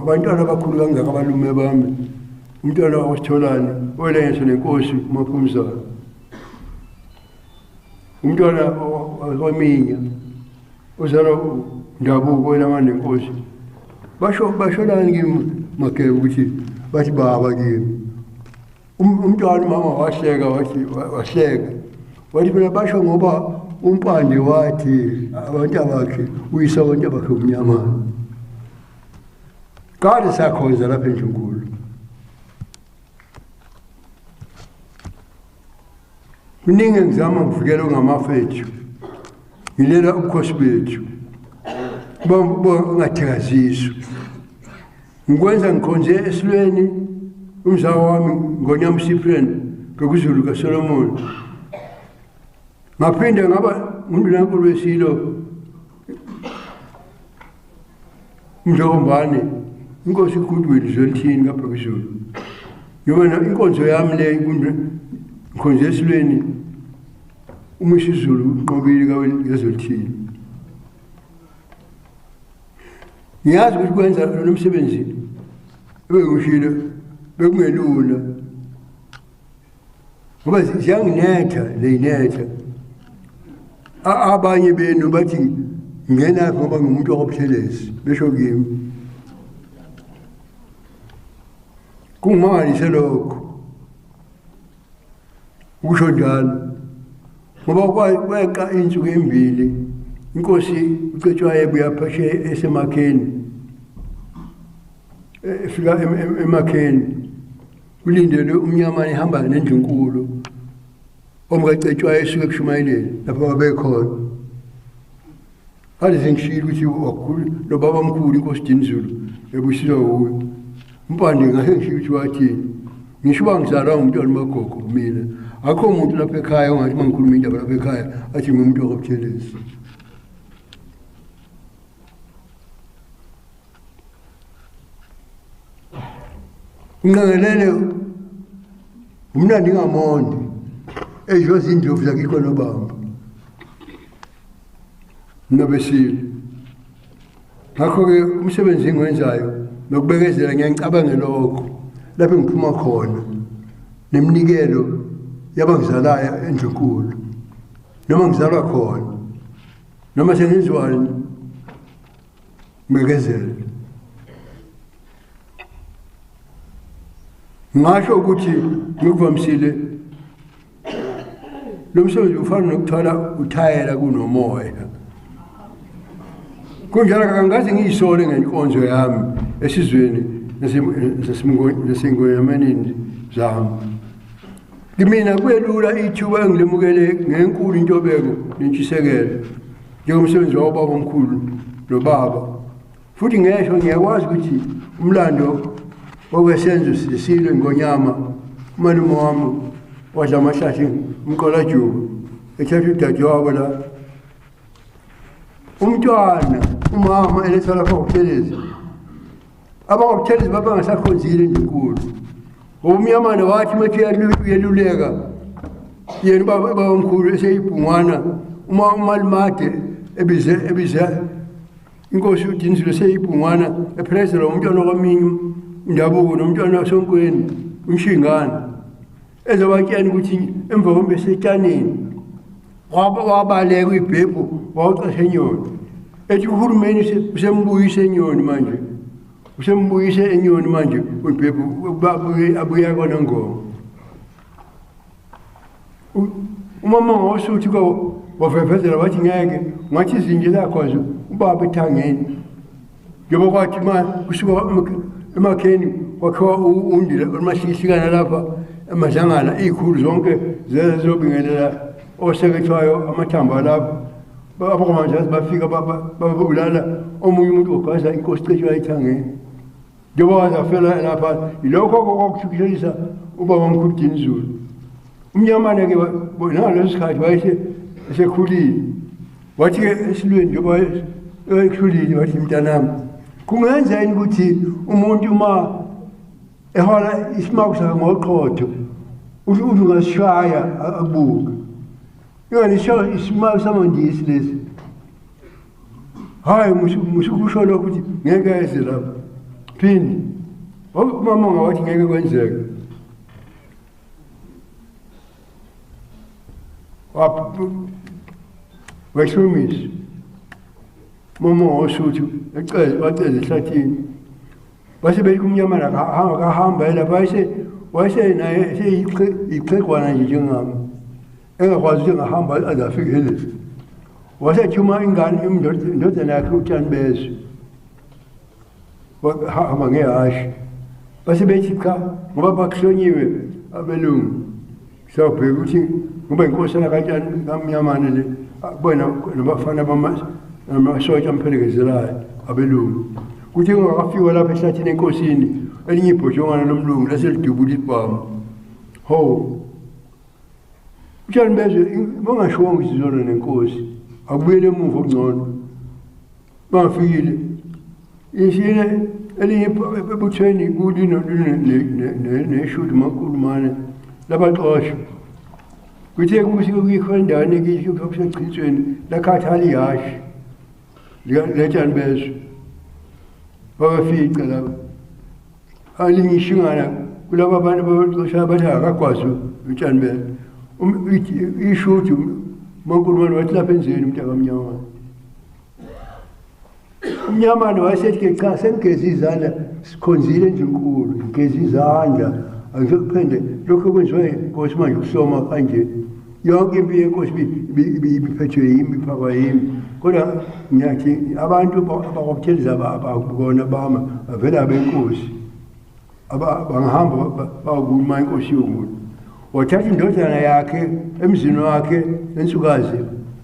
[SPEAKER 1] Abantwana abakhulu kangaka abalume bami. Umntwana wasitholani olenso nenkosi uMaphumzana. Umntwana waminya uzalwa Ndabuko olamana nenkosi. Basholani kimi makeke ukuthi bathi baba kimi. Umntwana mama wahleka wathi phela basho ngoba umpande wathi abantu abakhe uyisa abantu abakhe umnyamana. God isakhonza lapha eNjunkulu. Kuningi ngizama ukuvikela ngamafethu. Ngilela ubukhosi bethu. Bangathekaziswa. Ngikwenza ngikhonze esilweni umzawa wami ngonyama Cyprian ngokuzulu kaSolomon. Ngaphinda ngaba nguNdunankulu weSilo Mjombane inkosi iGoodwill Zwelithini kaBhekuzulu yona inkonzo yami le inkonzo yesilweni uMisizulu uqobile kaZwelithini ngiyazi ukuthi kwenza lo msebenzi ebengishilo bekungelula ngoba siyanginetha leyinetha abanye benu bathi ngena ngoba ngumuntu wakwaButhelezi besho kimi kungamalise lokho ukusho njalo ngoba kweqa insuku embili inkosi uCetshwayo ebuya phesheya esemakheni efika emakheni kulindele umnyamane ehamba nendlunkulu omkaCetshwayo esuke kushumayeleni lapho babekhona hali sengishilo ukuthi wakhulu lo baba omkhulu inkosi Zulu ebusiswa uwe umpande ngase ngishilo ukuthi wathini ngisho bangizalwa umuntu walimagogo mina akho umuntu lapha ekhaya ongathi mangikhuluma indaba lapha ekhaya athi ngumuntu wakwaButhelezi unqangelele umnandi ngamonde ejoza indlovu zakikho nobamba nobesile ngakho-ke umsebenzi engiwenzayo nokubekezela ngiyangicabanga lokho lapho engiphuma khona neminikelo yabangizalayo endlunkulu noma ngizalwa khona noma sengenziwani ngibekezela ngasho ukuthi ngikuvamisile lo msebenzi ufana nokuthwala uthayela kunomoya kunjalo kangaze ngiyisole ngenkonzo yami esizweni nasengoyamanini zami kimina kuyelula ithuba engilemukele ngenkulu intobeko nentshisekelo njengomsebenzi wababa omkhulu nobaba futhi ngesho ngiyakwazi ukuthi umlando okwesenzo sisilo ngonyama umalume wami wadla amahlathi umqolajuba ethatha udadewabo la umntwana umama eletha lapha kwaButhelezi abakwaButhelezi babangasakhonzile endlunkulu umnyamane wathi mathi uyeluleka yena baba omkhulu eseyibhungwana umalimade ebize inkosi uDinizulu eseyibhungwana ephezela umntwana okwaminye indabuko nomntwana wasonkweni unshingana ezobatshela ukuthi emva kombe setaneni wabaleka uyibhebhu wawucashe enyoni ethi uhulumeni usembuyise enyoni manje usembuyise enyoni manje uyibhebhu abuya kona ngoma umama ngosuthi wavevezela wathi ngeke ngathi izinje zakhozo ubaba ethangeni njengoba kwathi kusuka emakheni kwakhiwa undile olumashikishikana lapha emadlangana izikhulu zonke zezobingelela osekethwayo amathambo lapho abakomanjazi bafika babulala omunye umuntu ogaza inkosi Cetshwayo ethangeni njengoba wazafela lapha yilokho kwakuthukishelisa ubaba omkhulu Dinizulu umnyamane-ke nangaleso sikhathi wayese esekhulile wathi-ke esilweni njengoba ekhulile wathi mntanami kungenzeni ukuthi umuntu uma ehola isimaku sakhe ngoqotho uthi ungasishaya akubuke inganisho isimaku samandisi lesi hayi musukusho lokho ukuthi ngeke eze lapha phindi umama ngawathi ngeke kwenzeke wehlumisa mama ngoSuthu waceza ehlathini base bethi umnyamana kahamba lapha wayese naye seyiqhegwana nje njengami engakwazi ukuthi ngahamba azafikele wasethuma ingane indodana yakhe uThani bezwe wahamba ngehashi base bethi cha ngoba bakuhlonyiwe abelungu sawubheka ukuthi ngoba inkosana kaNtshani kamnyamane le bona nabafana amasotsha amphelekezelayo abelungu kuthi ngakafika lapha ehlathini enkosini elinye ibhojongana lomlungu laselidubula ibhamu ho uThani bezwe bangashonga isizolo nenkosi akubuyele emuva okungcono bangafikile ishile elinye ebuthweni kulino neshuthi makulumane labaxosha kuthe kuyikhona indawana kusechithweni lakhathala ihashi letshani bezwe babafica laba alinye ishingana kulaba abantu babaxosha bathi akakwazi utshani bezwe ishuthi makulumane wathi lapha enzeni umntakamnyamane umnyamane wayesethi cha sengigeza izandla sikhonzile nje inkulu ngigeza izandla angikuphende lokho kwenziwe inkosi manje ukusoma kanje yonke impi yenkosi ibiphethwe yimi iphakwa yimi kodwa ngiyathi abantu bakwaButhelezi abakubona bama bavela benkosi bangahamba bakuluma inkosi yokuthi wathatha indodana yakhe emzini wakhe ensukazi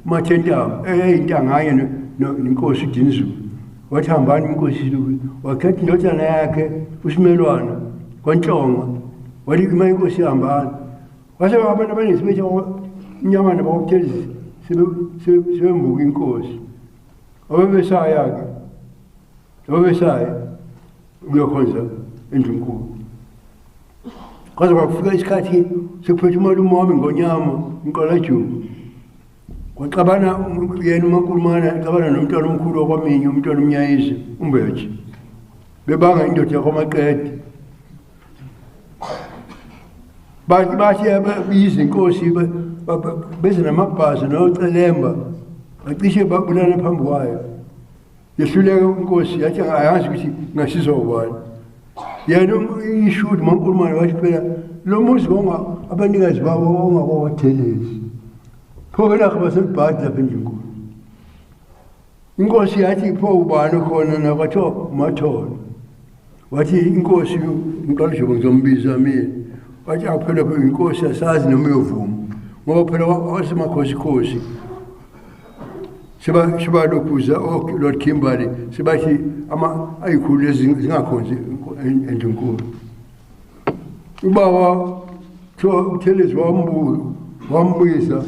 [SPEAKER 1] uMathentaba eyintanganye nenkosi uDinizulu wathi hambani inkosi wakhetha indodana yakhe uSimelwana kwaNhlonga wathi uma inkosi ihambani wase abantu abaningi bethe umnyamane bakwaButhelezi sebembuka inkosi ababesaya-ke ababesaya ukuyokhonza endlunkulu kwaze kwakufika isikhathi sekuphethe umalume wami ngonyama uNkalajuba waxabana yena uMakulumane xabana nomntwana omkhulu wakwaMinye umntwana umnyayisi uMbethi bebanga indoda yakwaMaqede bathi biza inkosi beze namabhazi nocelemba bacishe babulala phambi kwayo yehluleka inkosi yathi ayazi ukuthi ngasiza ubani yena ishuthi uMakulumane wathi phela lo muzi abanikazi bawo ongakwaButhelezi phela basebhadi lapha endlunkulu inkosi yathi pho ubani khona nakwathiwa uMatholo wathi inkosi uNkalajuba ngizombiza mina wathi aphela inkosi asazi noma uyovuma ngoba phela wasemakhosikhosi sibalokhuza Lord Kimberley sibathi ayikhulu lezi zingakhonzi endlunkulu ubaba kuthiwa uButhelezi wambuyisa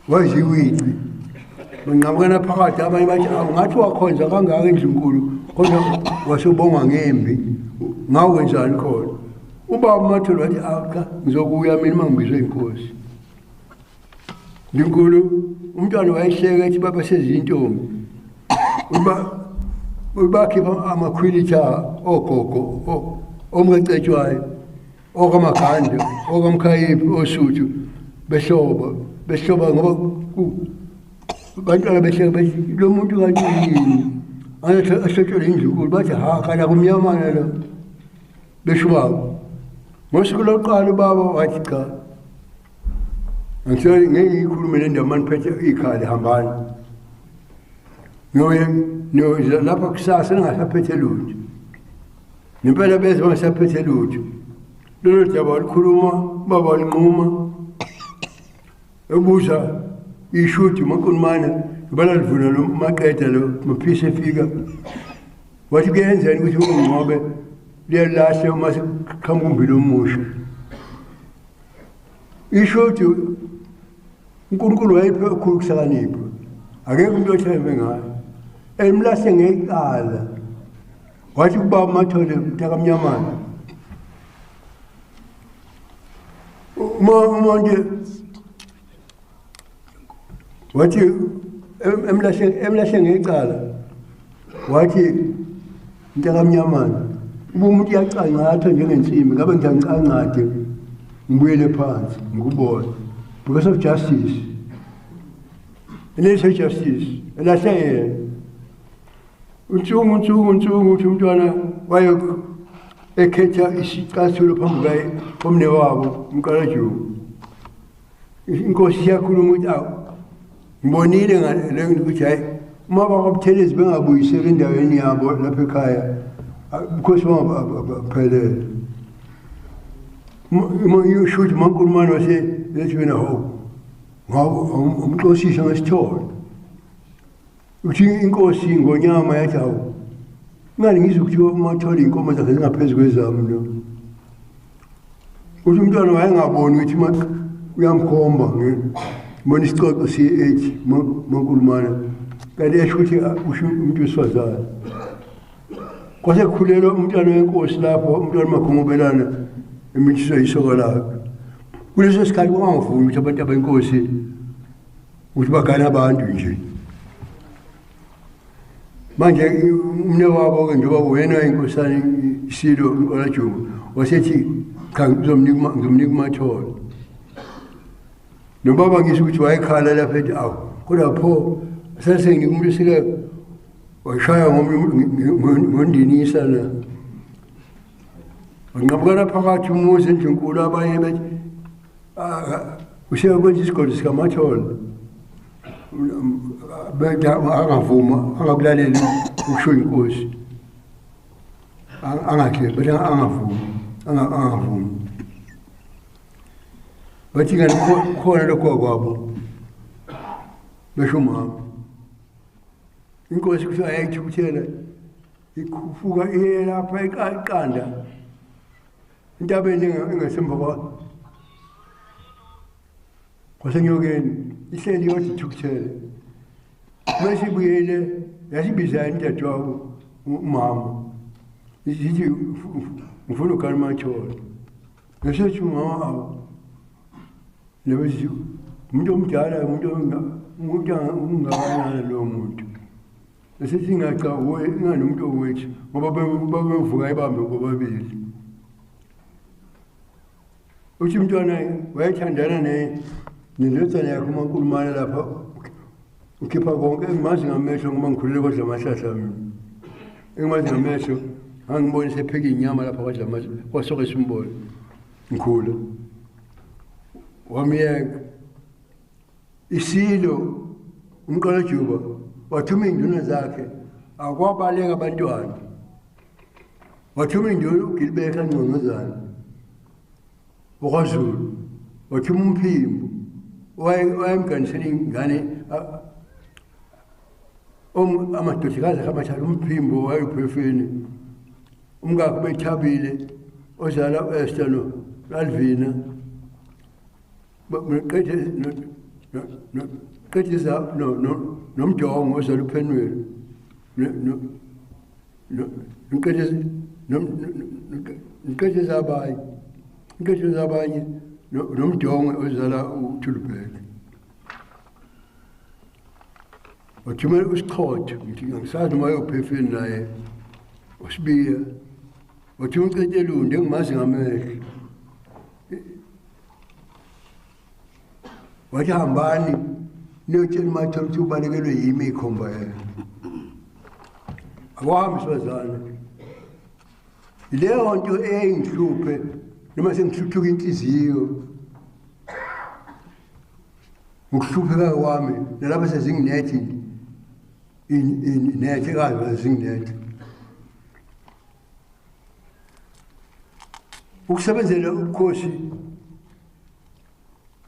[SPEAKER 1] waziwici bengqabukana phakathi abanye bathi ungathi wakhonza kangaka endlunkulu kodwa wasubongwa ngembi ngawenzani khona ubaba uMatholo wathi cha ngizokuya mina mangibizwe inkosi ndlunkulu umntwana wayehleka ethi baba sezintombi ubakhipha amakhwilitha ogogo omcecetshwayo okamaganda okamkhayiphi osuthu behloba ngoba bantwana behleka bethi lo muntu kanti yini ahlotshole indlunkulu bathi kana kumnyamana lo beshubaba ngosuku lokuqala ubaba wathi cha ngeke ngikhulume le ndaba maniphethe ikhali hambani noye lapha kusasa ningasaphethe lutho nempela beze bangasaphethe lutho lolo daba walikhuluma baba walinquma ebuza ishuthi uMakulumane balalivuna lo Maqede lo maphisa efika wathi kuyenzeni ukuthi ungqobe liyalahle uma siqhamuka umbili omusha ishuthi uNkulunkulu wayephe okukhulu kuhlakanipha akekho umuntu othembe ngayo emlahle ngeqala wathi kuba uMathole mntakamnyamane umuntu wathi emlahle ngeqala wathi mntakamnyamane umuntu uyacangatha njengensimbi ngabe ngiyancangade ngibuyele phansi ngikubona because of justice and justice elahle yena unsuku uthi umntwana waye ekhetha isicathulo phambi komne wabo uNkalajuba inkosi yakhuluma ukuthi ngibonile ngale ukuthi hayi uma bakwaButhelezi bengabuyiseli endaweni yabo lapha ekhaya because bangaphelele yushuthi uMakulumane lethi wena umxosisha ngesitholo uthi inkosi ngonyama yathi hawu ngani ngizokuthiwa uMathole inkomo zakhe zingaphezu kwezami lo uthi umntwana wayengaboni ukuthi uyamkhomba ngibona isixoxo C8 Makulumane kanti esho ukuthi usho umuntu wesifazane Kwasekhulelwa umntwana wenkosi lapho umntwana makhongobelana emithiso yisoko lakhe. Kuleso sikhathi kwangavumi ukuthi abantu abenkosi ukuthi bagane abantu nje. Manje umnewabo ke njengoba wena inkosana Isilo uNkolajuba wasethi ngizomnika umatholo. Nobaba ngisho ukuthi wayekhala lapha ethi awu kodwa pho sasengike umuntu sike washaya ngondinisa la. Ngabukana phakathi umuzi enjinkulu abanye bethi ushiya kwenza isigodi sikamatholo. Angavuma angabulalela ukusho inkosi angakhe but angavuma bathi ngani khona lokho kwabo besho mama inkosi kusho ayayithukuthela ikhufuka lapha iqanda intabeni engasemva kwasenyokeni ihleli yothi thukuthele bese ibuyele yasibiza intathawo umama isithi ngifuna ukalima tholo ngesethi umama awu lebese umuntu omdala umuntu ungakanani lo muntu bese singaca inganomuntu owethu ngoba babevuka ibambe bobabili uthi umntwana wayethandana nendodana yakhe uMaNkulumane lapha ukhipha konke engimazi ngamehlo ngoba ngikhulele kodla amahlahla mina engimazi ngamehlo angibone sepheka inyama lapha kodla amahlahla kwasoke simbone ngikhula wamiyeka Isilo uNkolajuba wathuma induna zakhe akwabaleka abantwana wathuma induna uGilbert kaNgqongqozana wakwaZulu wathuma umphimbo wayemganisela ingane amadodakazi amathathu umphimbo wayephefeni umngakho bethabile ozala uEsther noAlvina qedisa nomjongo ozala uPhenweli nqedisa abanye nomjongo ozala uThulubheke wathumela uSichotho ngithi ngisazi noma uyophefeni naye uSibiya wathuma uCetelunde engimazi ngamehlo wathi hambani niyotshela uMatholo ukuthi ubalekelwe yimi ikhomba yena awahambi sibazana leyo nto eyingihluphe noma sengihluthuka inhliziyo ukuhlupheka kwami nalapha sezinginethi inethi kazi zinginethi ukusebenzela ubukhosi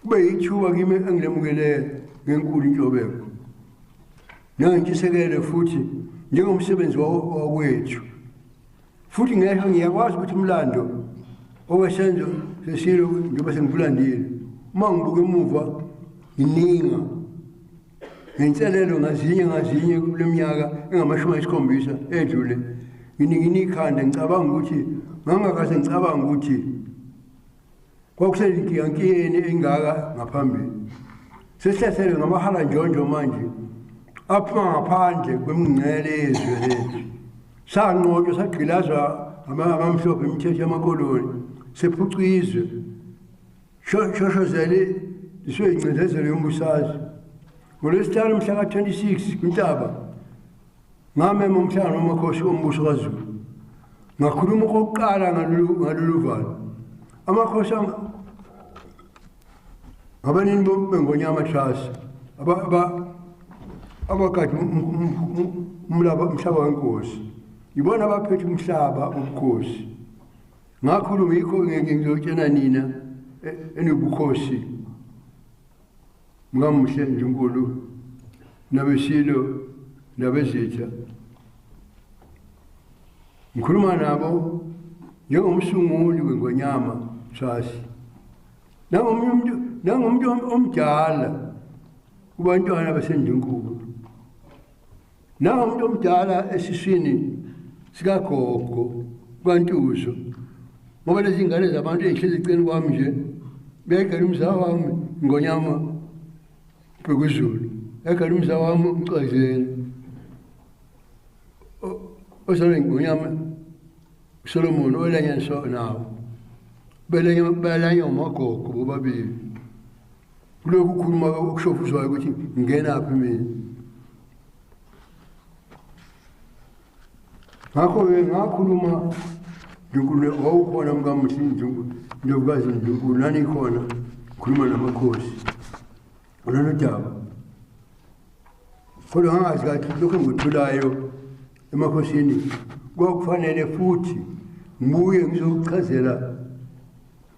[SPEAKER 1] kube yithuba kimi engilemukele ngenkulu intshobeko nangentshisekelo futhi njengomsebenzi wakwethu futhi ngeke ngiyakwazi ukuthi umlando owesenzo sesilo njengoba sengibulandile uma ngibuka emuva ininga ngenselelo ngazinye kule minyaka engama-70 edlule ngikhanda ngicabanga ukuthi ngangakaze ngicabanga ukuthi kwakuselinkiyankiyeni engaka ngaphambili sesihlaselwe ngamahalanjonjo manje aphuma ngaphandle kwemingcele yezwe lethu sanqotshwa sagqilazwa amamhlophe imithetho yamakoloni sephucwa izwe shoshozele iswe incindezelo yombusazwe ngolwesithathu mhla ka-26 kwintaba ngamema umhlangano wamakhosi ombuso kaZulu ngakhuluma okokuqala ngalolu valo amakhosi abanini bengonyama trust abakade umhlaba wenkosi yibona abaphethe umhlaba ubukhosi ngakhuluma yikho ngizotshena nina enobukhosi mngamuhle njenkulu nabesilo nabezitha ngikhuluma nabo njengomsunguli wengonyama trust nangomuntu omdala kubantwana basenjinkulu nangomuntu omdala esiswini sikagogo kwantuso ngoba lezi ngane zabantu ezihlezi eceni kwami nje begela umzaa wami ngonyama bekuZulu egela umzaa wami uMcazeni osale ngonyama Solomon olanya so nawo belanya umagogo bobabili lokhu kukhuluma ukushofuzwayo ukuthi ngena apha mina ngakho-ke ngakhuluma Ndunkulu wawukhona mkaMhlinzi Ndovukazi Ndunkulu nani khona khuluma namakhosi ololudaba kodwa ngangazi kathi lokhu ngikuthulayo emakhosini kwakufanele futhi ngibuye ngizokuchazela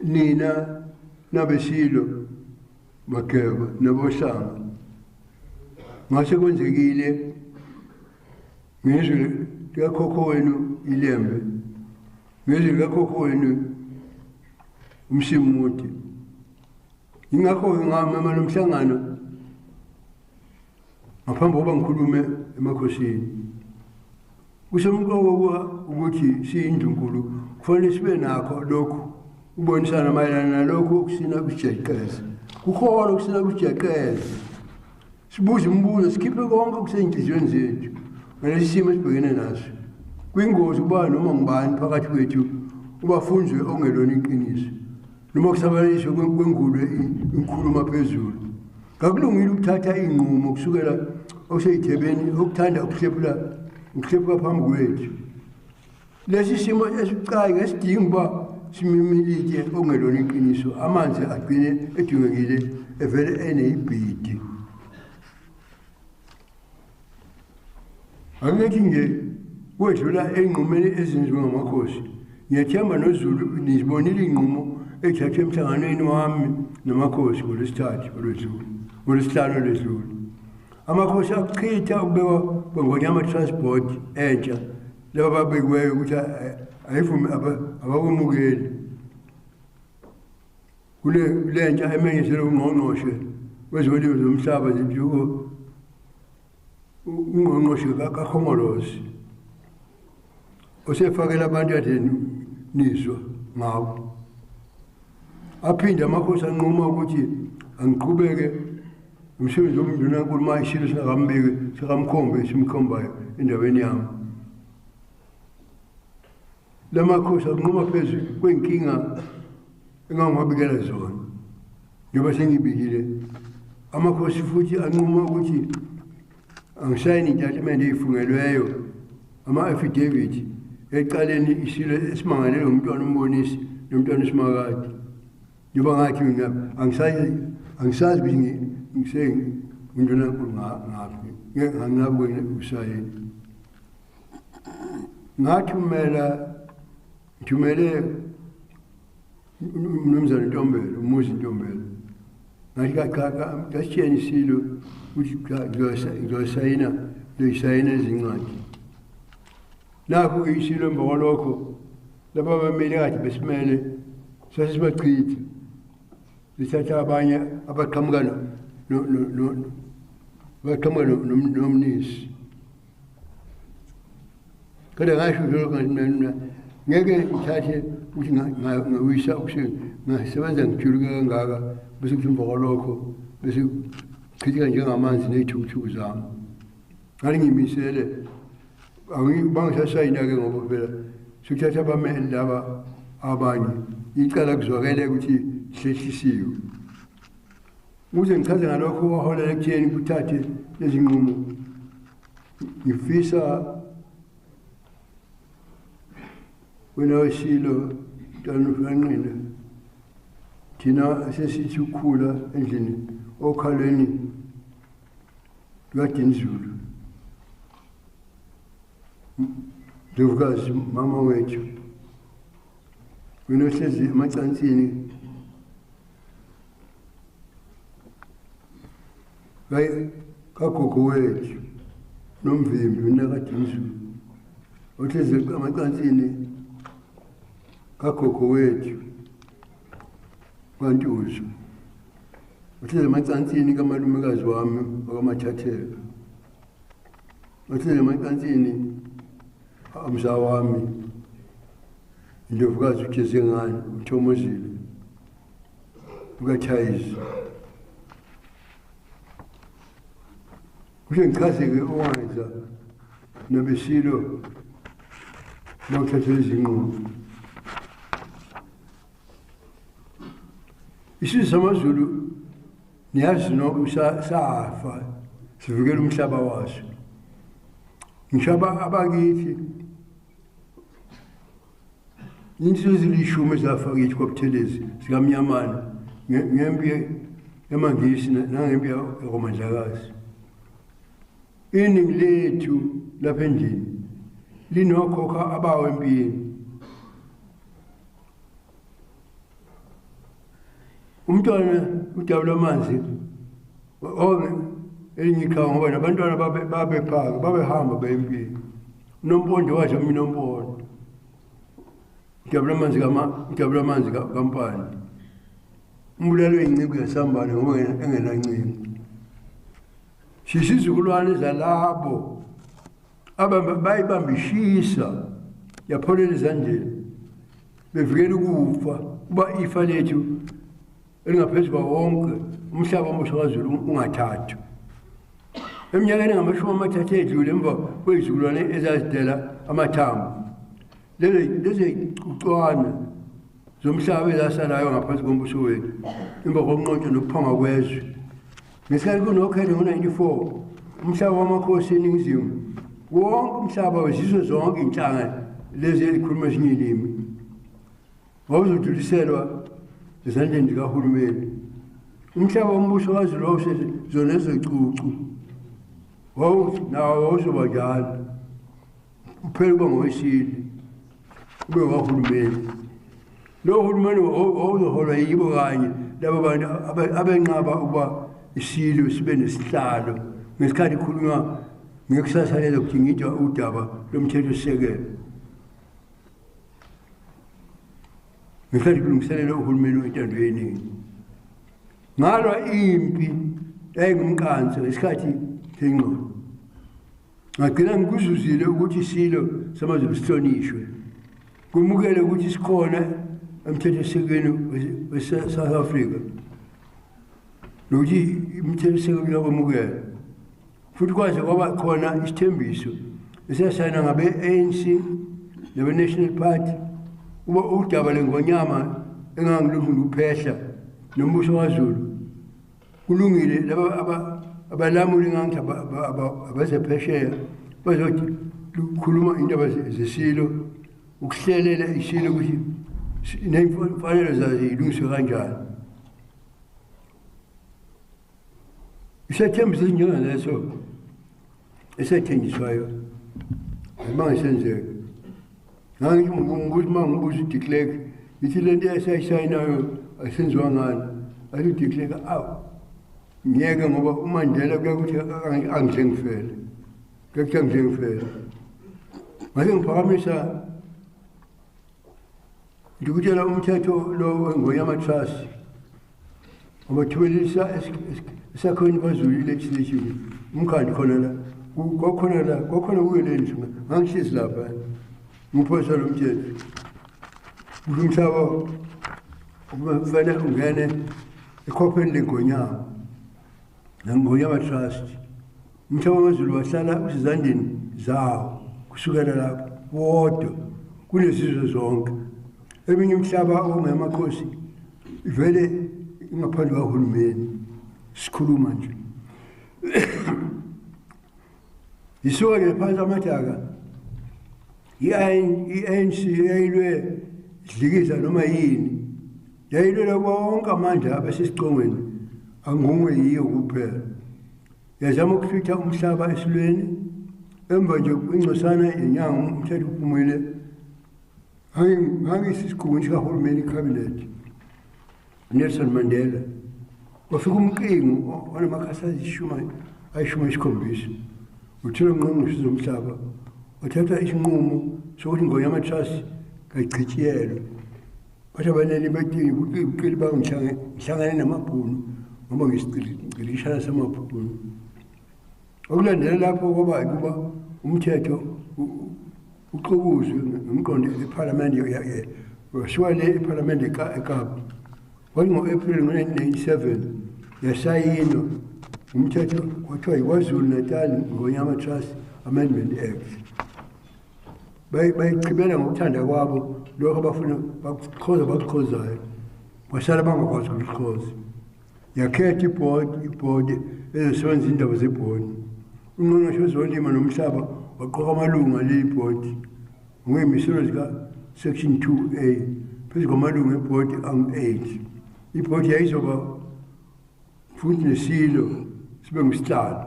[SPEAKER 1] nina nabesilo Mageba nabohlanga ngase kwenzekile ngizwe likakhokho wenu ilembe ngizwe likakhokho wenu umsimuti ingakho ngamama nomhlangano ngaphambi kokuba ngikhulume emakhosini kusemqoka ukuthi siyindunkulu kufanele sibe nakho lokhu ubonisana mayelana nalokho okusina kujeqeza kukhona okusina kujeqeza sibuze umbuzo sikhiphe konke okusenhliziyweni zethu ngalesi simo esibhekene naso kuyingozi kuba noma ngubani phakathi kwethu ubafunzwe ongelona iqiniso noma kusabalaliswe kwengulwe inkhuluma phezulu ngakulungile ukuthatha inqumo kusukela oseyithebeni okuthanda ukuhlephuka phambi kwethu lesi simo esicayi ngesidinga uba simimilike ongelona iqiniso amanzi agcine edungekile evele eneyibhidi angithi nje kwedlula enqumeni ezenziwe ngamakhosi ngiyathemba noZulu nizibonile inqumo ethathwe emhlanganweni wami namakhosi ngolwesithathu olwedlule ngolwesihlanu olwedlule amakhosi akuchitha ukubekwa kwengonyama transport entsha laba babekiweyo ukuthi ayivume abakwemukeli kule ntsha emenyezelwe ungqongqoshe wezolimo zomhlaba zibjuko ungqongqoshe kaKhongolose osefakela abantu yatheni nizwa ngabo aphinde amakhosi anquma ukuthi angiqhubeke umsebenzi womndunankulu uma isilo sinakambeke sikamkhombe simkhombayo endaweni yami lamakhosi anquma phezu kwenkinga engangibabikela zona njengoba sengibikile amakhosi futhi anquma ukuthi angisayini intatimende eyifungelweyo ama-affidavit ecaleni isilo esimangalele ngomntwana umbonisi nomntwana esimakade njengoba ngathi angisazi ukuthi ngisengundlunankulu ngaphi ngangingabukene usayini ngithumele umnumzane Ntombela umuzi Ntombela ngathi ngasitsheni isilo ukuthi ngizosayina ezincwadi nakho isilo emva kwalokho laba bameli kade besimele sasibachitha lithatha abanye abaqhamuka nomnisi kodwa ngasho lokho ngeke ngithathe ukuthi ngawisa ngasebenza ngijuluke kangaka bese kuthi emva kwalokho bese chithika njengamanzi ney'thukuthuku zami ngani ngimisele bangisasayina-ke ngoba phela sukuthatha abameli laba abanye icala kuzwakele ukuthi hlehlisiwe ukuze ngichaze ngalokho waholela ekutheni kuthathe lezi nqumo ngifisa wena wesilo Ntanufangqina thina sesithi ukhula endlini okhalweni lwaDinizulu Ndovukazi mama wethu wena ohlezi emacansini kagogo wethu nomvimbi wena kaDinizulu ohlezi emacansini kagogo wethu kwantuzo ohlezi emacansini kamalumekazi wami wakaMathathela ohlezi emacansini amzawami indovukazi uJezengani uThomozile ukaThayisi kusho ngichaze-ke owenza nabesilo nawuthathela izinqumo isizwe samaZulu niyazi noko safa sivikela umhlaba waso ngishaba abakithi insizwe ezilishumi zafa kithi kwaButhelezi sikamnyamana ngempi yamangisi nangempi yakomandlakazi iningi lethu lapha endlini linokhokha abawe empini umntwana udabula amanzi elinye ikhaya ngoba nabantwana babephaka babehamba bempini unompondo washo mina umpondo udabula amanzi kampani umbulalo wey'ncingo yasambane ngoba engenancingo sisizukulwane zalabo bayibambishisa yapholela ezandleni bevikela ukufa kuba ifa lethu elingaphezu kwawonke umhlaba omusha kaZulu ungathathwa eminyakeni engamashumi 30 edlule emva kwezizukulwane ezazidela amathambo lezi cucwana zomhlaba ezasalayo ngaphansi kombuso wethu emva kokunqotshwa nokuphangwa kwezwe ngesikhathi kunokhele ngo-94 umhlaba wamakhosi eningizimu wonke umhlaba wezizwe zonke inhlanga lezi elikhuluma ezinye ilimi wawuzodluliselwa ezandleni zikahulumeni umhlaba wombuso kaZulu wawusethi zona ezocucu nawo wawuzoba njalo uphele kuba ngowesile ube wahulumeni lo hulumeni wawuzoholwa yibo kanye labo bantu abenqaba ukuba isilo sibe nesihlalo ngesikhathi ikhulunywa ngekusasa lelo kudingidwa udaba lomthethosisekelo ngesikhathi kulungiselela uhulumeni wentando yeningi ngalwa impi yayingumqanso ngesikhathi sengqondo ngagcina ngikuzuzile ukuthi isilo samaZulu sihlonishwe kumukele ukuthi sikhona emthethosisekelo we-South Africa nokuthi imithethosisekelo yakwamukela futhi kwaze kwaba khona isithembiso esiyasayina ngabe-ANC nabe-National Party uba udaba lengonyama engangilungu uphehla nombuso kaZulu kulungile laba abalamuli engangithi abasephesheya bazothi lukhuluma indaba zesilo ukuhlelela isilo ukuthi nemfanelo zazo zilungiswe kanjani isethembiso esinjengaleso esethenjiswayo mangisenzeka ngangithi uma ngibuza uDeclerk ithi lento esayisayinayo asenziwa ngani athi uDeclerk ngiyeke ngoba uMandela kuyakuthi angidle ngifele kuyakuthi angidle ngifele mase ngiphakamisa ndikutshela umthetho lo ngoyama trust ngoba thubelisa esakhweni kwaZulu legislation umkhandi khona la kwakhona kuyeleni ngangihlezi lapha ngiphosa lo mthetho umhlaba kufanele ungene ekhopheni lengonyama ngongonyama trust umhlaba wamaZulu wahlala usezandleni zawo kusukela lapho wodwa kulezizwe zonke eminye umhlaba ongemakhosi ivele ingaphandle kahulumeni sikhuluma nje yisuke phansi amadaka i-ANC yayilwe idlikiza noma yini yayilwela bonke amandla abasesicongweni angungwe yiyo kuphela yazama ukuhlitha umhlaba esilweni emva nje ingcosana yenyanga umthetho uphumile hangisisikhungweni sikahulumeni icabinet Nelson Mandela wafika umqingo wanamakhasi ayishumi esikhombisa uthile ungqongqoshe zomhlaba wathatha isinqumo sokuthi ngoyama trust kayichitshiyelwe bathi abaneni bathi uqili bangihlangane namabhunu ngoba ngisicilishana samabhunu okulandela lapho kwaba kuba umthetho uqhubuzwe ngomqondo eParliament washwale eParliament eKapa ngo-April 1997 yasayinwa umthetho kwathiwa yiKwaZulu Natal ngonyama Trust Amendment Act bayichibela ngokuthanda kwabo lokho abafuna bakuqhozayo basala bangakwazi ukuqhoza yakhetha ibhodi ezosebenza indaba zebhodi ungqongqoshe wezolimo nomhlaba waqoka amalunga leyibhodi ngokwey'miselo zika-Section 2A phezu kwamalunga ebhodi angu-8 ibhodi yayizoba futhi nesilo sibe ngusihlalo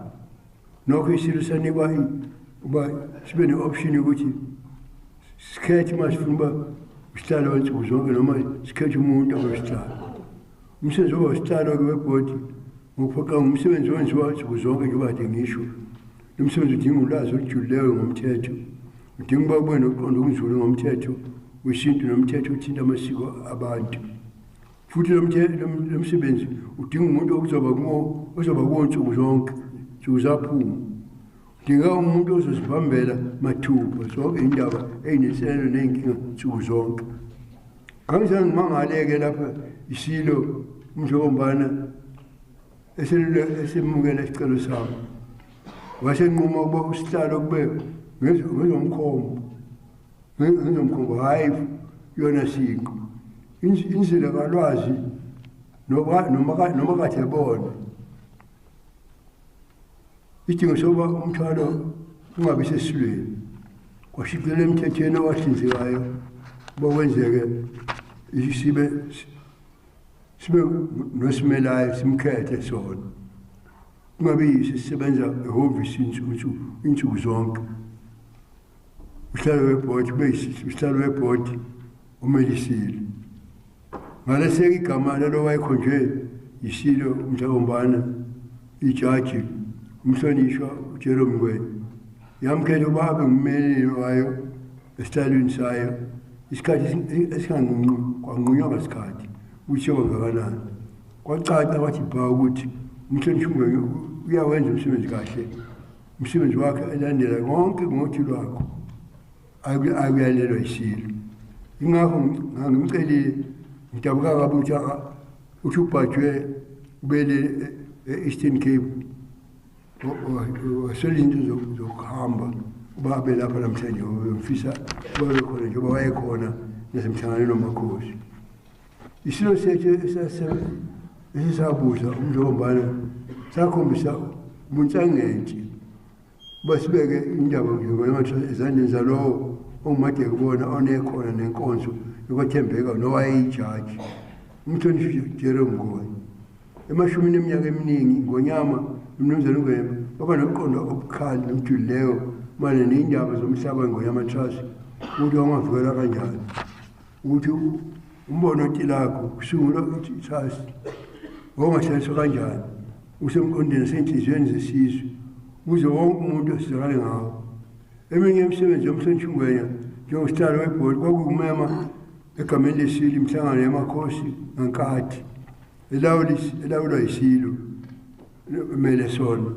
[SPEAKER 1] nokho isilo sanikwa uba sibe ne-option yokuthi sikhethe uma sifuna uba usihlalo wansuku zonke noma sikhethe umuntu abesihlalo umsebenzi oba usihlalo-ke webhodi ngokuphoqa ngumsebenzi owenziwa nsuku zonke njengoba kade ngisho lo msebenzi udinga ulwazi olujulileyo ngomthetho udinga uba ube nokuqonda okunzulu ngomthetho wesintu nomthetho othinta amasiko abantu futhi lo msebenzi udinga umuntu ozoba kuwo nsuku zonke nsuku zaphuma udinga umuntu ozozibambela mathupha zonke indaba ey'neselelo ney'nkinga nsuku zonke kanjani ngimangale-ke lapha isilo umjokombana esemukela isicelo sami wasenquma ukuba usihlalo kube ngezomkhombo hhayi yona siqu inzila kalwazi noma kade ebona isidingo sokuba umthwalo ungabi sesilweni kwashicilelwa emthethweni owahlinzekayo uba kwenzeke sibe nosimelayo simkhethe sona kungabi yiso sisebenza ehhovisi insuku zonke uhlalo webhodi kube uhlalo webhodi umelisile ngaleseka igama lalo wayekhonjwe yisilo umjakombana ijaji umhlonishwa uJerome Ngwenya yamkhetha uba abe ngummeli wayo esihlalweni sayo isikhathi kwanqunywa ngasikhathi ukuthi yobangakanani kwacaca kwathi bha ukuthi umhlonishwa uNgwenya uyawenza umsebenzi kahle umsebenzi wakhe elandela konke ngothi lwakho akuyalelwa isilo ingakho ngangimcelile ngidabuka kabi ukuthi ubhajwe ubele e-Eastern Cape waswela into zokuhamba uba abe lapha namhlanje ngifisa babe khona njengoba wayekhona nasemhlanganweni wamakhosi isilo sethu esisabuza umjokombana sakhombisa ubunsangenti uba sibeke indaba ezandleni zalowo ongumade kubona onekhona nenkonzo yokwathembeka nowayeyijaji umhlonishwa uJerome Ngwenya emashumini eminyaka eminingi ngonyama umnumzane uNgwenya baba nokuqonda obukhali nokujulileyo manje ney'ndaba zomhlaba ngonyama trust ukuthi wangavikela kanjani ukuthi umbono otilakho kusungulwa ukuthi trust wangahlaliswa kanjani usemqondeni nasenhliziyweni zesizwe ukuze wonke umuntu asizakale ngawo eminye imisebenzi yomhlonishwa uNgwenya njengosihlalo webhodi kwakuwumema egameni lesilo imihlangano yamakhosi ngenkathi elawulwa yisilo emele sona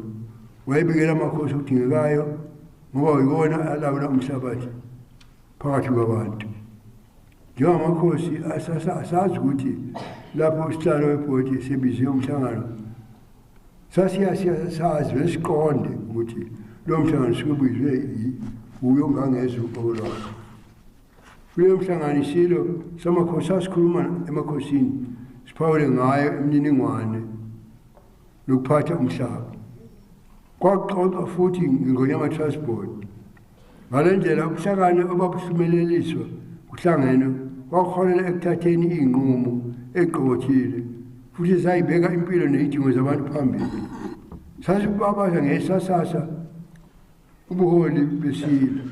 [SPEAKER 1] wayebikela amakhosi okudingekayo ngoba yiwona alawula umhlabathi phakathi kwabantu njengamakhosi asazi ukuthi lapho usihlalo webhodi sebiziwe umhlangano sazi besiqonde ukuthi lo mhlangano sikubizwe uyo ongangezwe uqokolwakho kuleyo mhlangano isilo samakhosi sasikhuluma emakhosini siphawule ngayo imininingwane lokuphatha umhlaba kwaxoxa futhi ngonyama Trust Board ngale ndlela ubuhlakani obabuhlumelelizwa kuhlangene kwakuholela ekuthatheni iy'nqumo eqokothile futhi sayibeka impilo ney'dingo zabantu phambili sasibabaza ngesasasa ubuholi besilo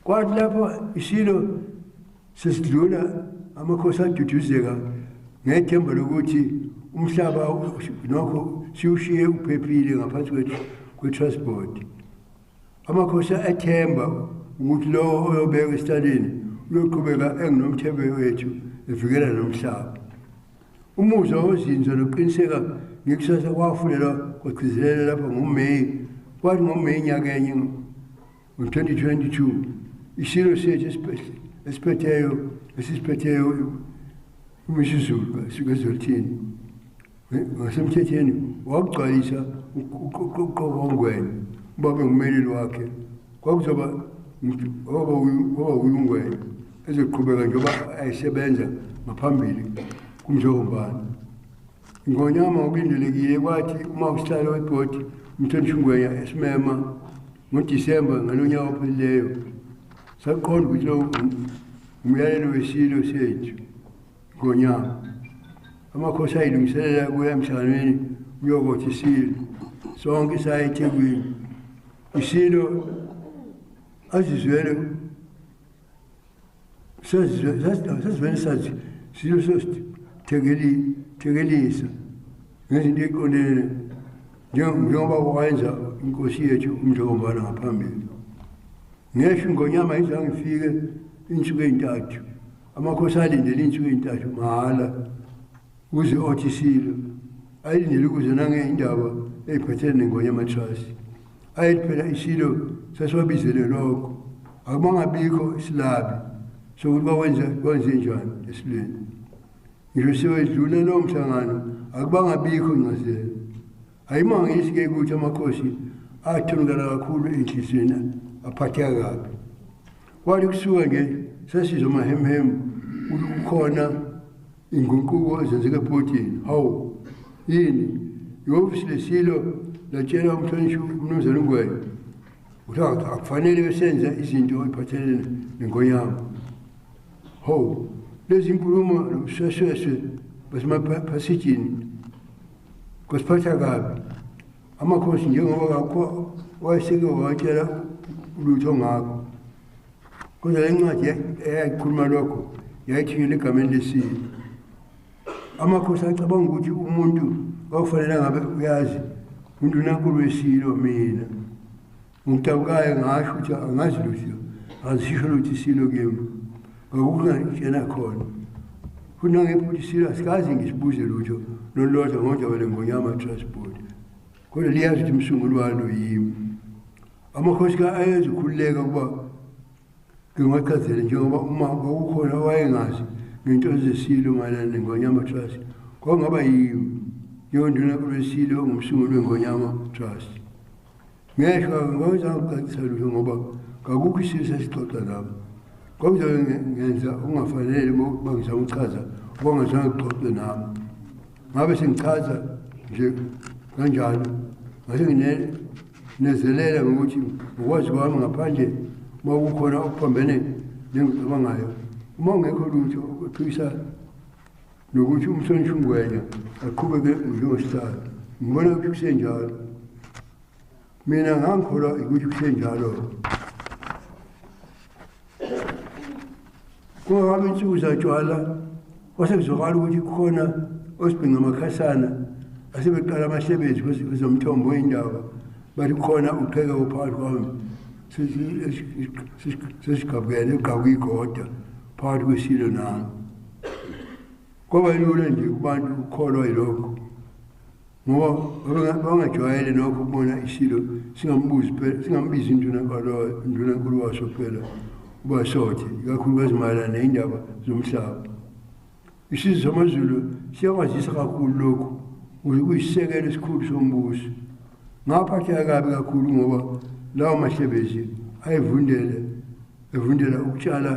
[SPEAKER 1] kwathi lapho isilo sesidlula amakhosi aduduzeka ngethemba lokuthi umhlaba nokho siwushiye uphephile ngaphansi kwe-Trust Board amakhosi athemba ukuthi lowo oyobeka estalini uyoqhubeka enginomthembe wethu evikela nomhlaba umuzwa wozinzo nokuqiniseka ngekusasa kwafulelwa kwagcizelela lapha ngoMeyi kwathi ngoMeyi nyaka enye ngo-2022 isilo sethu esiphetheyo uMishizulu sikazolithini ngasemthetheni wakugcwalisa uqoqongwene ubaba ngumeleli wakhe kwakuzoba uyungwene ezoqhubeka njengoba ayisebenza ngaphambili kumjombana ngonyama okulindelekile kwathi uma usihlalo webhodi umthethungwenya esimema ngoDisemba ngalonyaka ophelileyo saqonda ukuthi lo umyalelo wesilo sethu ngonyama amakhosi ayilungiselela kuya emhlanganweni uyokothi isilo sonke saya eThekwini isilo azizwele sasivele sathi silo sositekelisa ngezinto eqondene njengoba wayenza inkosi yethu umjombana ngaphambili ngesho ngonyama izange ngifike insuku ezintathu amakhosi alindele insuku ezintathu mahala uze othi silo ayilindele ukuze nangeindaba eyiphathene ngonyama trust ayiphela isilo sasiwabizele lokho akubangabikho isilabi sokuthi kwenze njani esilweni ngisho sewedlule lowo mhlangano akubangabikho incazelo ayimangisi-ke ukuthi amakhosi athonikala kakhulu enhliziyweni aphatheka kabi kwathi kusuka nje sesizwa amahemhemu ukuthi kukhona inguquko ezenzeka ebhodini hawu yini ihhovisi lesilo latshela umhlonishwa umnumzane uNgwenya ukuthi akufanele besenza izinto eziphathelene nengonyama hawu lezi nkulumo nomshweshweshwe basemaphasijini kwasiphatha kabi amakhosi njengoba kakho wayeseke watshela ulutho ngakho kodwa le ncwadi eyayikhuluma lokho yayithingela egameni lesilo amakhosi acabanga ukuthi umuntu kwakufanele ngabe uyazi undunankulu wesilo mina ngikudabukayo ngasho ukuthi angazi lutho azisho lutho isilo kimi ngakungayitshena khona futhi nangephutha isilo asikazi ngisibuze lutho lolodwa ngodaba lengonyama transport kodwa liyazi ukuthi umsunguli walo yimi amakhosi ka-ayeza ukhululeka ukuba ngingachazele njengoba uma kwakukhona wayengazi ngento zesilo mayelana nengonyama trust kwangaba yimi njengondunankulu wesilo ngumsunguli wengonyama trust ngesho ngawuzange ukucacisa lutho ngoba kakukho isilo sesixoxa nabo kwakuzobe ngenza okungafanele bangizama ukuchaza okungazange kuxoxe nami ngabe sengichaza nje kanjalo ngase nginezelela ngokuthi ngokwazi kwami ngaphandle uma kukhona okuphambene nengicabangayo uma ungekho lutho okuphikisa nokuthi umhlonishwa uNgwenya aqhubeke njengosihlalo ngibona ukuthi kusenjalo mina ngangikholwa ukuthi kusenjalo kungakabi insuku zatshwala kwase kuzokala ukuthi kukhona osibhinga amakhasana asebeqala amahlebezi kwezomthombo wey'ndaba bathi kukhona uqheka ophakathi kwami sesigabukene egqakwiy'goda phakathi kwesilo nami kwaba lula nje kubantu ukukholwa yilokho ngoba bangajwayele nokho ukubona isilo singambizi indunankulu waso phela uba sothe ikakhulukazi mayelana ney'ndaba zomhlaba isizwe samaZulu siyakwazisa kakhulu lokhu ukuze kuyisisekelo esikhulu sombuso ngaphatheka kabi kakhulu ngoba lawo mahlebezi evundela ukutshala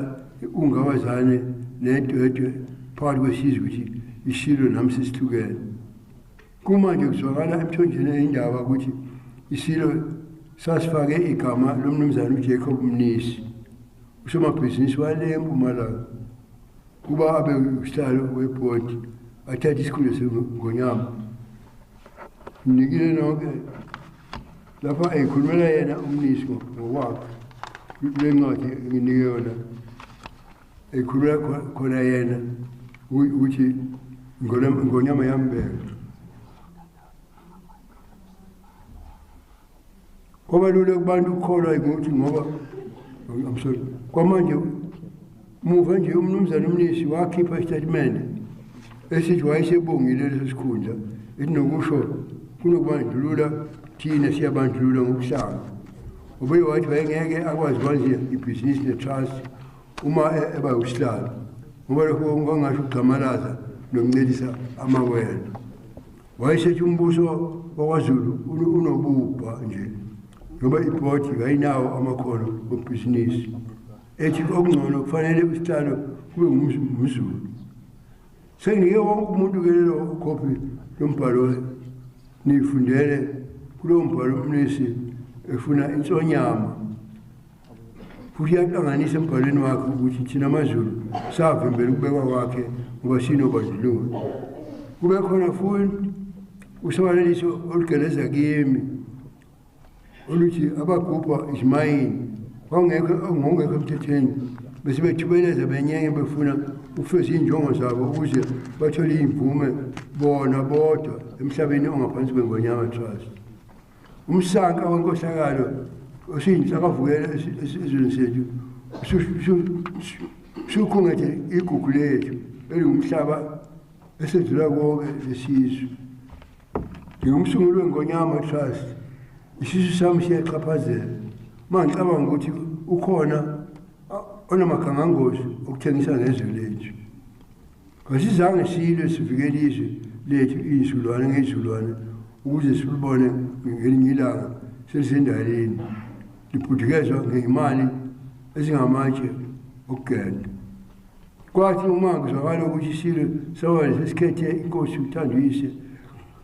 [SPEAKER 1] ungawazane nedwedwe phakathi kwesizwe ukuthi isilo nami sesihlukene kumanje kuzwakala emthonjeni ey'ndaba ukuthi isilo sasifake igama lomnumzane uJacob Mnisi usomabhizinisi wale eMpumalanga kuba abe usihlalo webhodi athathe isikhundla sengonyama mnikile nonke lapha eyikhulumela yena uMnisi ngokwakhe le ncwadi nginike yona eyikhulumela khona yena ukuthi ngonyama yambeka kwaba lula kubantu ukukholwa ukuthi ngoba kwamanje muva nje umnumzane uMnisi wakhipha isitatimende esithi wayesebongile leso sikhundla ethi nokusho kunokubandlulula thina siyabandlulula ngokuhlanga ubuye wathi wayengeke akwazi kanje ibhizinisi ne-trust uma eba usihlalo ngoba lokho ngongasho ukugqamalaza nokuncelisa amawele. Wayesethi umbuso wakwaZulu unobubha nje ngoba ibhodi kayinawo amakhono obhizinisi. Ethi okungcono kufanele usihlalo kube ngumZulu. Senginike wonke umuntu kelelo copy lombhalo nifundele kulo mbhalo umnisi efuna insonyama. Futhi yaqanganisa embhalweni wakhe ukuthi thina amaZulu savimbela ukubekwa kwakhe ngoba sinobandlululo. Kube khona futhi usabaleliso olugeleza kimi oluthi abagubha isimayini ngongekho emthethweni bese bethubeleza benyenge befuna ukufeza injongo zabo ukuze bathole imvume bona bodwa emhlabeni ongaphansi kweNgonyama Trust. Umsanka wenkohlakalo osiyinhlakavukela esizweni sethu sukhungethe igugu lethu elingumhlaba esedlula konke lesizwe. Ngingumsunguli weNgonyama Trust, isisu sami siyaxhaphazela mangicabanga ukuthi ukhona onamakhangangozi okuthengisa ngezwe lethu. Kasizange silwe sivikele izwe lethu iy'zukulwane ngey'zukulwane ukuze silibone ngelinye ilanga selisendaleni libhudukezwa ngey'mali ezingamatshe okugenda. Kwathi uma kuzwakala ukuthi isilwe sawale sesikhethe inkosi uThanduyise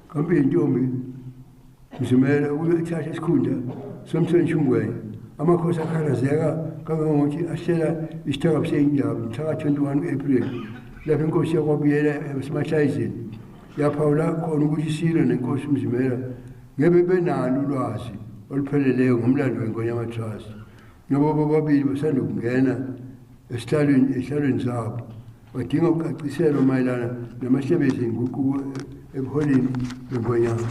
[SPEAKER 1] kampeni intombi Mzimela ukuthatha isikhundla somthethongwenya. Amakhosi akhalazeka kangangokuthi ahlela isithakabo seyindaba mhla 21 April lapho inkosi yakwabuyela eSimashayizeni yaphawula khona ukuthi isilwe nenkosi Mzimela ngebe benalo ulwazi olupheleleyo ngomlando weNgonyama Trust. Ngoba bobabili basanda ukungena esihlalweni zabo badinga ukucaciselwa mayelana namahlebezi enguquko ebuholini beNgonyama.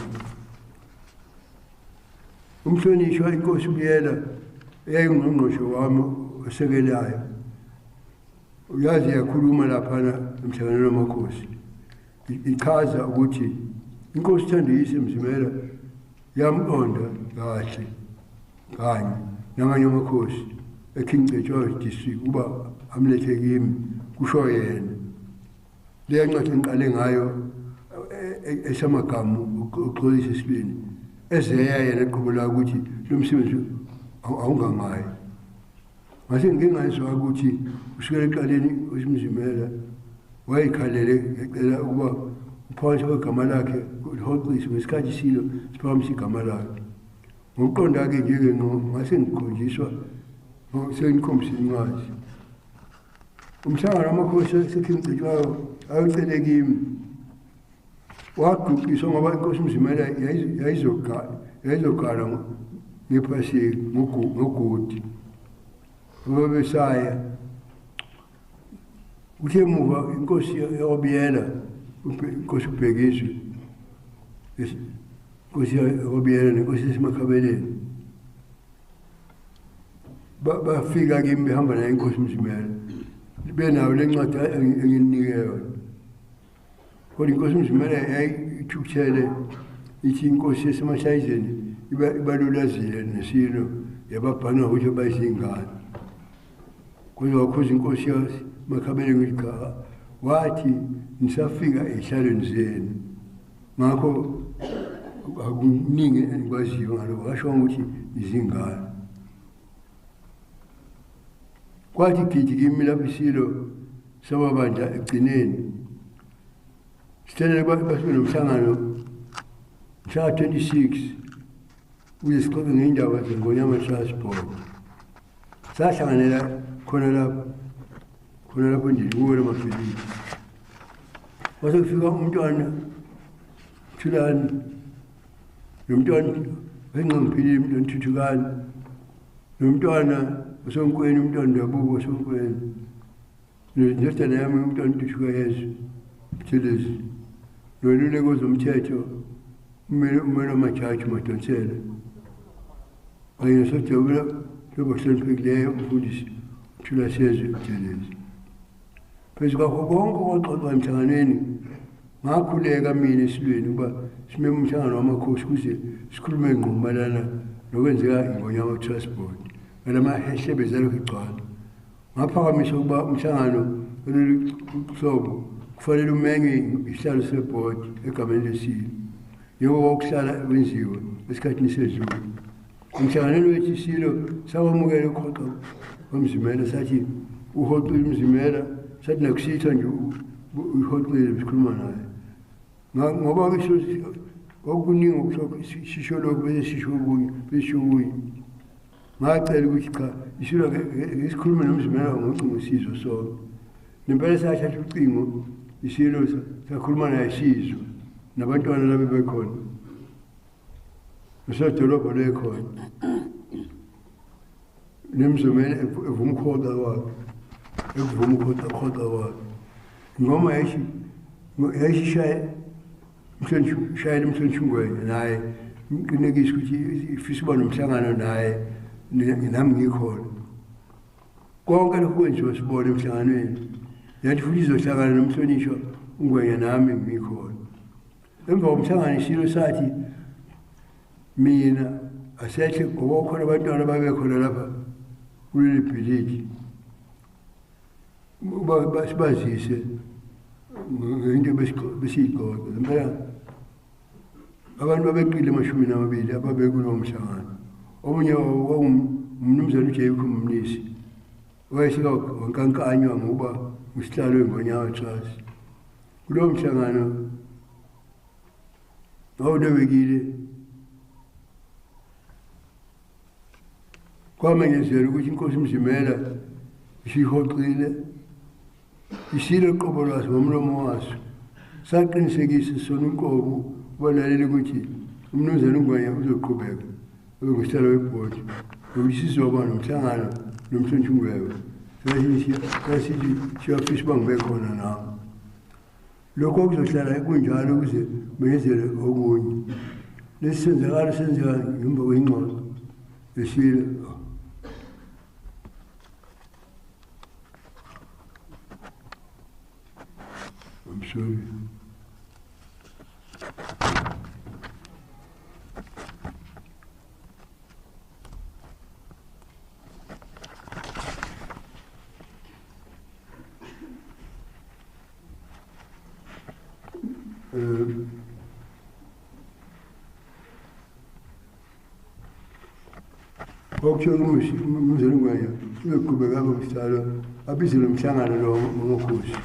[SPEAKER 1] Umhlonishwa inkosi uBuyela eyayingqongqoshe wami osekelayo uyazi yakhuluma laphana emhlanganweni wamakhosi ichaza ukuthi inkosi uThanduyise Mzimela yamqonda kahle kanye namanye amakhosi eKing George District kuba amlethe kimi kusho yena. Le ncwadi engiqale ngayo esamagama uxolisa isibini ezeya yena eqhubula ukuthi lo msebenzi awungangayi. Mase ngingayizwa ukuthi usukela eqaleni uSimzimela wayekhalele ecela ukuba uphansi kwegama lakhe uHoqisi ngesikhathi silo siphakamisa igama lakhe. Ngokuqonda-ke njeke ngase ngikhonjiswa sengikhombisa incwadi. Umhlangano wamakhosi esekhingcitshwayo ayocele kimi waguqiswa ngoba inkosi Mzimela yayizogala ngephasika ngogodi ngoba besaya uthe muva inkosi yakwabuyela inkosi uBhekizwe inkosi yakwabuyela nenkosi yaseMakhabeleni bafika kimi behamba naye inkosi Mzimela benayo le ncwadi enginike yona. Kodwa inkosi Mzimela yayithukuthele ithi inkosi yaseMashayizeni ibalulazile nesilo yababhana ukuthi bayizingane. Kodwa wakhuza inkosi yaseMakhabeleni ngicha wathi nisafika ey'hlalweni zenu ngakho akuningi engikwaziyo ngalokho washo ukuthi izingane. Kwathi gidi kimi lapho isilo sababandla egcineni sithelele basibe nomhlangano mhla 26 ukuze sixoxe ngey'ndaba zeNgonyama Trust Board. Sahlanganela khona lapho nje kuwo amafilimi. Wase kufika umntwana Thulani nomntwana wenqamphile umntwana Thuthukani nomntwana uSonkweni umntwana Ndabuko uSonkweni nendodana yami umntwana Thuthukayezwi Buthelezi noluleko zomthetho umelo majaji uMadonsela kanye nosojabula lobahloniphekileyo umfundisi Thulasezwe Buthelezi. Phezu kwakho konke okwaxoxwa emhlanganweni ngakhuleka mina esilweni ukuba simeme umhlangano wamakhosi ukuze sikhulume ngqo mayelana nokwenzeka ngonyama transport ngalamahehle bezalo igcwala ngaphakamisa ukuba umhlangano ololu hlobo kufanele umenge isihlalo sebhodi egameni lesilo njengoba ukuhlala kwenziwe esikhathini sezulu umhlanganweni wethu isilo sakwamukela ukhoxa kwamzimela sathi uhoxile umzimela sathi nakusitha nje uhoxile sikhuluma naye ngoba kwakuningi okuhlokho sisho lokhu bese sisho okunye besisho okunye ngacela ukuthi cha isilo ngisikhulume nomzimela ngocingo usizwe sonke nempela sashatha ucingo isilo sakhuluma naye sizwe nabantwana laba bekhona usedolobha lekhona nemzomela evuma ukhoxa wakhe ekuvuma ukhoxa wakhe ngoma yayishaya shayela umhlonishungwenye naye ngiqinekisa ukuthi ifisa uba nomhlangano naye nami ngikhona konke lokhu kwenziwa sibone emhlanganweni yathi futhi izohlangana nomhlonishwa ungwenye nami ngikhona emva komhlangano isilo sathi mina asehle ngoba khona abantwana babekhona lapha kuleli bhilidi basibazise ngento besiyigqoke impela abantu babeqile 12 ababekulowo mhlangano omunye umnumzane uJacob Mnisi wayesika wankankanywa ngoba usihlalo engonyama trust kulowo mhlangano awudebekile kwamenyezela ukuthi inkosi Mzimela isihoxile isilo qobo lwaso ngomlomo waso saqinisekisa sona unkobo balalele ukuthi umnumzane ungwenya uzoqhubeka ngosihlalo webhodi ukuthi sizoba nomhlangano nomhlonishungwewe sasithi siyafisa uba ngibe khona nawo lokho kuzohlala kunjalo ukuze benzele okunye lesi senzakalo senzeka ngemva kwengxoxo esile I'm sorry. Kwakutsho umzali ungwenya uyoqhubeka ngomhlalo abizile umhlangano lo ngokhosi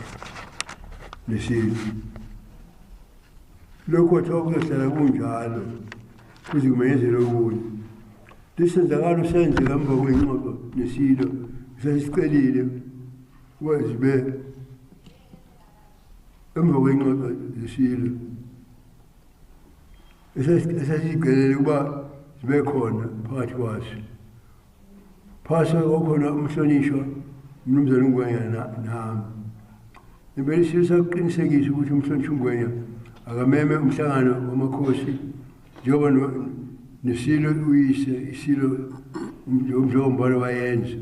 [SPEAKER 1] lesizwe lokho kuzohlala kunjalo kuze kumenyezele okunye lisenzakalo senzeka emva kwengxoxo nesilo sasicelile wazibe emva kwengxoxo nesilo esasigelele ukuba zibe khona phakathi kwaso phasa okhona umhlonishwa umnumzane ungwenya nami impela isilo sakuqinisekisa ukuthi umhlonishwa ungwenya akameme umhlangano wamakhosi njengoba nesilo uyise isilo njengombalo wayenza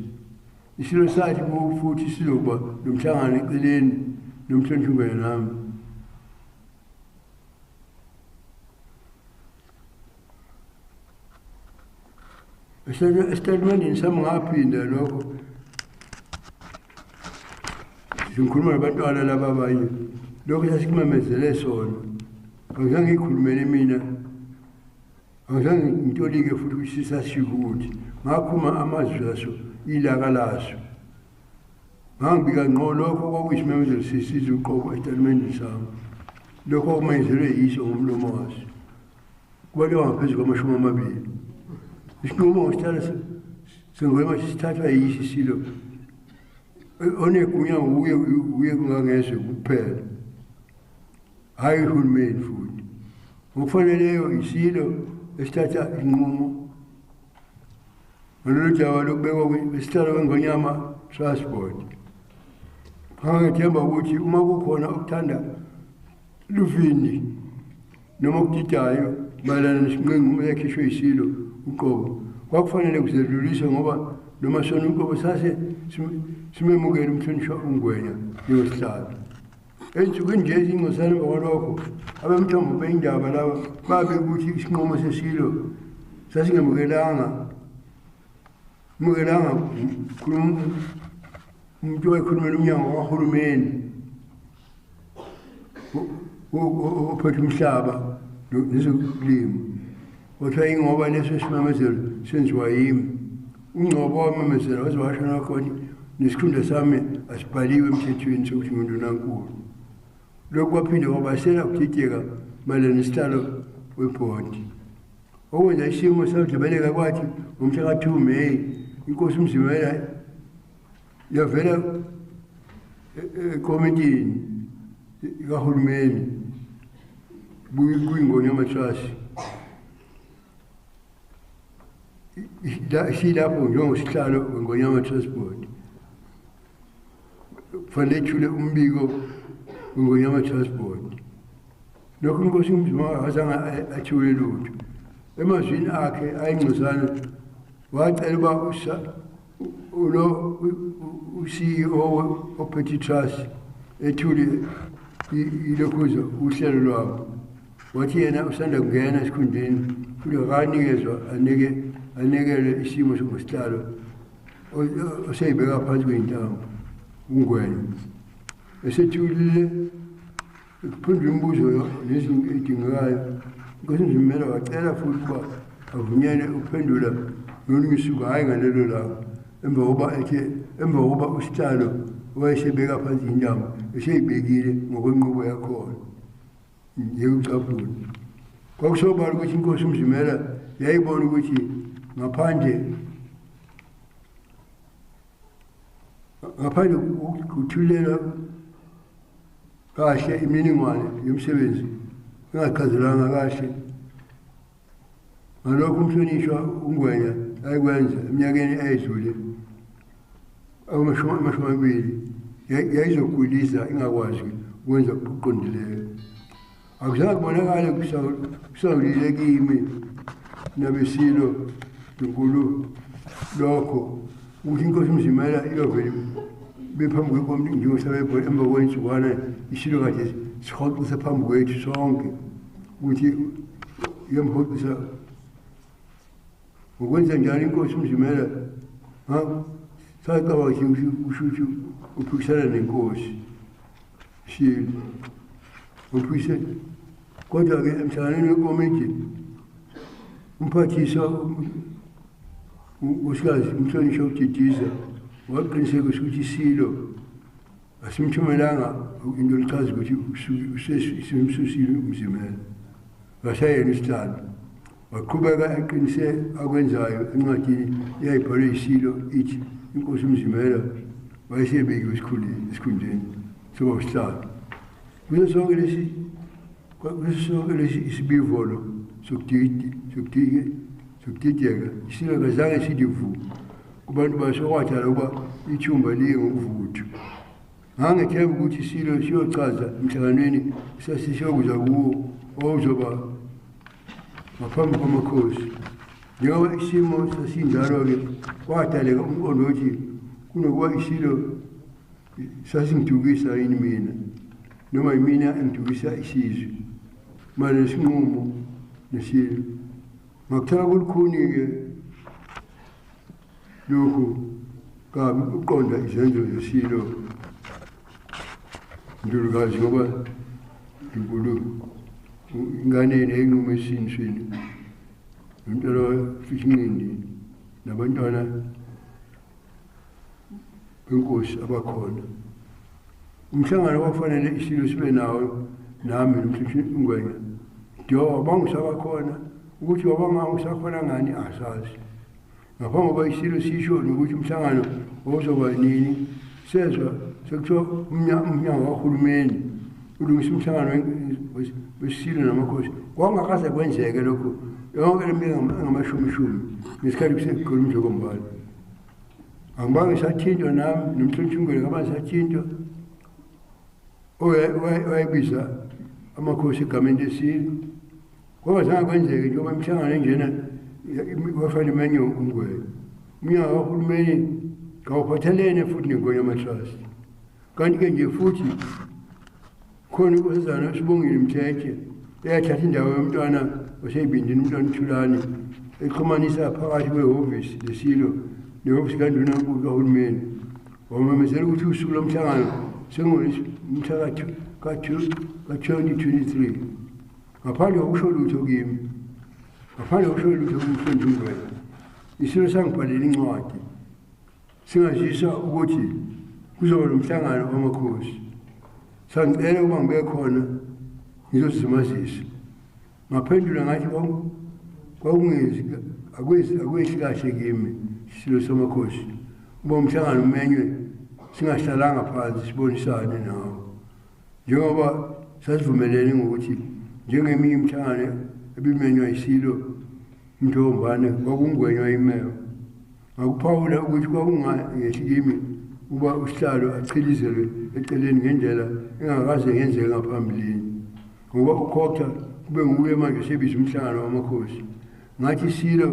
[SPEAKER 1] isilo sathi futhi sizoba nomhlangano eceleni nomhlonishwa ungwenya nami esitatimendini sami ngaphinda lokho ngikhuluma nabantwana laba abanye lokho sasikumemezele sona angizange ngikhulumele mina angizange ngitolike futhi ukuthi sasisho ukuthi ngakhuluma amazwi aso ilaka laso ngangibika ngqo lokho kwakuyisimemezelo sesizwe uqobo esitatimendini sami lokho kumenyezelwe yiso ngomlomo waso kubalwa ngaphezu kwama-20 isinqumo ngosihlalo sengwema sithathwa yiso isilo onegunya uye kungangezwe kuphela hayi uhulumeni futhi ngokufaneleyo isilo esithatha inqumo ngalolu jaba lokubekwa kwesihlalo kwengonyama transport ngangethemba ukuthi uma kukhona okuthanda luvindi noma okudidayo mayelana nesinqumo eyakhishwe isilo uqobo kwakufanele kuzedluliswe ngoba noma sona uqobo sase simemukele umhlonishwa ungwenya yosihlalo ensukwini nje ezingosana emva kwalokho abemthombo beyindaba laba babe ukuthi isinqumo sesilo sasingemukelanga umuntu wayekhulumela umnyango kahulumeni ophethe umhlaba nezokulima kuthiwa ingoba leso simemezelo senziwa yimi ungcobo wamemezelo waze washo nakhona nesikhundla sami asibhaliwe emthethweni sokuthi ngindunankulu lokhu kwaphinde kwabasela ukudideka malana nesihlalo webhodi okwenza isimo sadlebeleka kwathi ngomhla ka-2 Meyi inkosi uMzimela yavela ekomitini kahulumeni kuyingoni yamatrasi silapho njengosihlalo wengoni yama-transport kufanele ethule umbiko wengoni yama-transport lokhu inkosi uMzimela azange athule lutho emazwini akhe ayingcosana wacela uba u-CEO ophethe trust ethule ilokhuza uhlelo lwabo wathi yena usanda kungena esikhundleni futhi akanikezwa anikele isimo sokosihlalo oseyibeka phansi kwey'ntambo ungwenya esethulile kuphendula imibuzo nezinto ey'dingekayo inkosi uMzimela wacela futhi ukuba avunyelwe ukuphendula nolungisuka hhayi ngalelo langa emva kokuba usihlalo wayesebeka phansi intambo eseyibekile ngokwenqubo yakhona yekucaphula kwakusobala ukuthi inkosi uMzimela yayibona ukuthi ngaphandle ukuthulela kahle imininingwane yomsebenzi ingachazelanga kahle ngalokho umhlonishwa uNgwenya ayikwenza eminyakeni eyedlule ama-20 yayizogwiliza ingakwazi ukwenza okuqondileyo akuzange kubonakale kusawulile kimi nabesilo nkulu lokho ukuthi inkosi uMzimela iyovele bephambi kwekomiti njengosabebhola emva kwensukwana isilo kade sihoxisa phambi kwethu sonke ukuthi iyamhoxisa ngokwenza njalo inkosi uMzimela sacaba ukuthi ushuthi uphikisana nenkosi shilo uphikise kodwa-ke emhlanganweni wekomiti umphathisa unkosikazi umhlonishwa uDidiza waqinisekisa ukuthi isilo asimthumelanga into lichaza ukuthi simsusile uMzimela ngasayena isihlalo waqhubeka eqinise akwenzayo encwadini eyayibhalwe isilo ithi inkosi uMzimela wayesebekiwe esikhundleni soba usihlalo kuso sonke lesi isibivolo sokudideka isilo kazange sithi vu kubantu basokwathana ukuba ithumba liye ngokuvutha ngangethemba ukuthi isilo siyochaza emhlanganweni sasisiyokuza kuwo owawuzoba ngaphambi kwamakhosi njengoba isimo sasinjalo-ke kwadaleka umqondo wokuthi kunokuba isilo sasingidukisa yini mina noma yimina engidukisa isizwe manje nesinqumo nesilo ngakuthola kulukhuni-ke lokhu kabi ukuqonda izenzo zesilo ndulukazi ngoba inkulu inganeni eyinqumo esinisweni nomntwana fisinqindi nabantwana benkosi abakhona umhlangano wafanele isilo sibe nawo nami nomhlangano njengoba wabangusabakhona ukuthi wabangusakhona ngani asazi ngaphambi kokuba isilo sisho nokuthi umhlangano wawuzoba nini sezwa sekuthiwa umnyango kahulumeni ulungisa umhlangano wesilo namakhosi kwakungakaze kwenzeke lokho yonke le minyaka engamashumi ngesikhathi kusekhona umjokombalo angibange sathintwa nami nomhlonishwa ngabange sathintwa owayebiza amakhosi egameni lesilo kwakazange kwenzeke njengoba imihlangano enjena wafanele imenye uNgwenya umnyango kahulumeni kawuphathelene futhi nengoni yamatrust kanti-ke nje futhi khona inkosazana uSibongile Mthethe eyathatha indawo yomntwana oseyibindini umntwana uThulane exhumanisa phakathi kwehhovisi lesilo nehhovisi kaNdunankulu kahulumeni wamemezela ukuthi usuku lomhlangano sengumhla ka-2023 ngaphandle kokusho lutho kimi kumhlonjungwela isilo sangibhalela incwadi singazisa ukuthi kuzoba nomhlangano wamakhosi sangicela ukuba ngibe khona ngizozimazisa ngaphendula ngathi kwakungezi akwehli kahle kimi isilo samakhosi uba umhlangano umenywe singahlalanga phansi sibonisane nawo njengoba sasivumelene ngokuthi njengeminye imihlangano ebimenywa isilo Mthombane kwakungwenywa imeyo ngakuphawula ukuthi kwakungayehli kimi uba usihlalo achilizelwe eceleni ngendlela engakaze yenzeke ngaphambilini ngoba ukhokha kube nguye manje sebiza umhlangano wamakhosi ngathi isilo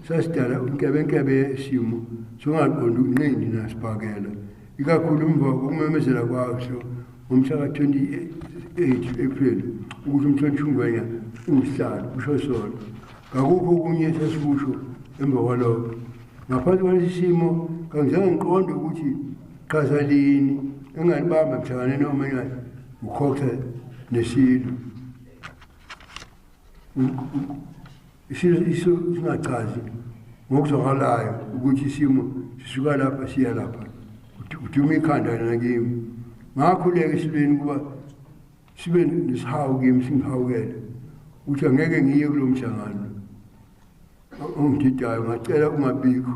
[SPEAKER 1] sasidala unkebenkebe yesimo songaqondi ukunqindi nasibhakela ikakhulu umva kokumemezela kwaso ngomhla ka-28 April ukuthi umthonjungwenya ungusihlalo kusho sona ngakukho okunye sesikusho emva kwalokho ngaphansi kwalesi simo kangizange ngiqonde ukuthi qhaza-lini engalibamba emhlanganeni omenywayo ukhokha nesilo isilo singachazi ngokuzwakalayo ukuthi isimo sisuka lapha siya lapha uduma ikhanda nakimi ngakhuleka esilweni kuba sibe nesihawu kimi singihawukele ukuthi angeke ngiye kulo mhlangano ongididayo ngacela ungabikho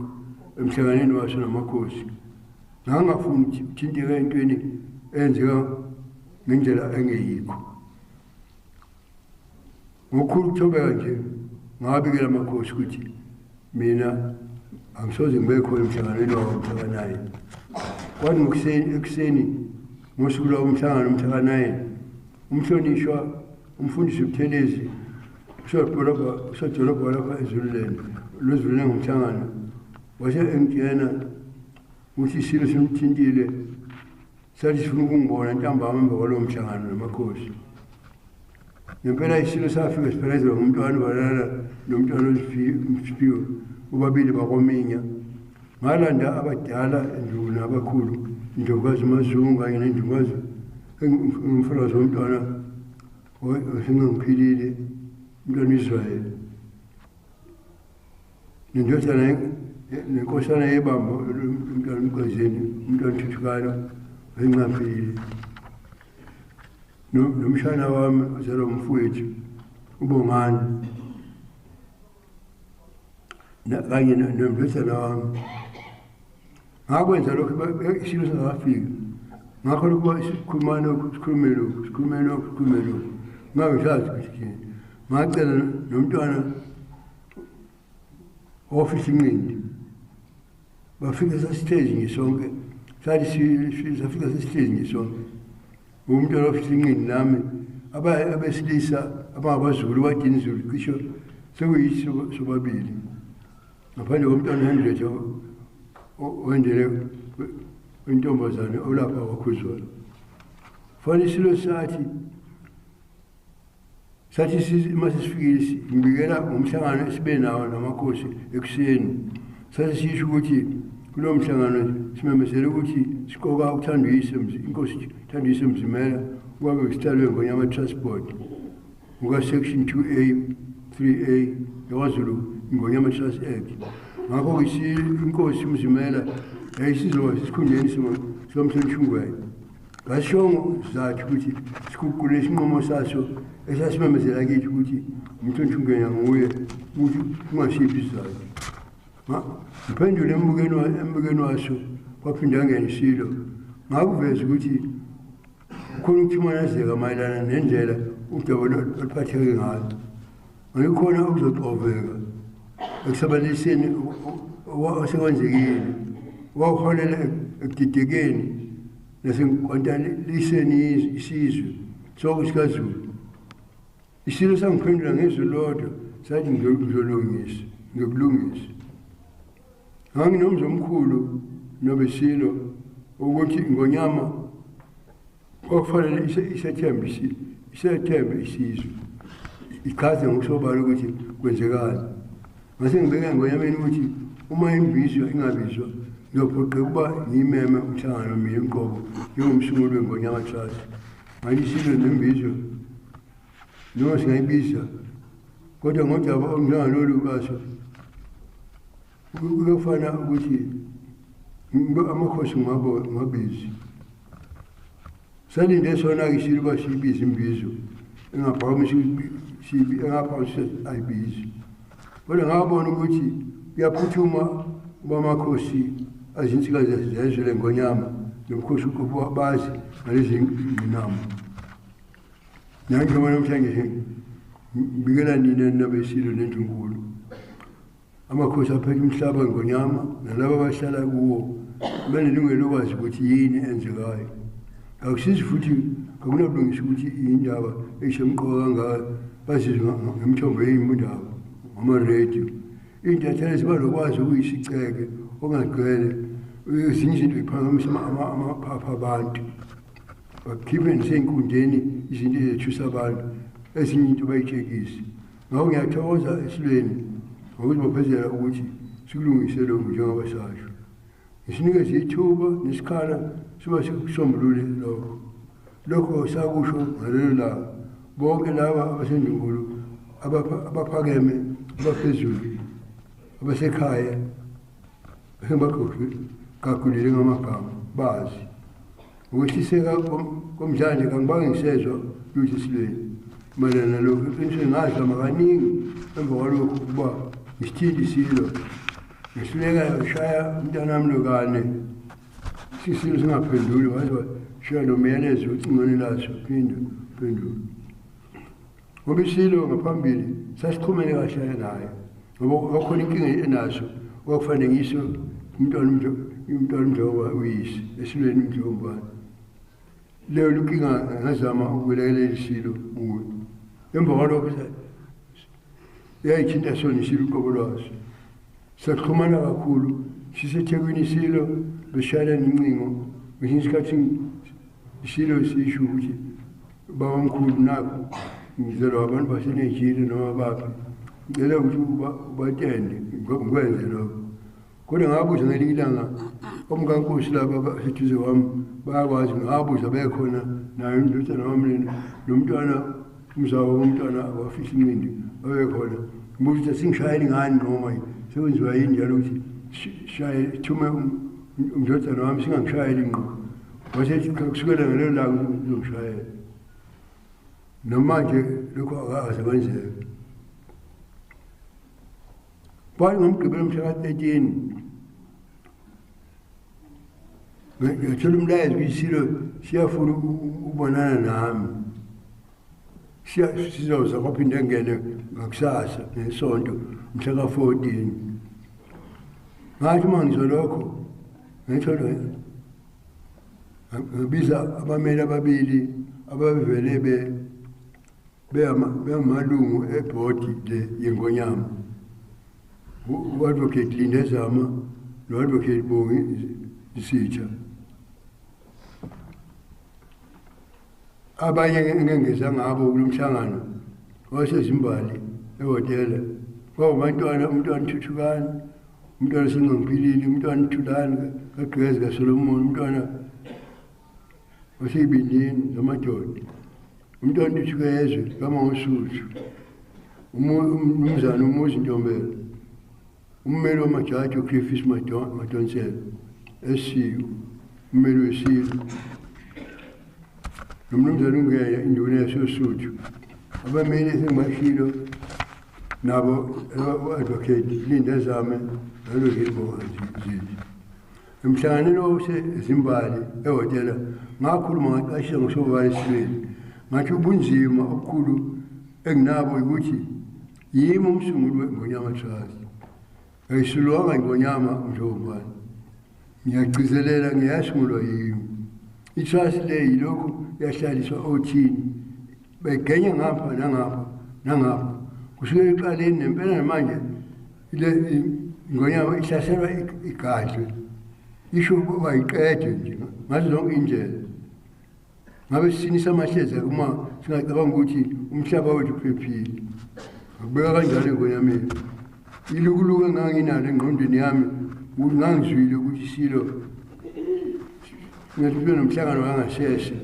[SPEAKER 1] emhlanganeni waso namakhosi ngangafuni ukuthinteka entweni eyenzeka ngendlela engeyikho ngokukhulu ukuthobeka nje ngabikela amakhosi ukuthi mina angisoze ngibe khona emhlanganweni wawo mhlaka-9 kwathi ekuseni ngosuku lwawo umhlangano mhlaka-9 umhlonishwa umfundisi Buthelezi usadolobha lapha eZululand lwezululand ngomhlangano wase engitshena ukuthi isilo simthintile sathi sifuna ukungibona ntambama emva kwalowo mhlangano namakhosi ngempela isilo safika siphelezelwa ngumntwana balala nomntwana olisipiwe ubabili bakwaMinya ngalanda abadala enduku nabakhulu indlovukazi uMazungu kanye nendukazi umfakazi womntwana osengangiphilile umntwana Israyeli nendodana nenkosana yebamba umntwana uMgazeni umntwana Thuthukana osengangiphilile nomshana wami ozalwa umfowethu uBongani kanye nomdodana wami ngakwenza lokho isilo singafika ngakho lokuba sikhulume lokhu ngabengisazi ukuthi ngacela nomntwana ofisa inqindi bafika sasiteji ngisonke sathi safika sasiteji ngisonke umntwana ofisa inqindi nami abesilisa abangabaZulu badini izulu cisho sekuyisiso sobabili ngaphandle komntwana 100 wendele intombazane olapha wakhuzwana fanele isilo sathi masisifikile ngibikela umhlangano esibe nawo namakhosi ekuseni sathi sisho ukuthi kulo mhlangano simemezele ukuthi sikoka ukuthanduyise inkosi Thanduyise Mzimela kwabe kusitalwe ngonyama transport ngoka section 2A 3A yaKwaZulu ngonyama Trust Act ngakho inkosi Mzimela yayisizoba isikhundleni somthonjungwenya ngasho zathi ukuthi sikukule isinqumo saso esasimemezela kithi ukuthi umthonjungwenya nguye ukuthi ungashiphi isizathu ngiphendule embukeni waso kwaphinda ngenisilo ngakuveza ukuthi khona ukuthumanazeka mayelana nendlela udaba oluphatheke ngayo angikhona ukuzoxoveka ekusabaliseni osekwenzekile wawuholela ekudidekeni nasenkwantaliseni isizwe sonke sikaZulu isilo sangiphendula ngezwi lodwa sathi ngizokulungisa nganginomzi omkhulu nobesilo ukuthi ngonyama kwakufanele isethembe isizwe ichaze ngokusobala ukuthi kwenzekani ngase ngibeka engonyameni ukuthi uma imbizwa ingabizwa ngiyophoqa ukuba ngiyimeme umhlangano mina imqobo njengomsunguli weNgonyama Trust. Manje isilo nembizo noma singayibiza kodwa ngodaba onjalo kaso kuyofana ukuthi amakhosi ngabizi salinde sona isilo basibiza imbizo engaphamisa ayibizi kodwa ngabona ukuthi kuyaphuthuma bamakhosi azinsikazi zezwe leNgonyama nomkhosi ukuba bazi ngalezi zinamo njengoba namhlanje bikela nina nabesilo nendunkulu amakhosi aphethe umhlaba ngonyama nalabo abahlala kuwo banelungelo lokwazi ukuthi yini enzekayo akusizi futhi akunabulungisa ukuthi indaba eyishemqoka kangaka bazizwe ngemithombo yezindaba ama-radio iy'ntatheli ziba lokwazi ukuyisiceke ongagcwele ezinye izinto ziphakamisa amaphapha abantu bakhiphe nasey'nkundleni izinto ezethusa abantu ezinye into bayitshekise ngakho ngiyathokoza esilweni ngokuzibophezela ukuthi sikulungise lokhu njengabasasho ngisinikeze ithuba nesikhala siba sikusombulule lokho sakusho ngalelo langa bonke laba abasendunkulu abaphakeme abaphezulu abasekhaya engibagagulile ngamagama bazi ukwehliseka komdlanje kangibange ngisezwa lutho esilweni mayelana nalokhu iqinisweni ngazama kaningi emva kwalokhu ukuba ngisithinte isilo ngihluleka shaya umntanami lokane isilo singaphenduli waze washaya nomyalezo ocingweni laso phinde uphendule ngoba isilo ngaphambili sasixhumene kahle naye ngoba kakhona inkinga enaso okufanele ngisho umntwana umjoba uyise esilweni umjombane leyo inkinga ngazama ukwelekelela isilo kuyo emva kwalokho yayithinta sona isilo uqobo lwaso saxhumana kakhulu sisethekwini isilo beshayela nincingo ngesinye isikhathi isilo sisho ukuthi babamkhulu nakho ngizelwa abantu baseNigeria noma baphi ngicela ukuthi ubatende ngikwenze lokho kodwa ngabuza ngelinye ilanga omkankosi laba abaseduze wami bayakwazi ngabuza bekhona naye indodana wami nomntwana umzawo womntwana wafisa incindi babekhona ngibuza ukuthi singishayeli ngani noma sekwenziwa yini njalo ukuthi shaye thume umndodana wami singangishayeli ngqo wasethi kusukela ngalelo langa uzongishayela namanje lokho akasekwenzeka bani ngomgqibelo mhla ka-13 ngathola umlayezo kwisilo siyafuna ukubonana nami sizoza kwaphinde ngene ngakusasa nesonto mhla ka-14 ngathi uma ngizwa lokho ngithola ngabiza abameli ababili ababevele beyamalungu ebhodi le yeNgonyama u-advocate Lindezama no-advocate Bongi Isitsha abanye engengeza ngabo kulo mhlangano wasezimbali ehotela kwabantwana umntwana Thuthukani umntwana Singqongphilile umntwana Thulani kaGqezi kaSolomon umntwana waseyibindini zamadoda umntwana Thuthukezwe kaMangosuthu umnumzana Umuzi Ntombela ummeli wamajaji uCliffis Madonsela esiyo ummeli wesilo nomnumzana uNgenya induna yaseSuthu abameli esengibashilo nabo u-advocate Lindezame nalo-advocate Bongi emhlanganweni osezimbali ehotela ngakhuluma ngaqashisa ngosobala esilweni ngathi ubunzima obukhulu enginabo ukuthi yimi umsunguli weNgonyama Trust ayisulwanga iNgonyama njengombani ngiyagcizelela ngiyasungulwa yimi itrust le yilokhu yahlaliswa othini begenya ngapha nangapha kusukela eqaleni nempela namanje ile iNgonyama ihlaselwa igadle isho ukuba iqede nje ngazo zonke indlela ngabe sinisa amahleza uma singacabanga ukuthi umhlaba wethu uphephile akubeka kanjalo eNgonyameni ilukuluka nganginalo engqondweni yami ukuthi ngangizwile ukuthi isilo ngathi kube nomhlangano wangasese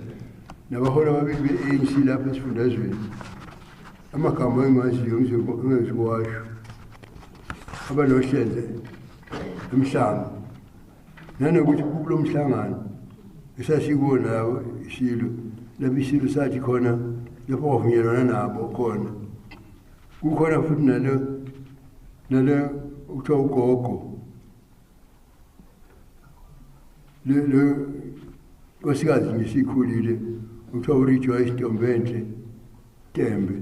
[SPEAKER 1] nabaholi ababili be-ANC lapha esifundazweni amagama engiwaziyo ngizokuwasho abanohlenze emhlanga nanokuthi kulo mhlangano esasikuwo nawo isilo lapho isilo sathi khona lapho kwavunyelwana nabo khona kukhona futhi nale ukuthiwa ugogo le nkosikazi nje sikhulile ukuthiwa uRejoice Ntombenhle Tembe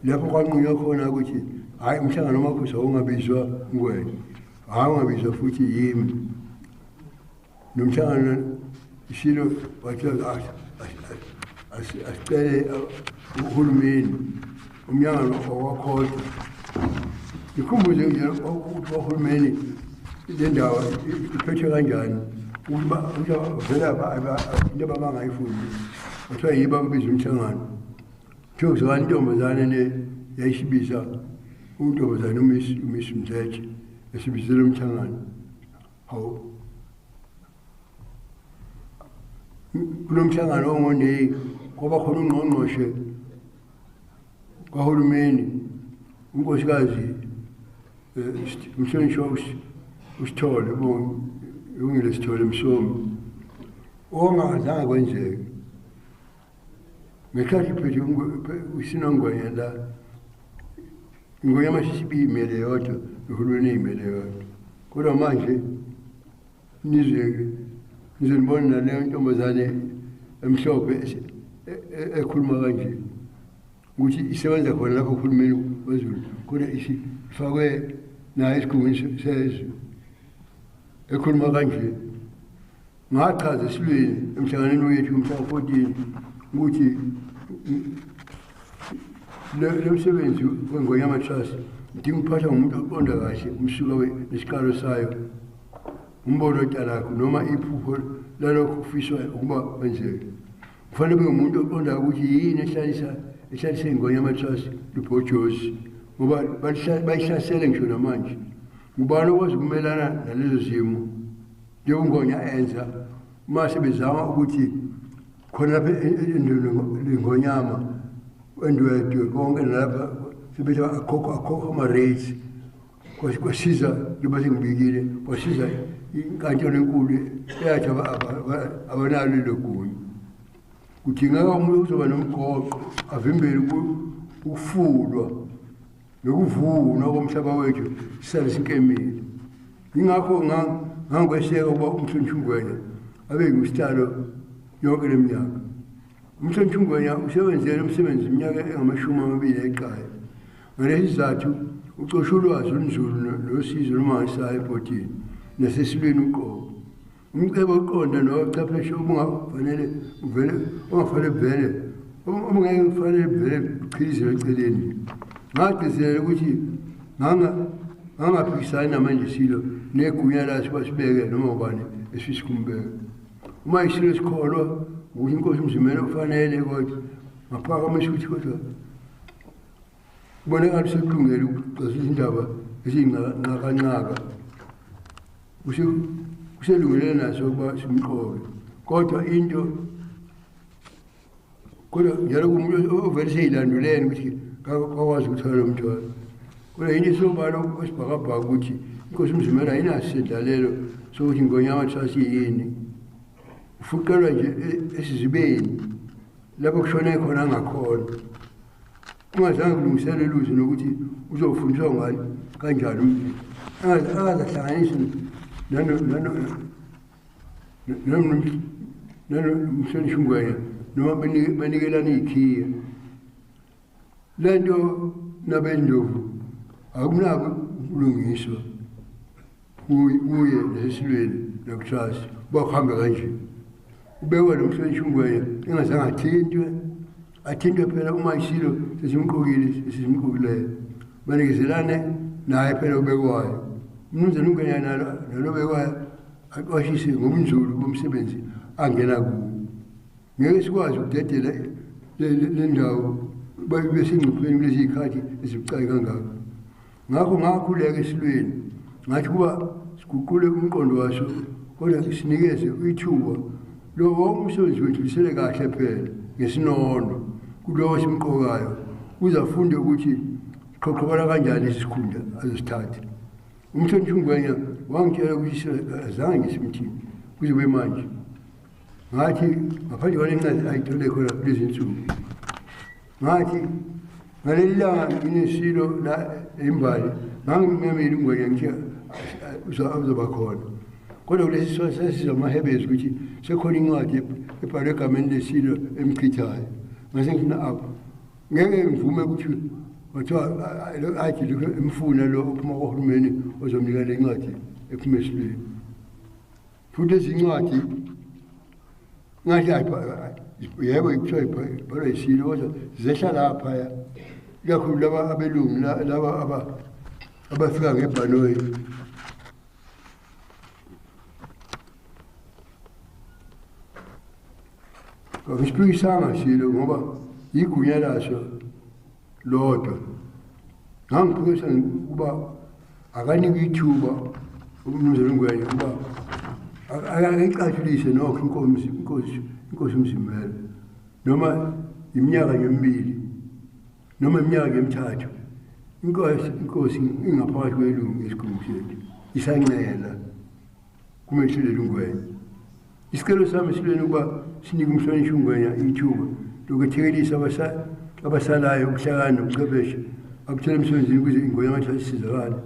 [SPEAKER 1] lapho kwanqunywa khona ukuthi hayi umhlangano wamakhosi awungabizwa ngwena hayi ungabizwa futhi yimi nomhlangano isilo wathi asicele uhulumeni umnyangano owakhoda ikhumbuze nje ukuthi uhulumeni le ndawo iphethwe kanjani ukuthi vela into abangayifuni kuthiwa yiba kubiza umhlangano kuthiwa kuzokani intombazane le yayishibiza untombazane umisi Mthethe esibizela umhlangano hawu kulo mhlangano ongoneyi kwaba khona ungqongqoshe kahulumeni unkosikazi umhlonishwa usithole ungile Sithole Msomi ongazange kwenzeke ngekhathi phethe usinongwenya la ingwenya masisibi imele yodwa uhulumeni imele yodwa kodwa manje nizonibona naleyo ntombazane emhlophe ekhuluma kanje ukuthi isebenza khona lapho uhulumeni wezulu kodwa ifakwe nayo esikhungweni sezwe ekhuluma kanje ngachaza esilweni emhlanganweni wethu umhlaka 14 ukuthi le msebenzi wengonyama trust idinga ukuphatha ngumuntu oqonda kahle umsuka nesiqalo sayo umbono otyalakho noma iphupho lalokho ufiswa ukuba wenzeke kufanele kube umuntu oqonda ukuthi yini ehlalisa ingonyama trust lubhojozi ngoba bayihlasele ngisho namanje ngubani okwazi ukumelana nalezo zimo njengongonya enza uma sebezama ukuthi khona lapha lengonyama endwedwe konke nalapha sebethe akhokho ama-rates kwasiza njengoba sengibikile kwasiza inkantolo enkulu eyathi abanalo lelo gunya kudingeka umuntu uzoba nomgoqo avimbele ukufulwa nokuvunwa komhlaba wethu sisale sinkemile ingakho ngangikweseka ukuba umhlonishungwenya abe ngusitalo yonke leminyaka umhlonishungwenya usebenzele umsebenzi iminyaka engama-20 eqala ngalesi sizathu ucosha ulwazi olunzulu nosizo olumangalisayo ebhodini nasesilweni uqobo umcebo oqonda nochwepheshe ongafanele vele obungeke kufanele vele buqhilizele eceleni ngagcizelela ukuthi ngangaphikisani namanje silo negunya lathi basibeke noma ubani esisikumbeka uma isilo sikholwa ukuthi inkosi umzimela ufanele kodwa ngaphakama ukuthi kodwa kubonakala sekulungele ukuxazulula indaba eziyinqakanqaka kuselungele naso ukuba simqoke kodwa kodwa njalo kumuntu ovele seyilanduleni ukuthi kakwazi ukuthola lo mthwalo kodwa yinto esobala kwesibhakabhaka ukuthi inkosi umzimela ayinaso isendlalelo sokuthi ingonyama trust yini ufuqelwa nje esizibeni lapho kushone khona angakhona ungazange kulungisele luze nokuthi uzofundiswa ngani kanjani umuntu angazahlanganisi nanomhlonishungwenya noma banikelana iy'khiya le nto nabendovu akunako ukulungiswa kuye nesesilweni nokutrust bakuhambe kanje ubekwa nomhlonishungwenya engazange athintwe phela uma isilo sesimqokileyo banikezelane naye phela ubekwayo umnumzane ungwenya nalobekwayo aqwashise ngobunzulu bomsebenzi angena kuwo ngeke sikwazi ukudedela le ndawo besengcupheni kulezi y'khathi ezibucayi kangako ngakhuleka esilweni ngathi kuba siguqule umqondo waso kodwa sinikeze ithuba lo wonke umsebenzi wethu lisele kahle phela ngesinono kulowo simqokayo uzafunde ukuthi siqoqobala kanjani isikhunda azosithatha umthethungwenya wangitshela ukuthi azange simthini kuzobe manje ngathi ngaphandle kwalencwadi ayithole khona kulezi nsuku ngathi ngaleli langa nginesilo la imbali ngangimemile ungwenya ngithi uzoba khona kodwa kulesi sona sesizamahebezi ukuthi sekhona incwadi ebhalwe egameni lesilo emchithayo ngase ngifuna apho ngeke ngivume ukuthi wathiwa athi emfuna lo uphuma kohulumeni ozomnika le ncwadi ephuma esilweni futhi ezincwadi ngathi yebo ikuthiwa ibhalwe isilo kodwa zehla lapha ikakhulu laba abelungu laba abafika ngebhanoyi ngisipikisanga silo ngoba igunya laso lodwa ngangipikisa ukuba akanika ithuba umnumzane Ngwenya ukuba akayicathulise nokho inkosi umzimela noma iminyaka emibili noma iminyaka emithathu inkosi ingaphakathi kwelungu esikhulu sethu isancela kumehluleli uNgwenya isicelo sami silweni ukuba sinike umhlonishwa uNgwenya ithuba lokuthekelisa abasalayo ukuhlakana nobuchwepheshe akuthole emsebenzini ukuze iNgwenya ngathi asizakale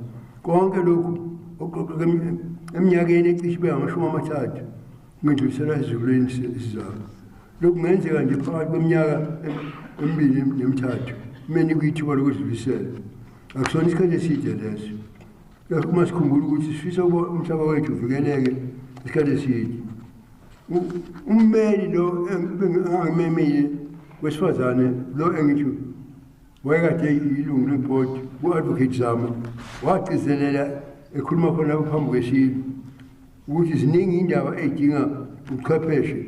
[SPEAKER 1] konke lokhu eminyakeni ecishe ibe ama-30 ngidlulisela esizukulweni esizayo lokhu kungenzeka nje phakathi kweminyaka emibili nemithathu kumele kuyithuba lokudlulisela akusona isikhathi eside leso lokhu uma sikhumbula ukuthi sifisa ukuba umhlaba wethu uvikeleke isikhathi eside ummeli lo engangimemile wesifazane lo engithi wayekade ilungu lebhodi u-advocate Zama wagcizelela ekhuluma khona phambi kwesilo ukuthi ziningi indaba ey'dinga ubuchwepheshe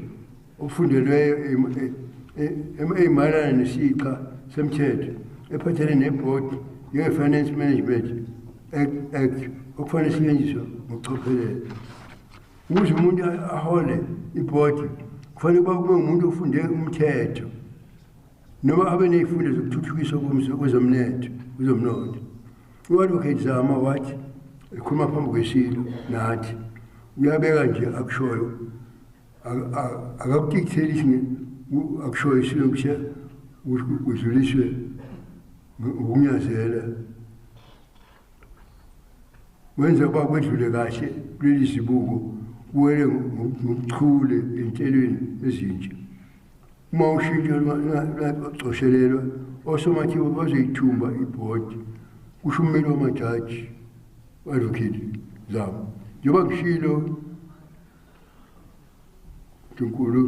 [SPEAKER 1] obufundelweyo ey'mayelana nesiqa semthetho ephathelene nebhodi ye-Finance Management Act okufanele sisetshenziswe ngokucophelela ukuze umuntu ahole ibhodi kufanele kuba kube umuntu ofunde umthetho noma abe ney'fundo zokuthuthukiswa kwezomnotho u-advocate Zama wathi ekhuluma phambi kwesilo nathi uyabeka nje akushoyo akakudikithelisi akushoyo isilo kushe udluliswe ngokunyazela wenza ukuba kwedlule kahle kuleli zibuko kuwele ngokuchule enhlelweni ezintsha uma ushintsho lwacoshelelwa osomathiwa bazoyithumba ibhodi kusho ummeli wamajaji u-advocate Zama njengoba ngishilo Tunkulu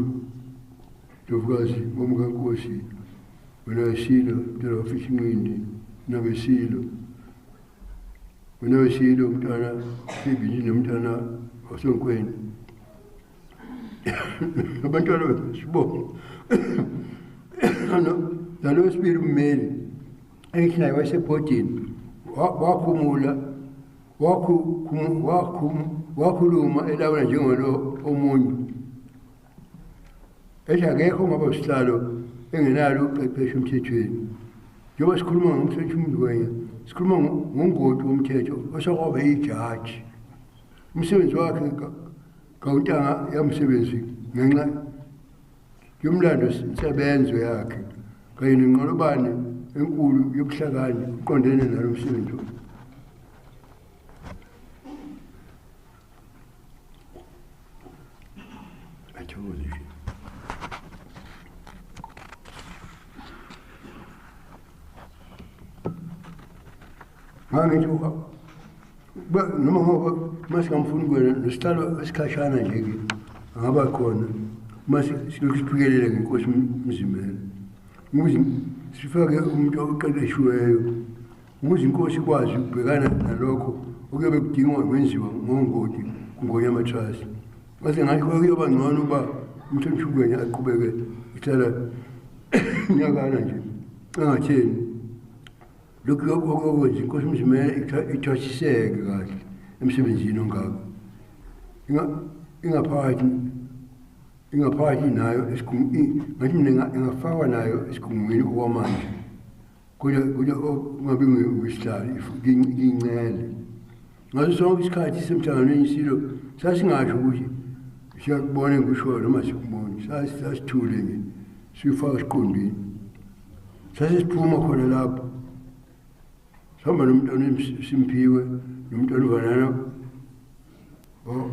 [SPEAKER 1] Ntovukazi Momkankosi wena wesilo mntwana wafisha inqindi nabesilo wena wesilo mntwana sibili nomntwana wasonkwena abantwana sibo nalo wesibili ummeli engithi naye wasebhodini wakhumula wakhuluma elawula njengolo omunye ethi akekho ngaba usihlalo engenalo uqeqesho emthethweni njengoba sikhuluma ngomthetho uMngwenya sikhuluma ngongoti womthetho osokwaba yijaji umsebenzi wakhe kawuntanga yamsebenzi ngenxa yomlando nsebenzo yakhe kanye nenqolobane enkulu yobuhlakani uqondene nalo msebenzi ngithi noma ngoba masikamfuni kwena nesitalo esikhashana nje-ke angaba khona siphikelela ngenkosi Mzimela ukuze sifake umuntu oqeqeshiweyo ukuze inkosi ikwazi ukubhekana nalokho okuyobe kudingwa kwenziwa ngongoti kuNgwenya amatrust mase ngathi kuyoba ngcono uba umthethwa uNgwenya aqhubeke ihlala nyakana nje angatheni lokhu okwenza inkosi umzimela ithwasiseke kahle emsebenzini ongako ingaphakathi nayo ngathi mina ingafakwa nayo esigungwini okwamanje kuya kungabi ngesihlalo ngincele ngaso sonke isikhathi semhlanganweni isilo sasingasho ukuthi siyakubona ngisho noma sikuboni sasithule nje sifaka isiqondini sasiphuma khona lapho sihamba nomntwana Simphiwe nomntwana uVanana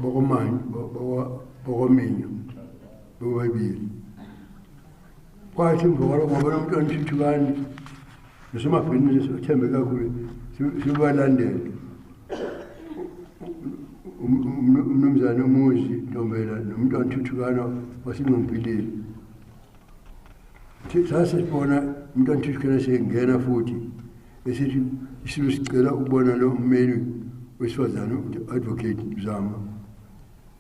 [SPEAKER 1] bokomani bokominyo bobabili kwathi ngibona umntwana uSithukani noSomabhizinisi othembe kakhulu sibalandela umnumzane umuzi Ntombela nomntwana uThuthukana wasingqompilile sasibona umntwana uThuthukana sengena futhi esithi isilo sicela ukubona lo mmeli wesifazane advocate Zama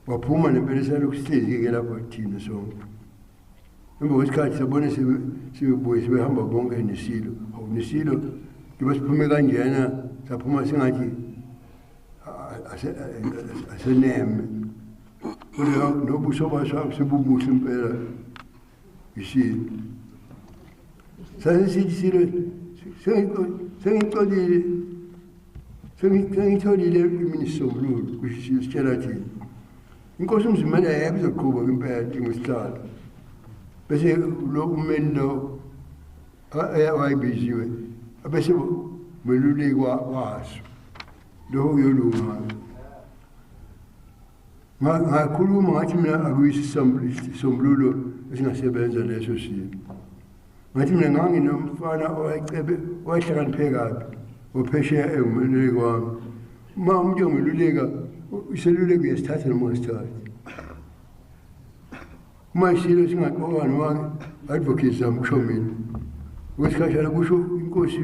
[SPEAKER 1] waphuma nempela salokustezike lapho thina sonke emva kwesikhathi sabona sibuye sibehamba bonke nesilo awunesilo ngiba siphume kanjena saphuma singathi aseneme nobuso basho sibubuhle impela isilo sasithi silo sengitholile iminisombululo kusitshela thina inkosi umzimela yabizoqhuba impela ngesihlalo bese lo ummeli lo wayibiziwe bese meluleki waso lo yolunga ngakhuluma ngathi mina akuyisisombululo esingasebenza leso simo ngathi mina nganginomfana owayecebe wayehlakaniphe kabi ophesheya engumluleki wami uma umuntu ongeluleka iseluleko uyasithatha noma ungasithathi uma isilo singaqoka noma advocate Zama kusho mina wesikhashana kusho inkosi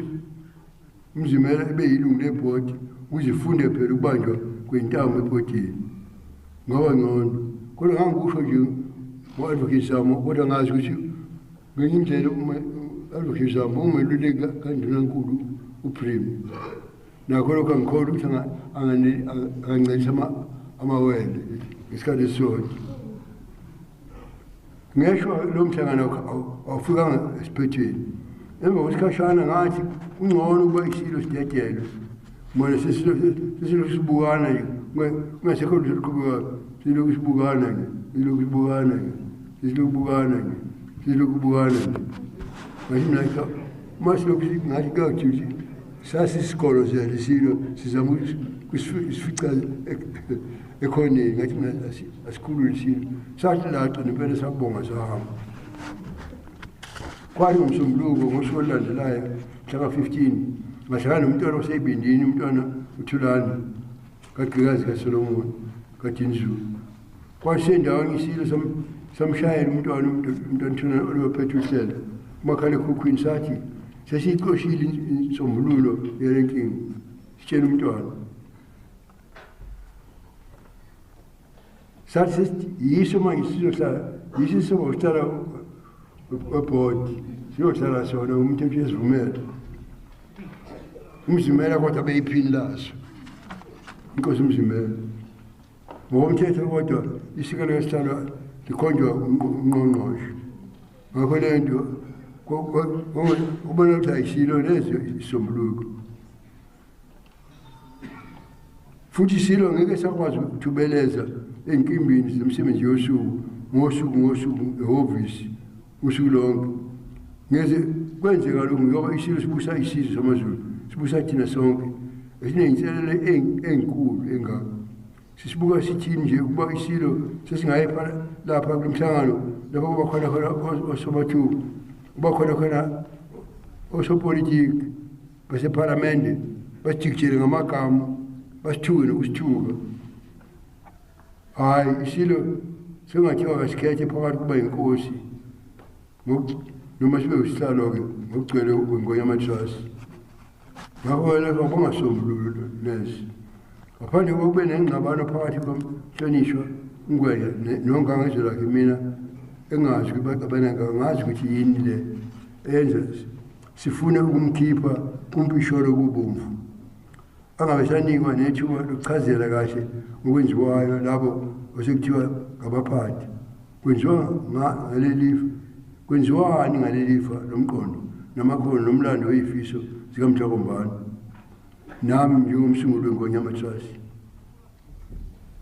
[SPEAKER 1] umzimela ebe yilungu lebhodi uzifunde phela ukubanjwa kwentamo ebhodini ngoba ngcono kodwa ngangikusho nje ngo-advocate Zama kodwa ngazi ukuthi ngenye indlela advocate Zama ungeluleka kandunankulu uPrim nakho lokho angikholwa ukuthi angancelisa amawele ngesikhathi esisodwa ngisho lo mhlangano awufikanga esiphethweni emva kwesikhashana ngathi ungcono ukuba isilo sidedele manje sesilo sibukana nje ungasekho luqhubeka silo sibukana nje silo kubukana ngathi mina masilo ngathi kathi sasisikolo siyalisilo sizama ukusifica ekhoneni ngathi mina asikhulule isilo sathi laxa nempela sabonga sahamba kwathi ngomsombuluko ngosuku olulandelayo mhlaka 15 ngahlangana nomntwana osebindini umntwana uThulani kaGqikazi kaSolomon kaDinzulu kwasendaweni isilo samshayela umntwana Thulani olophethe uhlelo umakhala ekhukhwini sathi sesiqoshile insombululo yelenkinga sitshela umntwana sathi yiso manje sizohlala yiso sokuhlala webhodi siyohlala sona umthetho wesivumelo umzimela kodwa beyiphini laso inkosi umzimela ngokomthetho kodwa isiko lesihlalo likhonjwa ungqongqoshe ngakho le nto ubona ukuthi ayisilo lezo isombuluko futhi isilo ngeke sakwazi ukuthubeleza enkimbini zomsebenzi ngosuku ehhovisi usuku lonke ngeze kwenzeka lokhu ngoba isilo sibusa isizwe samaZulu sibusa thina sonke esineyinselele enkulu engako sisibuka sithini nje ukuba isilo sesingayipha lapha kumhlangano lapho kuba khona osobathuba kuba khona osopolitiki baseparlamente basijikijele ngamagama basithuke nokusithuka hayi isilo sengathiwa kasikhethe phakathi kuba inkosi noma sibe usihlalo-ke ngokugcwele ngoyamatrasi ngakho lapho bangasombululo lesi ngaphandle kokube nengxabano phakathi komhlonishwa ungwenya nongangezo lakhe mina engazi ngazi ukuthi yini le eyenza sifune ukumkhipha kumpisholo kubomvu angabe sanikwa nethuba lokuchazela kahle ngokwenziwayo labo osekuthiwa ngabaphathi kwenziwa ngalelifa kwenziwani ngalelifa lomqondo namakhono nomlando weyifiso zikamjakombani nami njengomsunguli weNgonyama Trust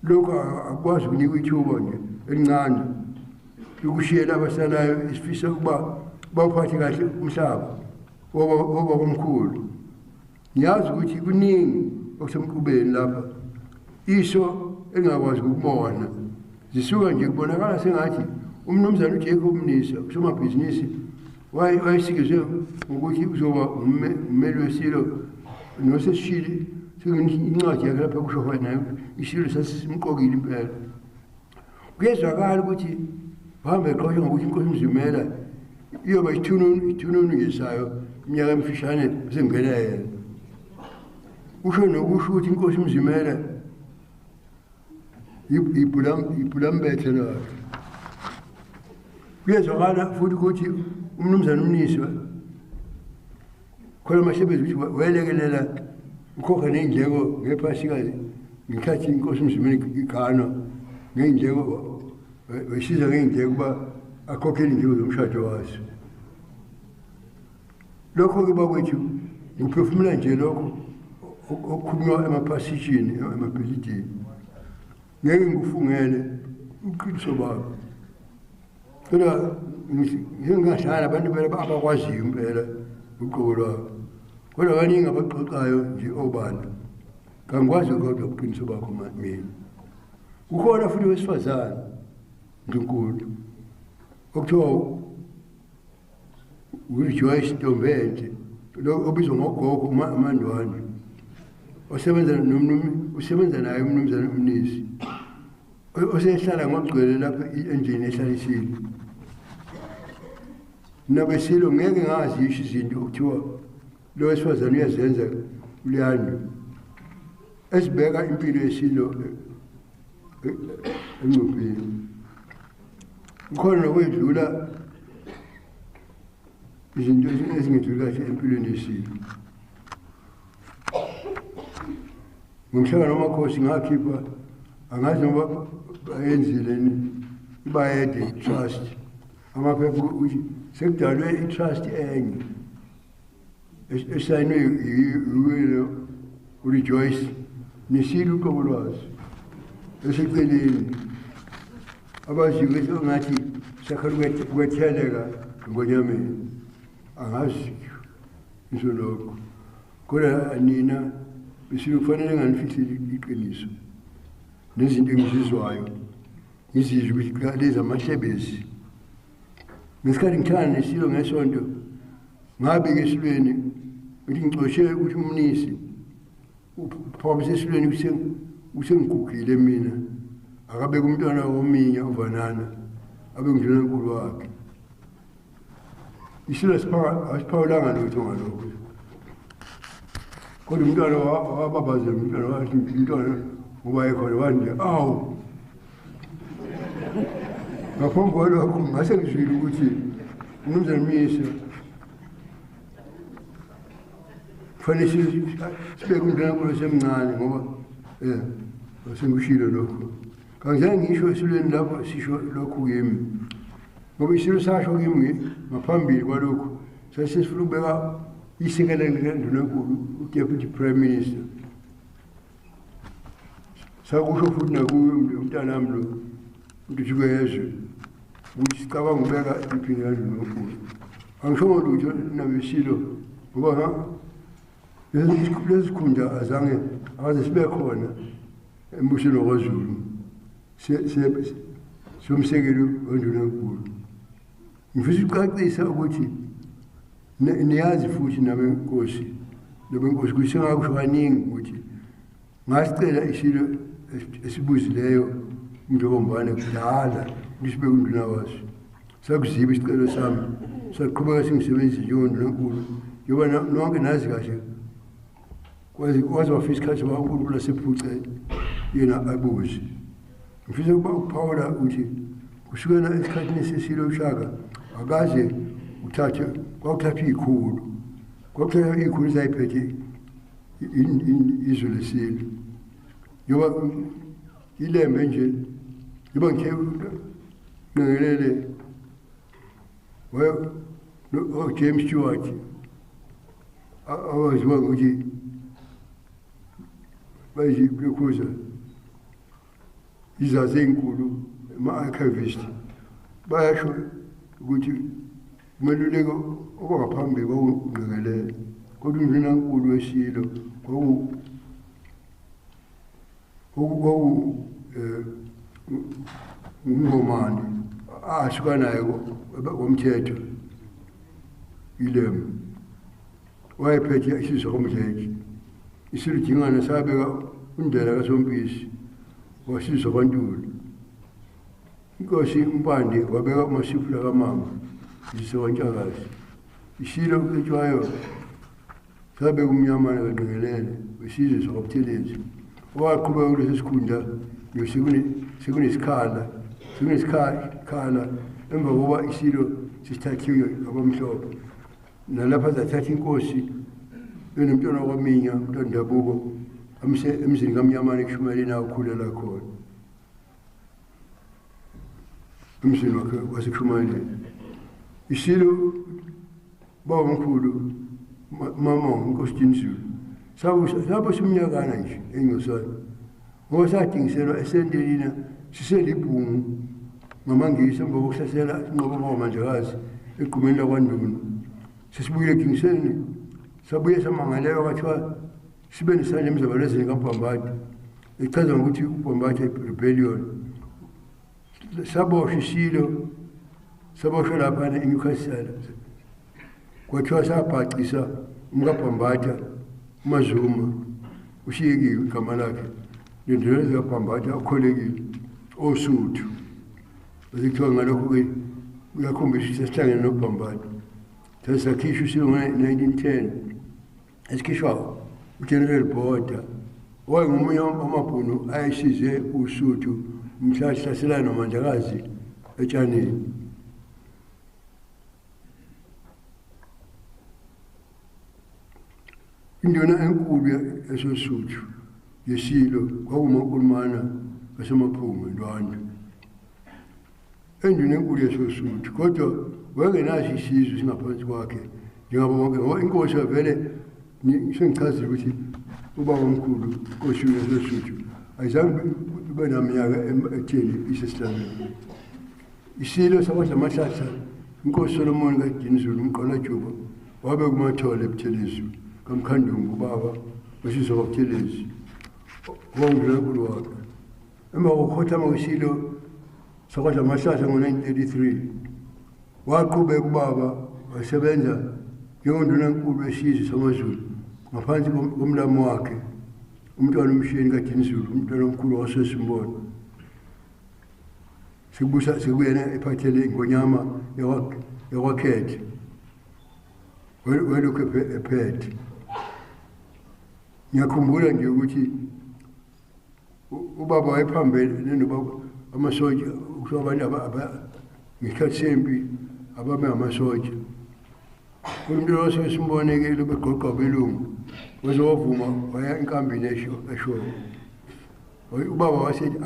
[SPEAKER 1] lokho akwazi ukunikwa ithuba nje elincane ukushiyela abasalayo isifisa ukuba bawuphathe kahle umhlaba woba komkhulu ngiyazi ukuthi kuningi okusemqubeni lapha iso engakwazi ukubona zisuka nje kubonakala sengathi umnumzana uJacob Mnisa usomabhizinisi wayesikizwe ukuthi uzoba ummeli wesilo noseshili incwadi yakhe lapha kusho khona isilo sasimqokile impela kuyezwakala ukuthi bahambe eqosha ngokuthi inkosi Mzimela iyoba ithununu ngesayo iminyaka emfishane sengena yena usho nokusho ukuthi inkosi Mzimela ibhulambethe lakhe kuyezwakala futhi ukuthi umnumzana uMnisa khona amahlebezi ukuthi welekelela ukhokha ney'ndleko ngephasikazi ngekhathi inkosi Mzimela igana ngey'ndleko wesiza ngey'ndleko ukuba akhokhele iy'ndleko zomshado waso lokho-ke bakwethu nguphefumula nje lokho okukhulunywa emaphasishini emabhilidini ngeke ngikufungele uqiniso bakho kodwa ngingahlala abantu phela abakwaziyo impela uqobo lwabo kodwa baningi abaxoxayo nje obala kangikwazi kodwa uqiniso bakho mina kukhona futhi wesifazane Nkulunkulu okuthiwa uJoyce Ntombenje lo obizwa ngogogo uMandwane usebenza naye umnumzana uMnisi osehlala ngogcwele lapha i-engine ehlalisile nabesilo ngeke ngazisho izinto okuthiwa lo wesifazane uyazenza uLeandro esibeka impilo yesilo engcupheni ukhona nokwedlula izinto ezingedluli kahle empilweni yesilo ngomhlangano wamakhosi ngakhipha angazi noma bayenzile ibayede trust amaphepha ukuthi sekudalwe i-trust enye esayinwe yiwilo uRejoice nesilo uqobo lwazo eseceleni abaziyo ukuthi ongathi sakhala ukwetheleka ngonyameni angazi ngisho lokho kodwa nina besilo kufanele nganifihli iqiniso nezinto engizizwayo ngizizwe ukuthi lezi amahlebezi ngesikhathi ngithana nesilo ngesonto ngabika esilweni ukuthi ngicoshe ukuthi umnisi uphakamisa esilweni usengigugile mina akabeka umntwana wominya uvanana abe ngidlula enkulu wakhe isilo asiphawulanga lutho ngalokho kodwa umntwana wababazela umntwana wathi umntwana uba ekhona wathi nje awu ngaphambi kwalokho ngase ngizwile ukuthi umnumzana Mnisa kufanele sibeke umntwana kulo semncane ngoba sengishilo lokho kangizange ngisho esilweni lapho sisho lokhu kimi ngoba isilo sasho kimi ngaphambili kwalokho sasifuna ukubeka isekela likaNdunankulu uDeputy Prime Minister sakusho futhi nakuyo umntanami lo uDutshukezwe ukuthi sicabanga ukubeka iphini kaNdunankulu angisho lutho nabesilo ngoba lezi khunda azange akaze sibe khona embusweni waKwaZulu somsekelo weNdunankulu ngifisa ukucacisa ukuthi niyazi futhi nabenkosi kusengakusho kaningi ukuthi ngasicela isilo esibuzileyo njengombane kudala ukuthi sibeke unduna waso sakuziba isicelo sami saqhubeka singisebenzise njengoNdunankulu ngoba nonke nazi kahle kwaze wafika isikhathi uNkulunkulu asephuce yena abuze ngifisa ukuphawula ukuthi kusukela esikhathini sesilo uShaka akaze kwakuthathwa ikhulu Kwakuthiwa ikhulu sayiphethe izwe lesilo. Yoba ilembe nje yoba ngithe ngelele James Stewart awaziwa ngokuthi bayiziphuza izazi ezinkulu ama-archivist bayasho ukuthi kumeluleke okwangaphambili kwakungqekelele kodwa umdlinankulu wesilo ngumngomane asuka naye komthetho ilemu wayephethe isizwe komjeji isiludingana sabeka undlela kasompisi wasizwe kwantulu inkosi umpande wabeka amasifula kamama isisekwantshakazi isilo kuthiwayo sabeka umnyamana kaqingelele wesizwe sokaButhelezi owaqhubeka kulesi sikhundla sekunesikhala emva kokuba isilo sisithathiwe abamhlophe nalapha zathatha inkosi benomntwana kwaminya umntwana wendabuko emzini kamnyamana ekushumayeleni akukhulela khona emzini wakhe wasekushumayeleni isilo bawomkhulu mama uNkosini Zulu sabo simnyakana nje engosana ngoba sadingiselwa esendelina siselibhungu ngamangisi emva kokuhlasela inqobo Mandlakazi egqumeni lakwaNduna sesibuye ekingiseni sabuye samangaleyo kwathiwa sibe nesandla emzabalazweni kaBhambadi echaza ngokuthi uBhambadi rebellion saboshwa isilo saboshwa lapha eNewcastle kwathiwa sabhacisa umkaBhambadi uMazuma ushiyekiwe igama lakhe lendlela zikaBhambadi akholekile osuthu bekuthiwa ngalokho-ke uyakhombisa sesihlangene noBhambadi sasakhishwa isilo ngo-1910 esikhishwa uGeneral Botha owayengomunye wamabhunu ayesize uSuthu mhla sihlaselana noMandlakazi etshaneni induna enkulu yasoSuthu yesilo kwakumaNkulumana asemaphunga eLwandle enduna enkulu yasoSuthu kodwa wayengenaso isizwe singaphansi kwakhe njengabo bonke ngoba inkosi vele sengichazile ukuthi ubaba omkhulu inkosi yasoSuthu ayizange ube naminyaka etheni isesihlangene isilo sakwaDlamahlahla inkosi Solomon kaDinizulu umqolajuba wabe kumathole eButhelezi kamkhandungu ubaba wesizwe kaButhelezi owawundlunankulu wakhe emva kokukhothama kwesilo sakwaDlamahlahla ngo-1933 waqhubeka ubaba wasebenza njengondunankulu wesizwe samaZulu ngaphansi komlamo wakhe umntwana umsheni kaDinizulu umntwana omkhulu waseSimbona sekuyena ephathele ingonyama yakwakhethe welokhu ephethe ngiyakhumbula nje ukuthi ubaba wayephambene noba amasotsha abantu ngesikhathi sempi ababe ngamasotsha umuntu waseSimbonekile begqogqa belungu wazowavuma waya enkambini eshoyo ubaba wasethi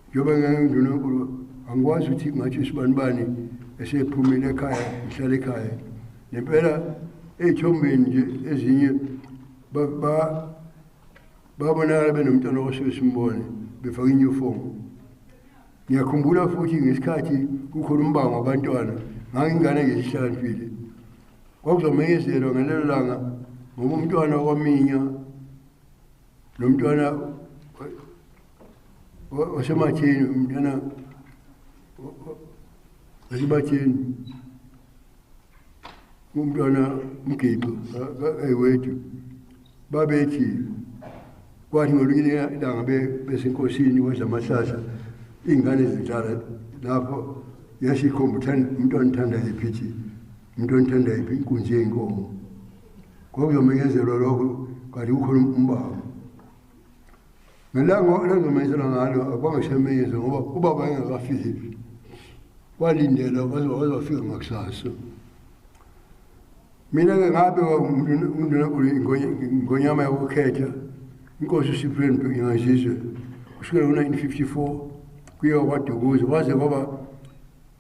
[SPEAKER 1] njengoba ngingendunankulu angikwazi ukuthi ngathi isibanibani esephumile ekhaya ngihlala ekhaya nempela ey'thombeni nje ezinye babonakala benomntwana waseSimbone befake inyufomu ngiyakhumbula futhi ngesikhathi kukhona umbango wabantwana ngangingane ngesihlakaniphile kwakuzomenyezelwa ngalelo langa ngoba umntwana kwaminya nomntwana wasematheni umntwana wasematheni umntwana umgibho eyiwethu babethi kwathi ngolunye ilanga besenkosini waDlamahlahla iy'ngane zidlala lapho yashikhomba umntwana uthanda yiphithi umntwana uthanda yiphi inkunzi yey'nkomo kwakuzomenyezelwa lokho kanti kukhona umbango ngelanga lazomenyezelwa ngalo akwangasamenyezwa ngoba ubaba engakafiki walindela wazofika ngakusasa Mina ke ngabe ngonyama yokukhetha inkosi uSiprian ngingazizwe kusukela ngo-1954 kuya kwaDukuza waze kwaba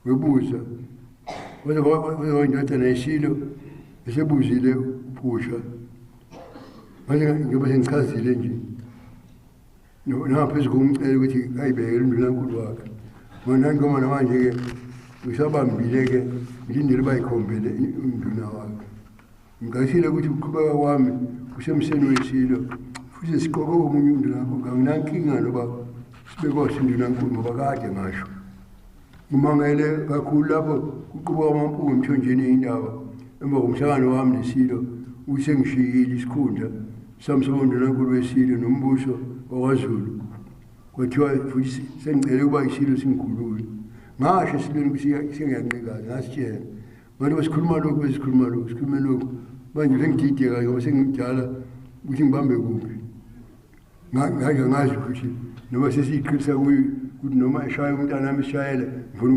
[SPEAKER 1] webuza waze kwaba indodana yesilo esebuzile uphusha manje ngiyobe sengichazile nje naphezu komcelo ukuthi ayibekele uNdunankulu wakhe mina ngoma namanje-ke ngisabambile-ke ngilindele bayikhombele unduna wakhe ngicashile ukuthi ukuqhubeka kwami kusemseni wesilo futhi siqoke omunye uNdunankulu anginankinga noba sibekose uNdunankulu ngoba kade ngasho ngimangele kakhulu lapho kuqubuka amampunge emthonjeni yindaba emva komhlangano wami nesilo ukuthi sengishiyile isikhundla sami sobuNdunankulu wesilo nombuso wakwaZulu kwathiwa futhi sengicele ukuba isilo singikhulule ngasho esilweni ukuthi sengiyancikaza ngasitshela manje sikhuluma lokhu manje sengidideka ngoba sengimdala ukuthi ngibambe kuphi ngazi ukuthi noma sesiyiqinisa ukuthi noma eshaya umntana nami esishayela ngifuna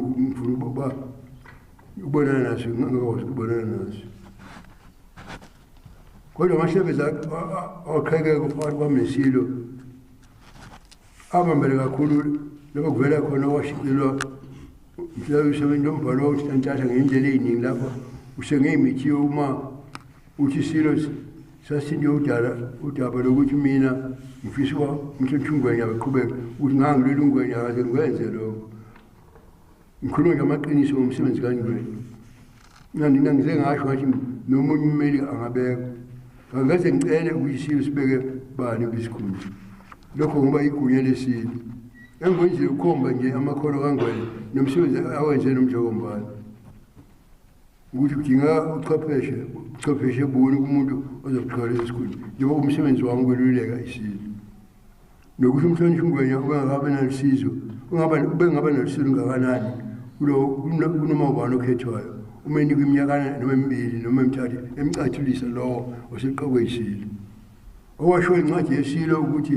[SPEAKER 1] ukubonana naso ngingakwazi ukubonana naso kodwa amahlebeza aqhekeka phakathi kwami nesilo abambele kakhulu lapho kuvela khona washicilwa mhlawumbe nombhalo wokustantatha ngendlela eyiningi lapho usengey'mithiyo uma uthi isilo sasinde udaba lokuthi mina ngifisa uba umhloniphi ungwenya beqhubeka ukuthi ngangilwela ungwenya akaze ngikwenze lokho ngikhuluma nje amaqiniso ngomsebenzi kangwenya nangize ngasho ngathi nomunye ummeli angabekho angikaze ngicele ukuthi isilo sibeke bani kwisikhundla lokho ngoba igunya lesilo engwenjile ukhomba nje amakhono kangwenya nomsebenzi awenze nomjokombani ukuthi kudinga uchwepheshe buni kumuntu ozoqala lesi sikhundla njengoba umsebenzi wami ukweluleka isilo nokuthi umhloniphi ungwenya ubengakabe nalisizo ubengaba nalisizo ngakanani kunoma ubani okhethwayo uma enikwa iminyakana noma emibili noma emithathu emcathulisa lowo oseqokwe isilo owasho incwadi yesilo ukuthi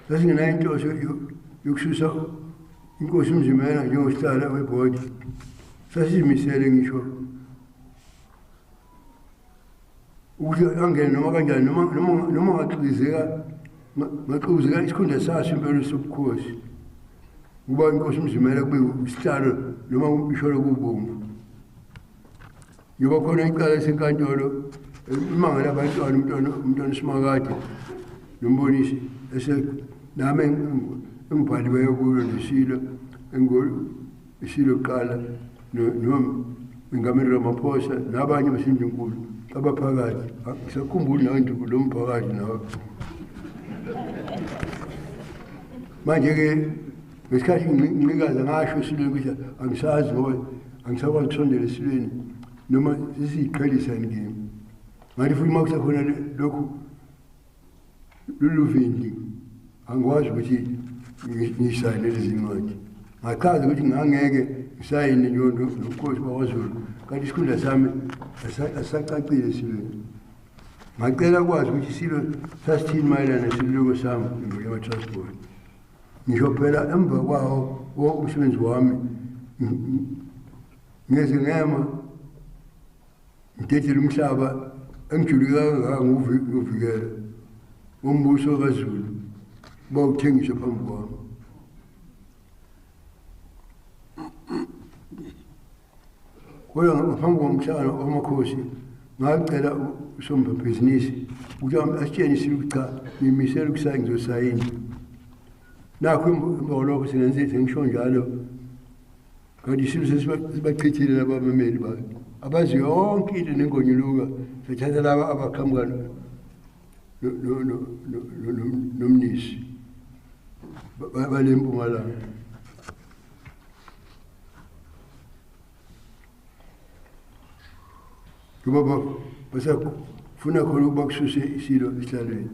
[SPEAKER 1] sasingenayo inhloso yokususa inkosi uMzimela njengosihlalo webhodi sasizimisele ngisho ukuthi angene noma kanjani noma ngaxuzeka isikhundla saso impela sobukhosi ukuba inkosi uMzimela kube isihlalo noma umbisholo kubomvu njengoba khona icala esenkantolo imangala abantwana umntwana uSimakade nombonisi nami engibhaliweyo kulo nesilo isilo kuqala nomengameli Ramaphosa nabanye abasindinkulu abaphakathi ngisakhumbula nawe lo mphakathi nawe manje-ke ngesikhathi nginikaza ngasho esilweni ukuthi angisazi ngoba angisakwazi ukusondela esilweni noma sesiyiqhelisa ngimi ngathi futhi uma kusakhona lokhu luluvindi angikwazi ukuthi ngiyisayine lezi ncwadi ngachaza ukuthi ngangeke ngisayine nobukhosi bakwaZulu kanti isikhundla sami asisacacile esilweni ngacela kwazi ukuthi isilo sasithini mayelana nesiluleko sami yama-transport ngisho phela emva kwawo umsebenzi wami ngeze ngema ngidedele umhlaba engijulike kangaka nguvikela wombuso kaZulu bawuthengiswa phambi kwami kodwa ngaphambi komhlangano wamakhosi ngacela usombabhizinisi ukuthi asitshene isilo cha ngimisele ukusayina ngizosayina nakho emva lokho singenze ngisho njalo kanti isilo sesibachithile laba abameli bakhe abazi yonke into nengonyuluka sathatha laba abaqhamuka nomnisi bale Mpumalanga kuba basafuna khona ukuba kususe isilo esihlalweni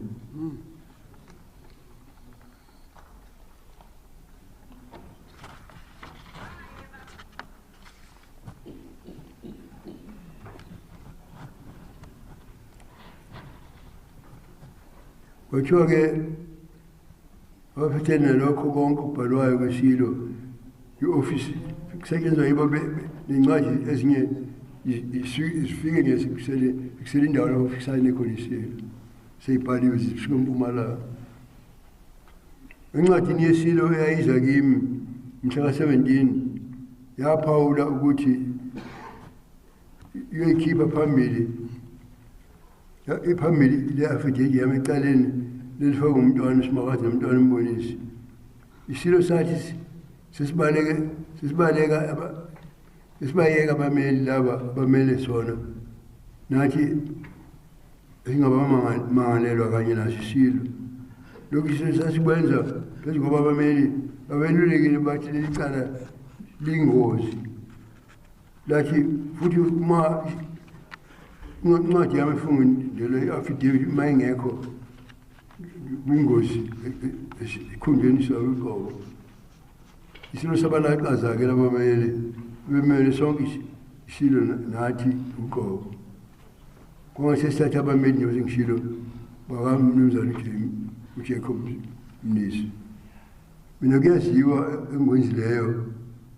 [SPEAKER 1] kwathiwa-ke abaphathene nalokho konke okubhalwayo kwesilo i-ofisi kusetshenzwa yibo nencwadi ezinye isifike nje kusele indawo lapho kusayine khona isilo seyibhaliwe zisuka eMpumalanga. Encwadini yesilo eyayiza kimi mhla ka-17 yaphawula ukuthi iyoyikhipha phambili le affidavit yami ecaleni lelifaka umntwana uSimakade nomntwana uMbonisi. Isilo sathi sesibayeka abameli laba bamele sona nathi singabamangalelwa kanye naso isilo. Lokhu isilo sasikwenza phezu ngoba abameli babelulekile bathi leli cala liyingozi. Lathi futhi uma incwadi yami efungindelo i-affidavit uma ingekho kwingozi esikhundleni sakuqobo. Isilo sabalaqaza-ke labamele bemele sonke isilo nathi uqobo. Kwangasesithatha abameli nje ngishilo bakamnumzane uJacob Mnisi. Mina kuyaziwa engikwenzileyo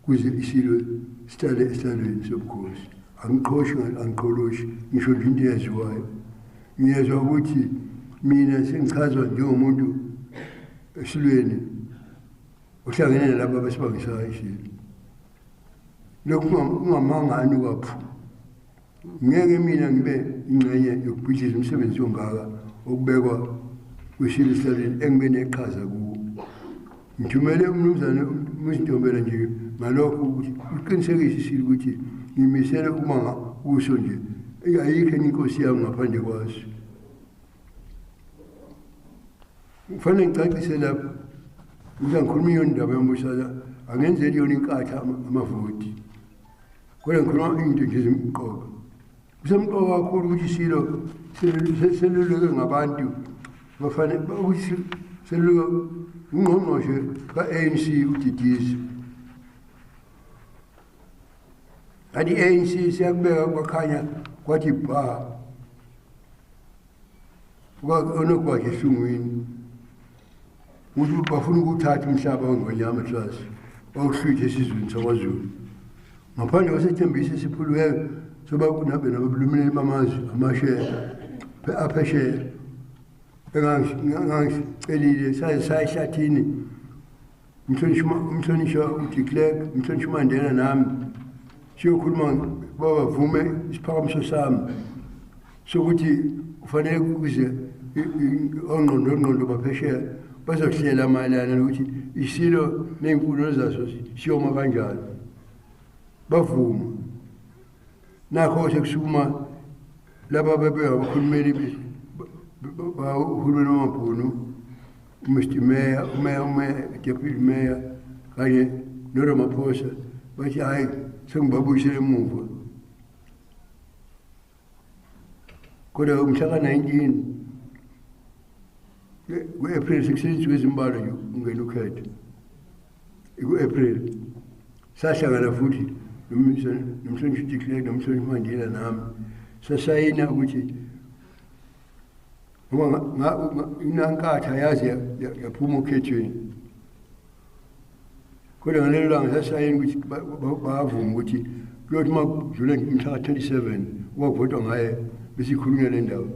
[SPEAKER 1] kuze isilo sitale esithandweni sobukhosi. Angiqholoshi ngisho nje into eyaziwayo. Ngiyezwa ukuthi mina sengichazwa njengomuntu esilweni uhlangene nalabo abasibangisayo isilo. Lokhu kungamangani kwaphu. Ngeke mina ngibe ingxenye yokubhidliza umsebenzi ongaka okubekwa kwisilo esithandweni engibe neqhaza kuwo. Ngithumele umnumzane uMzintombela nje ngalokho ukuthi uqinisekise isilo ukuthi ngimisele uma kuso nje ayikho enye inkosi yami ngaphandle kwaso. Kufanele ngicacise lapho ukuthi angikhulumi yona indaba yombusazwe angenzeli yona inkatha amavoti kodwa ngikhuluma into nje ezimqoka. Kusemqoka kakhulu ukuthi isilo seluleke ngabantu bafanele ukuthi seluleke ungqongqoshe ka-ANC uDidisi. Kanti i-ANC siyakubeka kwakhanya kwathi bha onogwakhe ehlungwini ukuthi bafuna ukuthatha umhlaba wengonyama trust wawuhlwithe esizweni sakwaZulu ngaphandle kwasethembisa esiphuliweyo soba kunabe nababulumeli bamazwe amasheya aphesheya engangicelile sayihlathini umhlonishwa uDe Klerk umhlonishwa uMandela nami siyokhuluma babavume isiphakamiso sami sokuthi kufanele kuze ongqondo baphesheya bazohlela mayelana nokuthi isilo ney'mfuno zaso siyoma kanjani. Bavuma nakho sekusukuma laba bebeabakhulumeli bahulumeni wamabhunu uMr Mayor umeya deputy mayor kanye noRamaphosa bathi hayi sengibabuyisele emuva. Kodwa umhla ka-19 ku-April sekusetshenziswa kwezimbalwa nje ungena ukhetho. Ku-April sahlangana futhi nomhlonishwa uDe Klerk nomhlonishwa uMandela nami sasayina ukuthi inankatha yaze yaphuma okhethweni. Kodwa ngalelo langa sasayina ukuthi bavuma ukuthi kuyothi uma kudlule umhla ka-27 kwavotwa ngaye besikhulunywa le ndawo.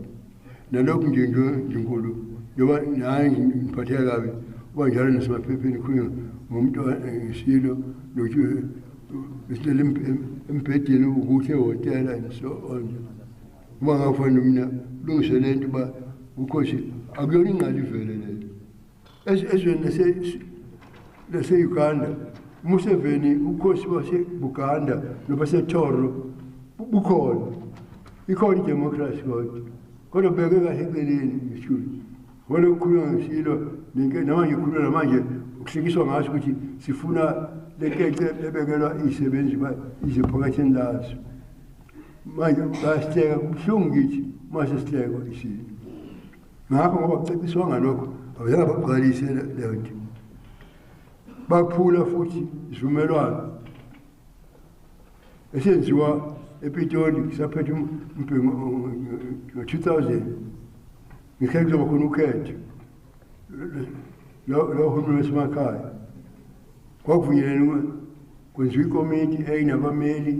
[SPEAKER 1] Nalokhu nje nkulu njengoba naye ngiphatheka kabi uba njalo nasemaphepheni khulunywa ngomuntu ngesilo nokuthi besilele embhedeni ukuthi ehhotela and so on. Uma ngakufanele mina kulungiswe le nto uba ukhosi akuyona ingqali ivele leyo. Ezweni lase-Uganda uMuseveni ukhosi waseBuganda nobaseToro bukhona. Ikhona idemocracy kodwa bheke kahle eceleni ishuthi. Wona ukukhulunywa ngesilo namanje ukhulunywa namanje ukuhlekiswa ngaso ukuthi sifuna lenkece ebekelwa izisebenzi ize phakathini lazo. Manje basihleka kubuhlungu ngithi mase sihlekwa isilo. Ngakho ngoba kuceciswa ngalokho abazange bagcwalise leyo nto. Baphula futhi isivumelwano esenziwa ePitoli saphethe umbhengu ngo-2000 ngikhe kuzoba khona ukhetho lo hulumeni wasemakhaya. Kwakuvunyelene kwenziwa ikomiti eyinabameli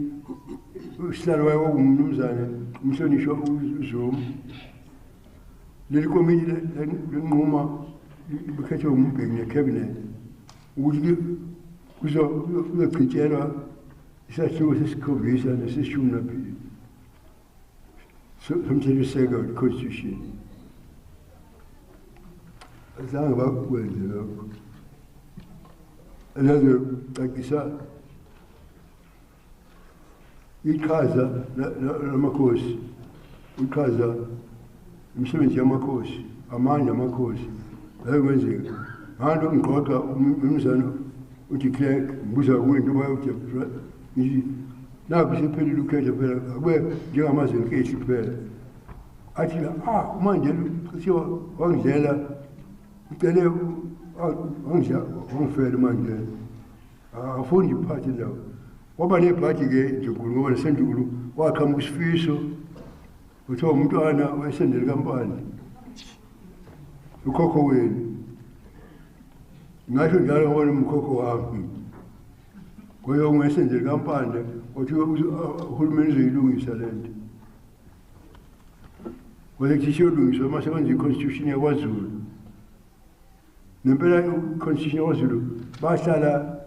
[SPEAKER 1] usihlalo waye wangumnumzane umhlonishwa uZuma leli komiti lenquma likhethwe uMbeki necabinet ukuthi kuzochitshelwa isahluko sesikhombisa nesishumi naphili somthethosisekelo constitution azange bakwenze lokho azocacisa iqhaza lamakhosi iqhaza imisebenzi yamakhosi amandla amakhosi ayokwenzeka nganto ngiqoqa umzana uthi Clerk ngibuza kuwe into bayothi ngithi naku sephelile ukhetho phela akube njengamazwe nkehli kuphela athi manje kuthiwa wangidlela ucele wangifela manje afuni iphathi lawo waba nebhathi-ke Njugulu ngoba nesendulo waqhamuka isifiso kuthiwa umntwana wayesendele kampani ukhokho wenu ngasho njalo ngobona umkhokho wami kwaye ungesendele kampani kuthiwa uhulumeni uzoyilungisa le nto kwaye kuthi yolungiswa mase kwenza i-constitution yakwaZulu nempela i-constitution yakwaZulu bahlala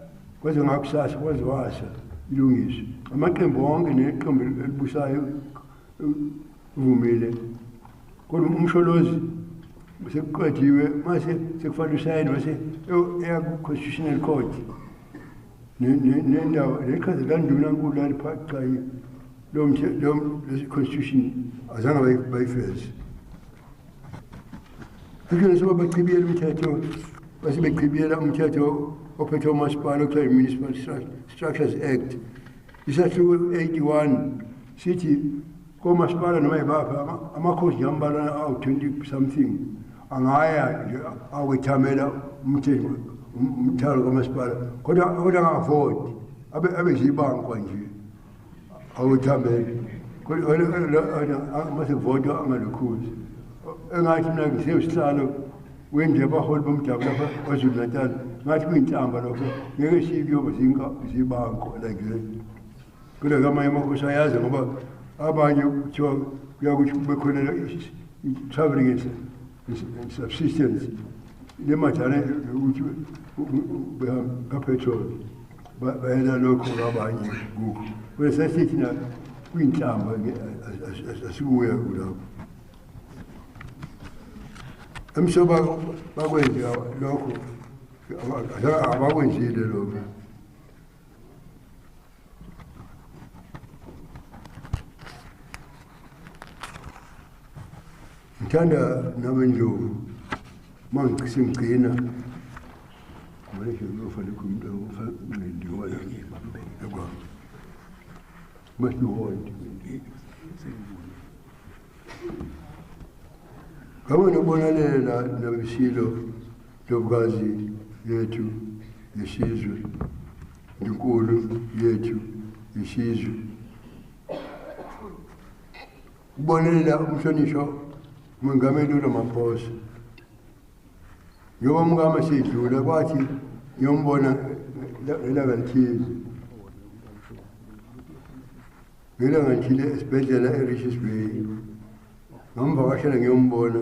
[SPEAKER 1] kwaze ngakusasa kwaze washa ilungiswe amaqembu wonke neqembu elibusayo uvumile kodwa umsholozi sekuqediwe mase sekufanele usayine mase eya ku-constitutional court nendawo leqhaza likaNdunankulu laliphaqayo constitution azange bayifeze kukhona soba bachibiyela umthetho base bechibiyela umthetho ophethe umasipala okuthiwa i-Municipal Structures Act isahluko 81 sithi komasipala noma yibapha amakhosi njambala awu-20 something angaya nje awethamela umthalo kamasipala kodwa angavoti abezibankwa nje awethamela mase kuvotwa angalukhuzi engathi mina ngisesihlalo wenje abaholi bomdabu lapha kwaZulu Natal ngathi kuyinhlamba lokho ngeke sikuyoba zibanko like that kodwa kamanye amakhosi ayazi ngoba abanye kuthiwa kuyakuthi kube khona i-traveling subsistence lemadala ukuthi kapetrol bayela lokho abanye kukho kodwa sasithi na kuyinhlamba asikuya kulapho emsoba bakwenze lokho abakwenzile lokho ngithanda nabendlovu mangisimgcina manje ngofana kumuntu ofana ekwa must you want kama nobonalela nabisilo lobukazi yethu yesizwe inkulu yethu yesizwe ubonelela umhlonishwa uMongameli uRamaphosa ngoba umngama sidlula kwathi ngiyombona elakalithize ngelangithile esibhedlela eRichards Bay ngamvakashela ngiyombona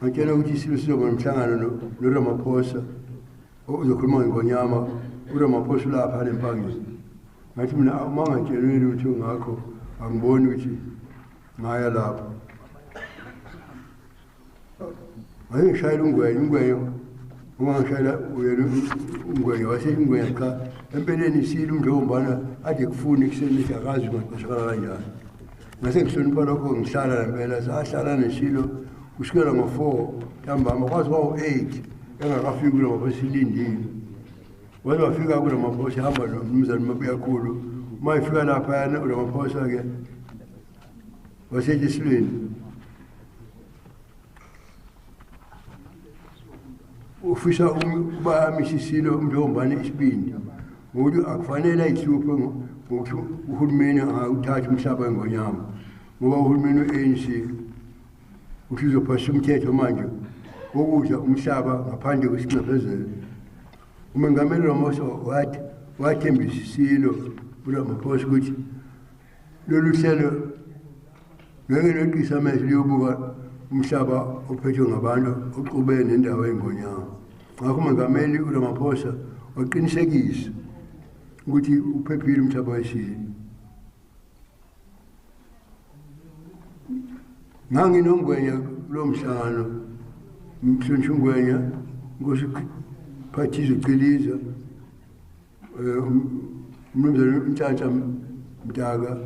[SPEAKER 1] ngitshela ukuthi isilo sizoba nomhlangano noRamaphosa uzokhuluma ngonyama uRamaphosa lapha lempangeni ngathi mina uma ngitshelwe ukuthi ngakho angiboni ukuthi ngaya lapha ngishayela ungweyo uma ngishayela ungweyo wasengweyo cha empeleni isilo umndombana ade kufuna ekuseni akazi ngashakala kanjani ngase ngihlonipha lokho ngihlala lempela sahlala nesilo kusukela ngo4 ntambama kwazi kwawo8 engakafiki kuLamaphosa ilindile waze wafika kuLamaphosa hamba nomzana mabuyakhulu uma ifika lapha yana uLamaphosa ke wasethi isilweni ufisa uba misisilo umndombane isibindi ngokuthi akufanele ayihluphe ngokuthi uhulumeni angawuthatha umhlaba ngonyama ngoba uhulumeni we-ANC uthi uzophasa umthetho manje wokudla umhlaba ngaphandle kwesinxephezelo uMongameli Ramaphosa wathembisa isilo uRamaphosa ukuthi lolu hlelo ngeke leqisa amehlo liyobuka umhlaba ophethwe ngabantu oxubene nendawo engonyama. Ngakho uMongameli uRamaphosa waqinisekisa ukuthi uphephile umhlaba wesini. Nganginongwenya lo mhlangano mhlonishwa uNgwenya ngosiphathizo uCiliza umnumzane uNtshantsa Mdaka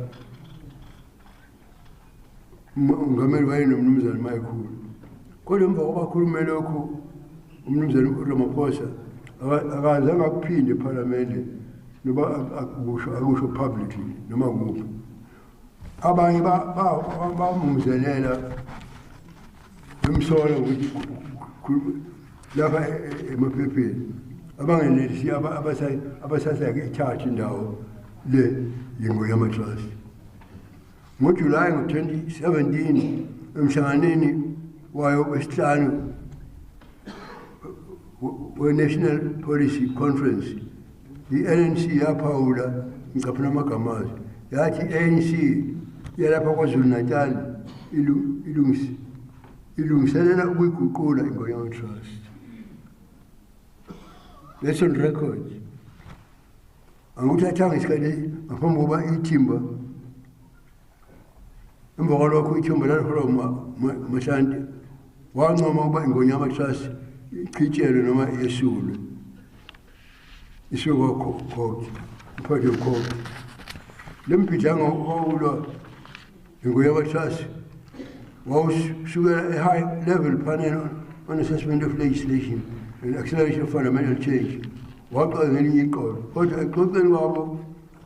[SPEAKER 1] uMongameli wayenomnumzane Mayikhulu. Kodwa emva kokukhuluma lokhu umnumzane uRamaphosa akazange akuphinde ePhalamende noba akusho publicly noma kuphi. Abanye bamumzelela bemsola ukuthi lapha emaphepheni abangenelisi abasasake ethatha indawo le yengoyama trust. NgoJulayi 2017 emhlanganeni wayo wesihlanu we-National Policy Conference i-ANC yaphawula ngicaphuna amagama yathi i-ANC yalapha kwaZulu Natal ilungiselela ukuyiguqula ingoyama trust. That's on record. Anguthathanga isikhathi ngaphambi kokuba ithimba emva kwalokho ithimba laLholo Mahlanti wancoma ukuba ingonyama trust ichitshelwe noma yesulwe. Isuka court, part of court. Lempijanga wawulwa ingonyama trust wawusukela a high level panel on assessment of legislation and acceleration of fundamental change. Waqala ngelinye iqolo kodwa exoxeni kwabo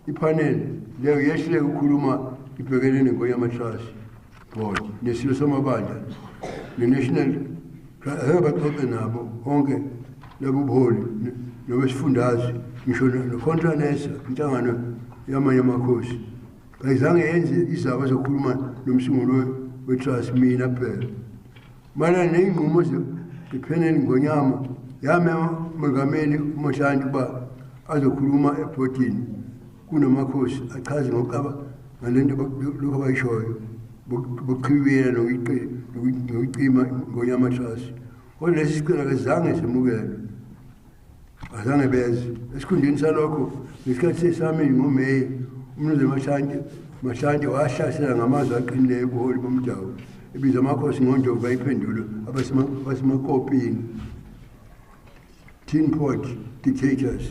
[SPEAKER 1] ipanel leyo yehlele ukukhuluma ibhekene nengoyama trust board nesilo samabandla ne-national abaxoxe nabo onke labo buholi nobesifundazwe ngisho no-contranesa inhlangano yamanye amakhosi kayizange yenze izaba zokukhuluma nomsungulo we-trust mina phela malana ney'nqumo zepheneli ngonyama yamema uMongameli uMahlanti ukuba azokhuluma ebhodini kunamakhosi achaze ngokuqaba ngalento lokhu abayishoyo bokuchibiyela nokucima ngonyama trust. Kodwa lesi sicelo akazange semukelwe, azange beze esikhundleni salokho ngesikhathi sesamini ngoMeyi umnumzane Mahlanti wahlasela ngamazwi aqinileyo ubuholi bomdabu ebiza amakhosi ngondovu bayiphendula abasemakopini tin pot dictators.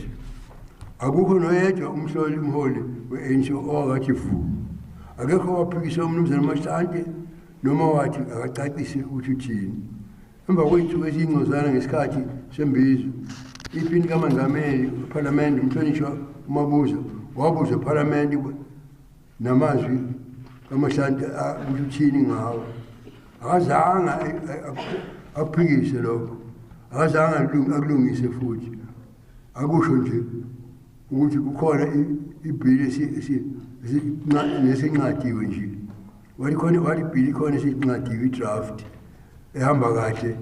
[SPEAKER 1] Akukho noyedwa umholi we-ANC owakathi vu. Akekho waphikisa umnumzane Mahlanti noma wathi akacacise ukuthi uthini. Emva kwey'nsuku eziyingcozana ngesikhathi sembizo iphini kaMongameli ePhalamende umhlonishwa uMabuza wabuza ePhalamende namazwi kaMahlanti ukuthi uthini ngawo. Akazange aphikise lokho, akazange akulungise futhi. Akusho nje ukuthi kukhona ibhili nesinqadiwe nje. Wathi ibhili khona esinqadiwe idraft ehamba kahle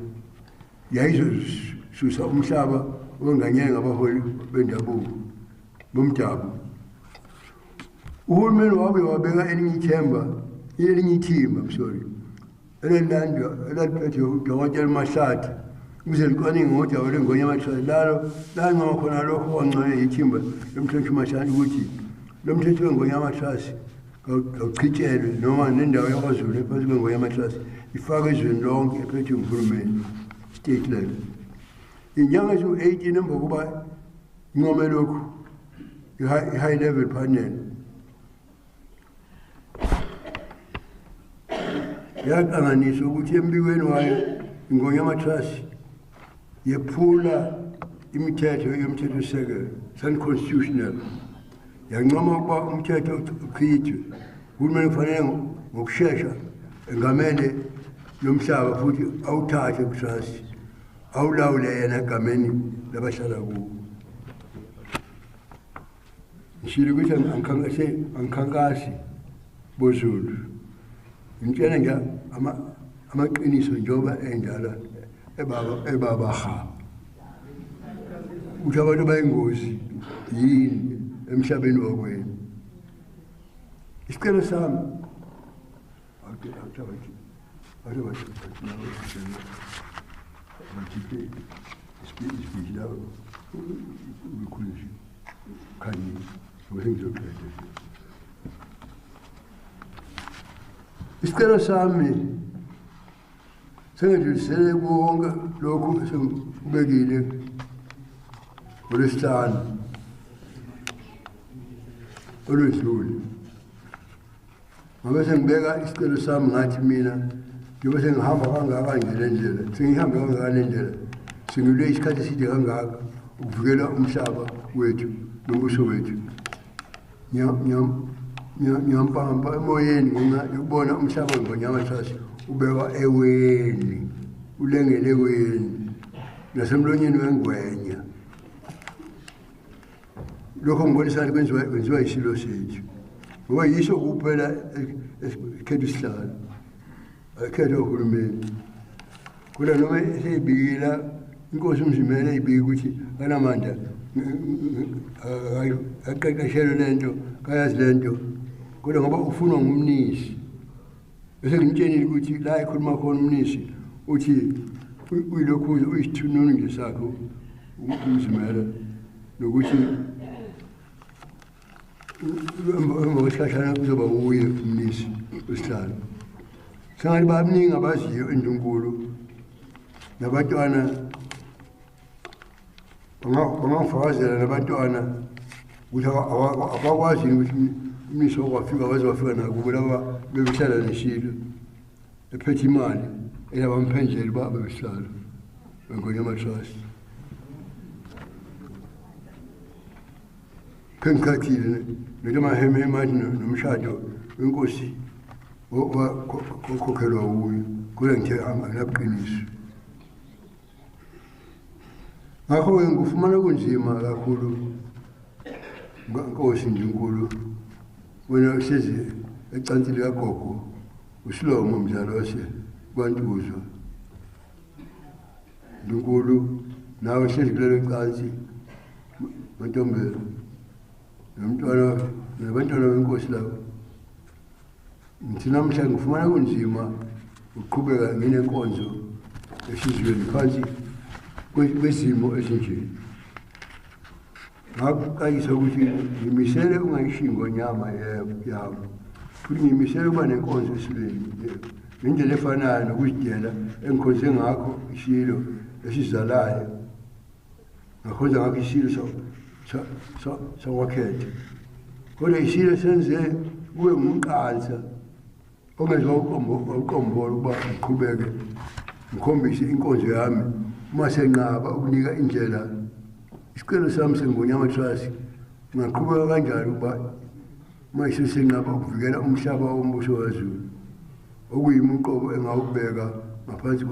[SPEAKER 1] yayizosusa umhlaba onganyeke ngabaholi bendabuko bomdabu. Uhulumeni wabe wabeka elinye ithimba elaliphethe uDokotela Mahlatsi ukuze licwaninge ngodaba lwengonyama trust lancoma khona lokho wancoye ithimba lomthetho uMahlanti ukuthi lo mthetho wengonyama trust awuchitshelwe noma nendawo yakwaZulu ephansi kwengonyama trust ifakwe ezweni lonke ephethwe nguhulumeni state level. Inyanga eziwu-18 emva kokuba income lokhu i-high level panel yaqanganisa ukuthi embikweni wayo ingonyama trust yephula imithetho yomthethosisekelo unconstitutional. Yancoma ukuba umthetho uchithwe uhulumeni kufanele ngokushesha engamele lomhlaba futhi awuthathe kutrust awulawule yena egameni labahlala kuwo. Ngishilo ukuthi angikhankasi boZulu ngitshela nje amaqiniso njengoba enjalo ebabaha ukuthi abantu bayingozi yini emhlabeni wakwenu. isicelo sami isicelo sami sengidlulisele konke lokhu esengibekile uLwesihlanu olwedlule. Ngabe sengibeka isicelo sami ngathi mina njengoba sengihamba kangaka nje le ndlela, sengihambe kangaka le ndlela, sengilwe isikhathi eside kangaka ukuvikela umhlaba wethu nombuso wethu. Ngiyampampa emoyeni ngenxa yokubona umhlaba ngonyamathasi ubekwa eweni, ulengele eweni nasemlonyeni wengwenya. Lokho ngibonisa kwenziwa isilo sethu. Ngoba yisho kuphela ekhetha isihlalo, akhetha uhulumeni. Kodwa noma eseyibikila inkosi uMzimela eyibika ukuthi kanamandla aqeqeshelwe lento, kayazi lento, kodwa ngoba ufunwa ngumnisi. Bese ngimtshenile ukuthi la ekhuluma khona umnisi uthi uyilokhu uyisithununu nje sakho uMzimela nokuthi emva kwesikhathana kuzoba uye umnisi wesihlalo. Sengathi baningi abaziyo endunkulu nabantwana bangafakazela nabantwana ukuthi abakwazi ukuthi umnisi wakwafika waze wafika nakubo laba bebehlala neshilo ephethe imali eyabamphenzeli babo besihlalo beNgonyamatrust. Pengikhathile njengamahemhemathi nomshado wenkosi wakhokhelwa uye, kodwa ngithe anginabuqiniso. Ngakho-ke ngifumana kunzima kakhulu Nkosi Ndunkulu wena uhlezi ecansini likagogo uSlomo mdlalo wase kwaNtuzwa. Ndunkulu nawe uhlezi kulelo cansi Ntombela nabantwana benkosi labo. Ngithi namhla ngifumana kunzima ukuqhubeka nginenkonzo esizweni phansi kwesimo esinje. Ngakuqayisa ukuthi ngimisele ungayishiyi ngonyama yabo, futhi ngimisele ukuba nenkonzo esizweni ngendlela efanayo nokuzidela engikhonze ngakho isilo esizalayo, ngakhonza ngakho isilo sakwakhetha. Kodwa isilo senze kube ngumqansa ongenziwa uqombolo ukuba ngiqhubeke ngikhombise inkonzo yami uma senqaba ukunika indlela. Isicelo sami seNgonyamatrust ngaqhubeka kanjalo ukuba uma isilo senqaba ukuvikela umhlaba wombuso waZulu okuyimuqobo engawubeka ngaphansi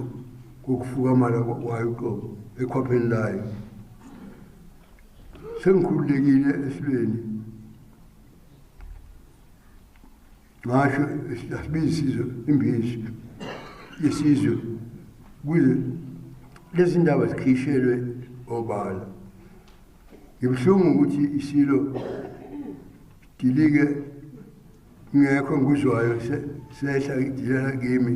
[SPEAKER 1] kokufukamala kwayo uqobo ekhwapheni layo. Sengikhululekile esilweni ngasho asibizisizwe imbizi yesizwe kuze lezi ndaba zikhishelwe obala. Ngibuhlungu ukuthi isilo dilike ngekho nguzwayo sehla idilela kimi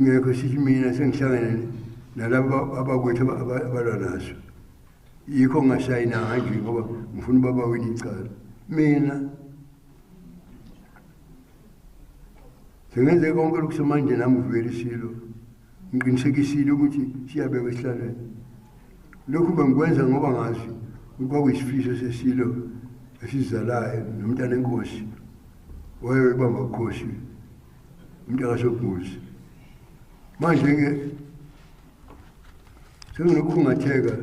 [SPEAKER 1] ngekho sithi mina sengihlangene nalabo abakwethu abalwa naso. Yikho ngashayina nje ngoba ngifuna baba wena icala. Mina sengenze konke lokusemanje nami uvele isilo ngiqinisekisile ukuthi siyabekwa esihlalweni. Lokhu bengikwenza ngoba ngazi kwakuyisifiso sesilo esizalayo nomntana enkosi wayebamba ukhosi umntana kaSobhuzi. Manje-ke senginokukhungatheka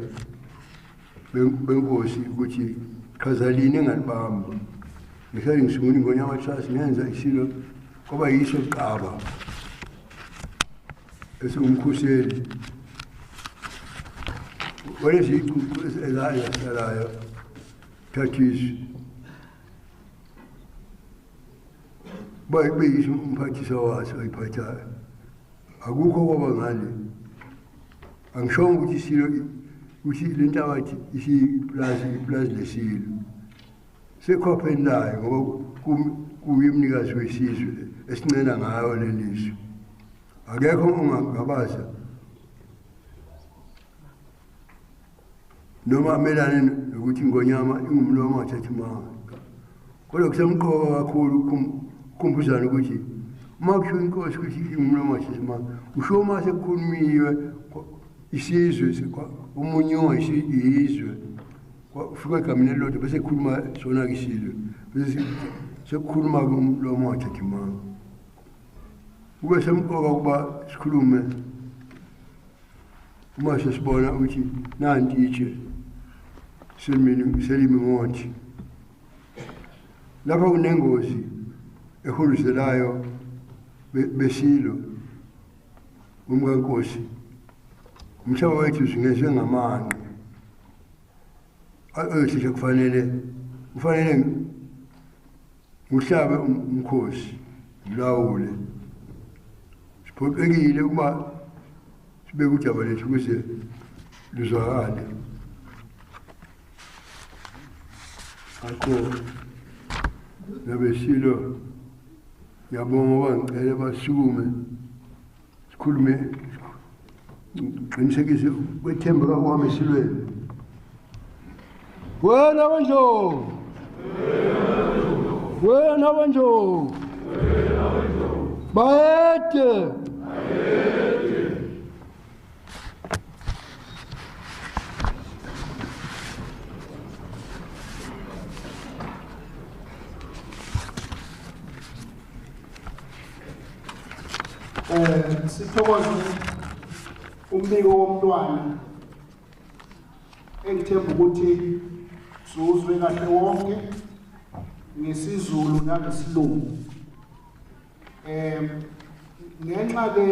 [SPEAKER 1] benkosi ukuthi qhazalini engalibamba. Ngihlale ngisungula iNgonyamatrust ngenza isilo kwaba yiso qaba esingumkhuseli walezi ezalayo thathiswe bayibeyisho umphathisa waso ayiphathayo. Akukho kwaba ngale angishongo ukuthi isilo ukuthi le ntabathi iplazi lesilo sekhophenayo ngoba kuyimnikazi wesizwe esincena ngayo lelizwe akekho ungabaza noma amelane nokuthi ingonyama ingumlomo wathathimanga kodwa kusemqoka kakhulu kukhumbuzana ukuthi uma kusho inkosi ukuthi ingumlomo wathathimanga usho uma sekukhulumiwe isizwe umunye ongayisizwe kwafika egameni elilodwa bese kukhuluma sona-ke isizwe bese sekukhuluma umlomo wathathimanga kube semqoka ukuba sikhulume uma sesibona ukuthi nanti itshe selimi ngothi lapha kunengozi ehuluzelayo besilo umkankosi umhlaba wethu singezwe ngamanqe ayosisho kufanele uhlabe umkhosi ulawule siphoqekile ukuba sibe kujaba lethu ukuze luzwakale akho nabesilo yabonga bangicela basukume sikhulume qinisekise kwethemba kwami esilweni wena banjo bayede
[SPEAKER 3] sithokoze umbiko womntwana engithemba ukuthi sizwe kahle wonke ngesiZulu nangesilungu ngenxa ke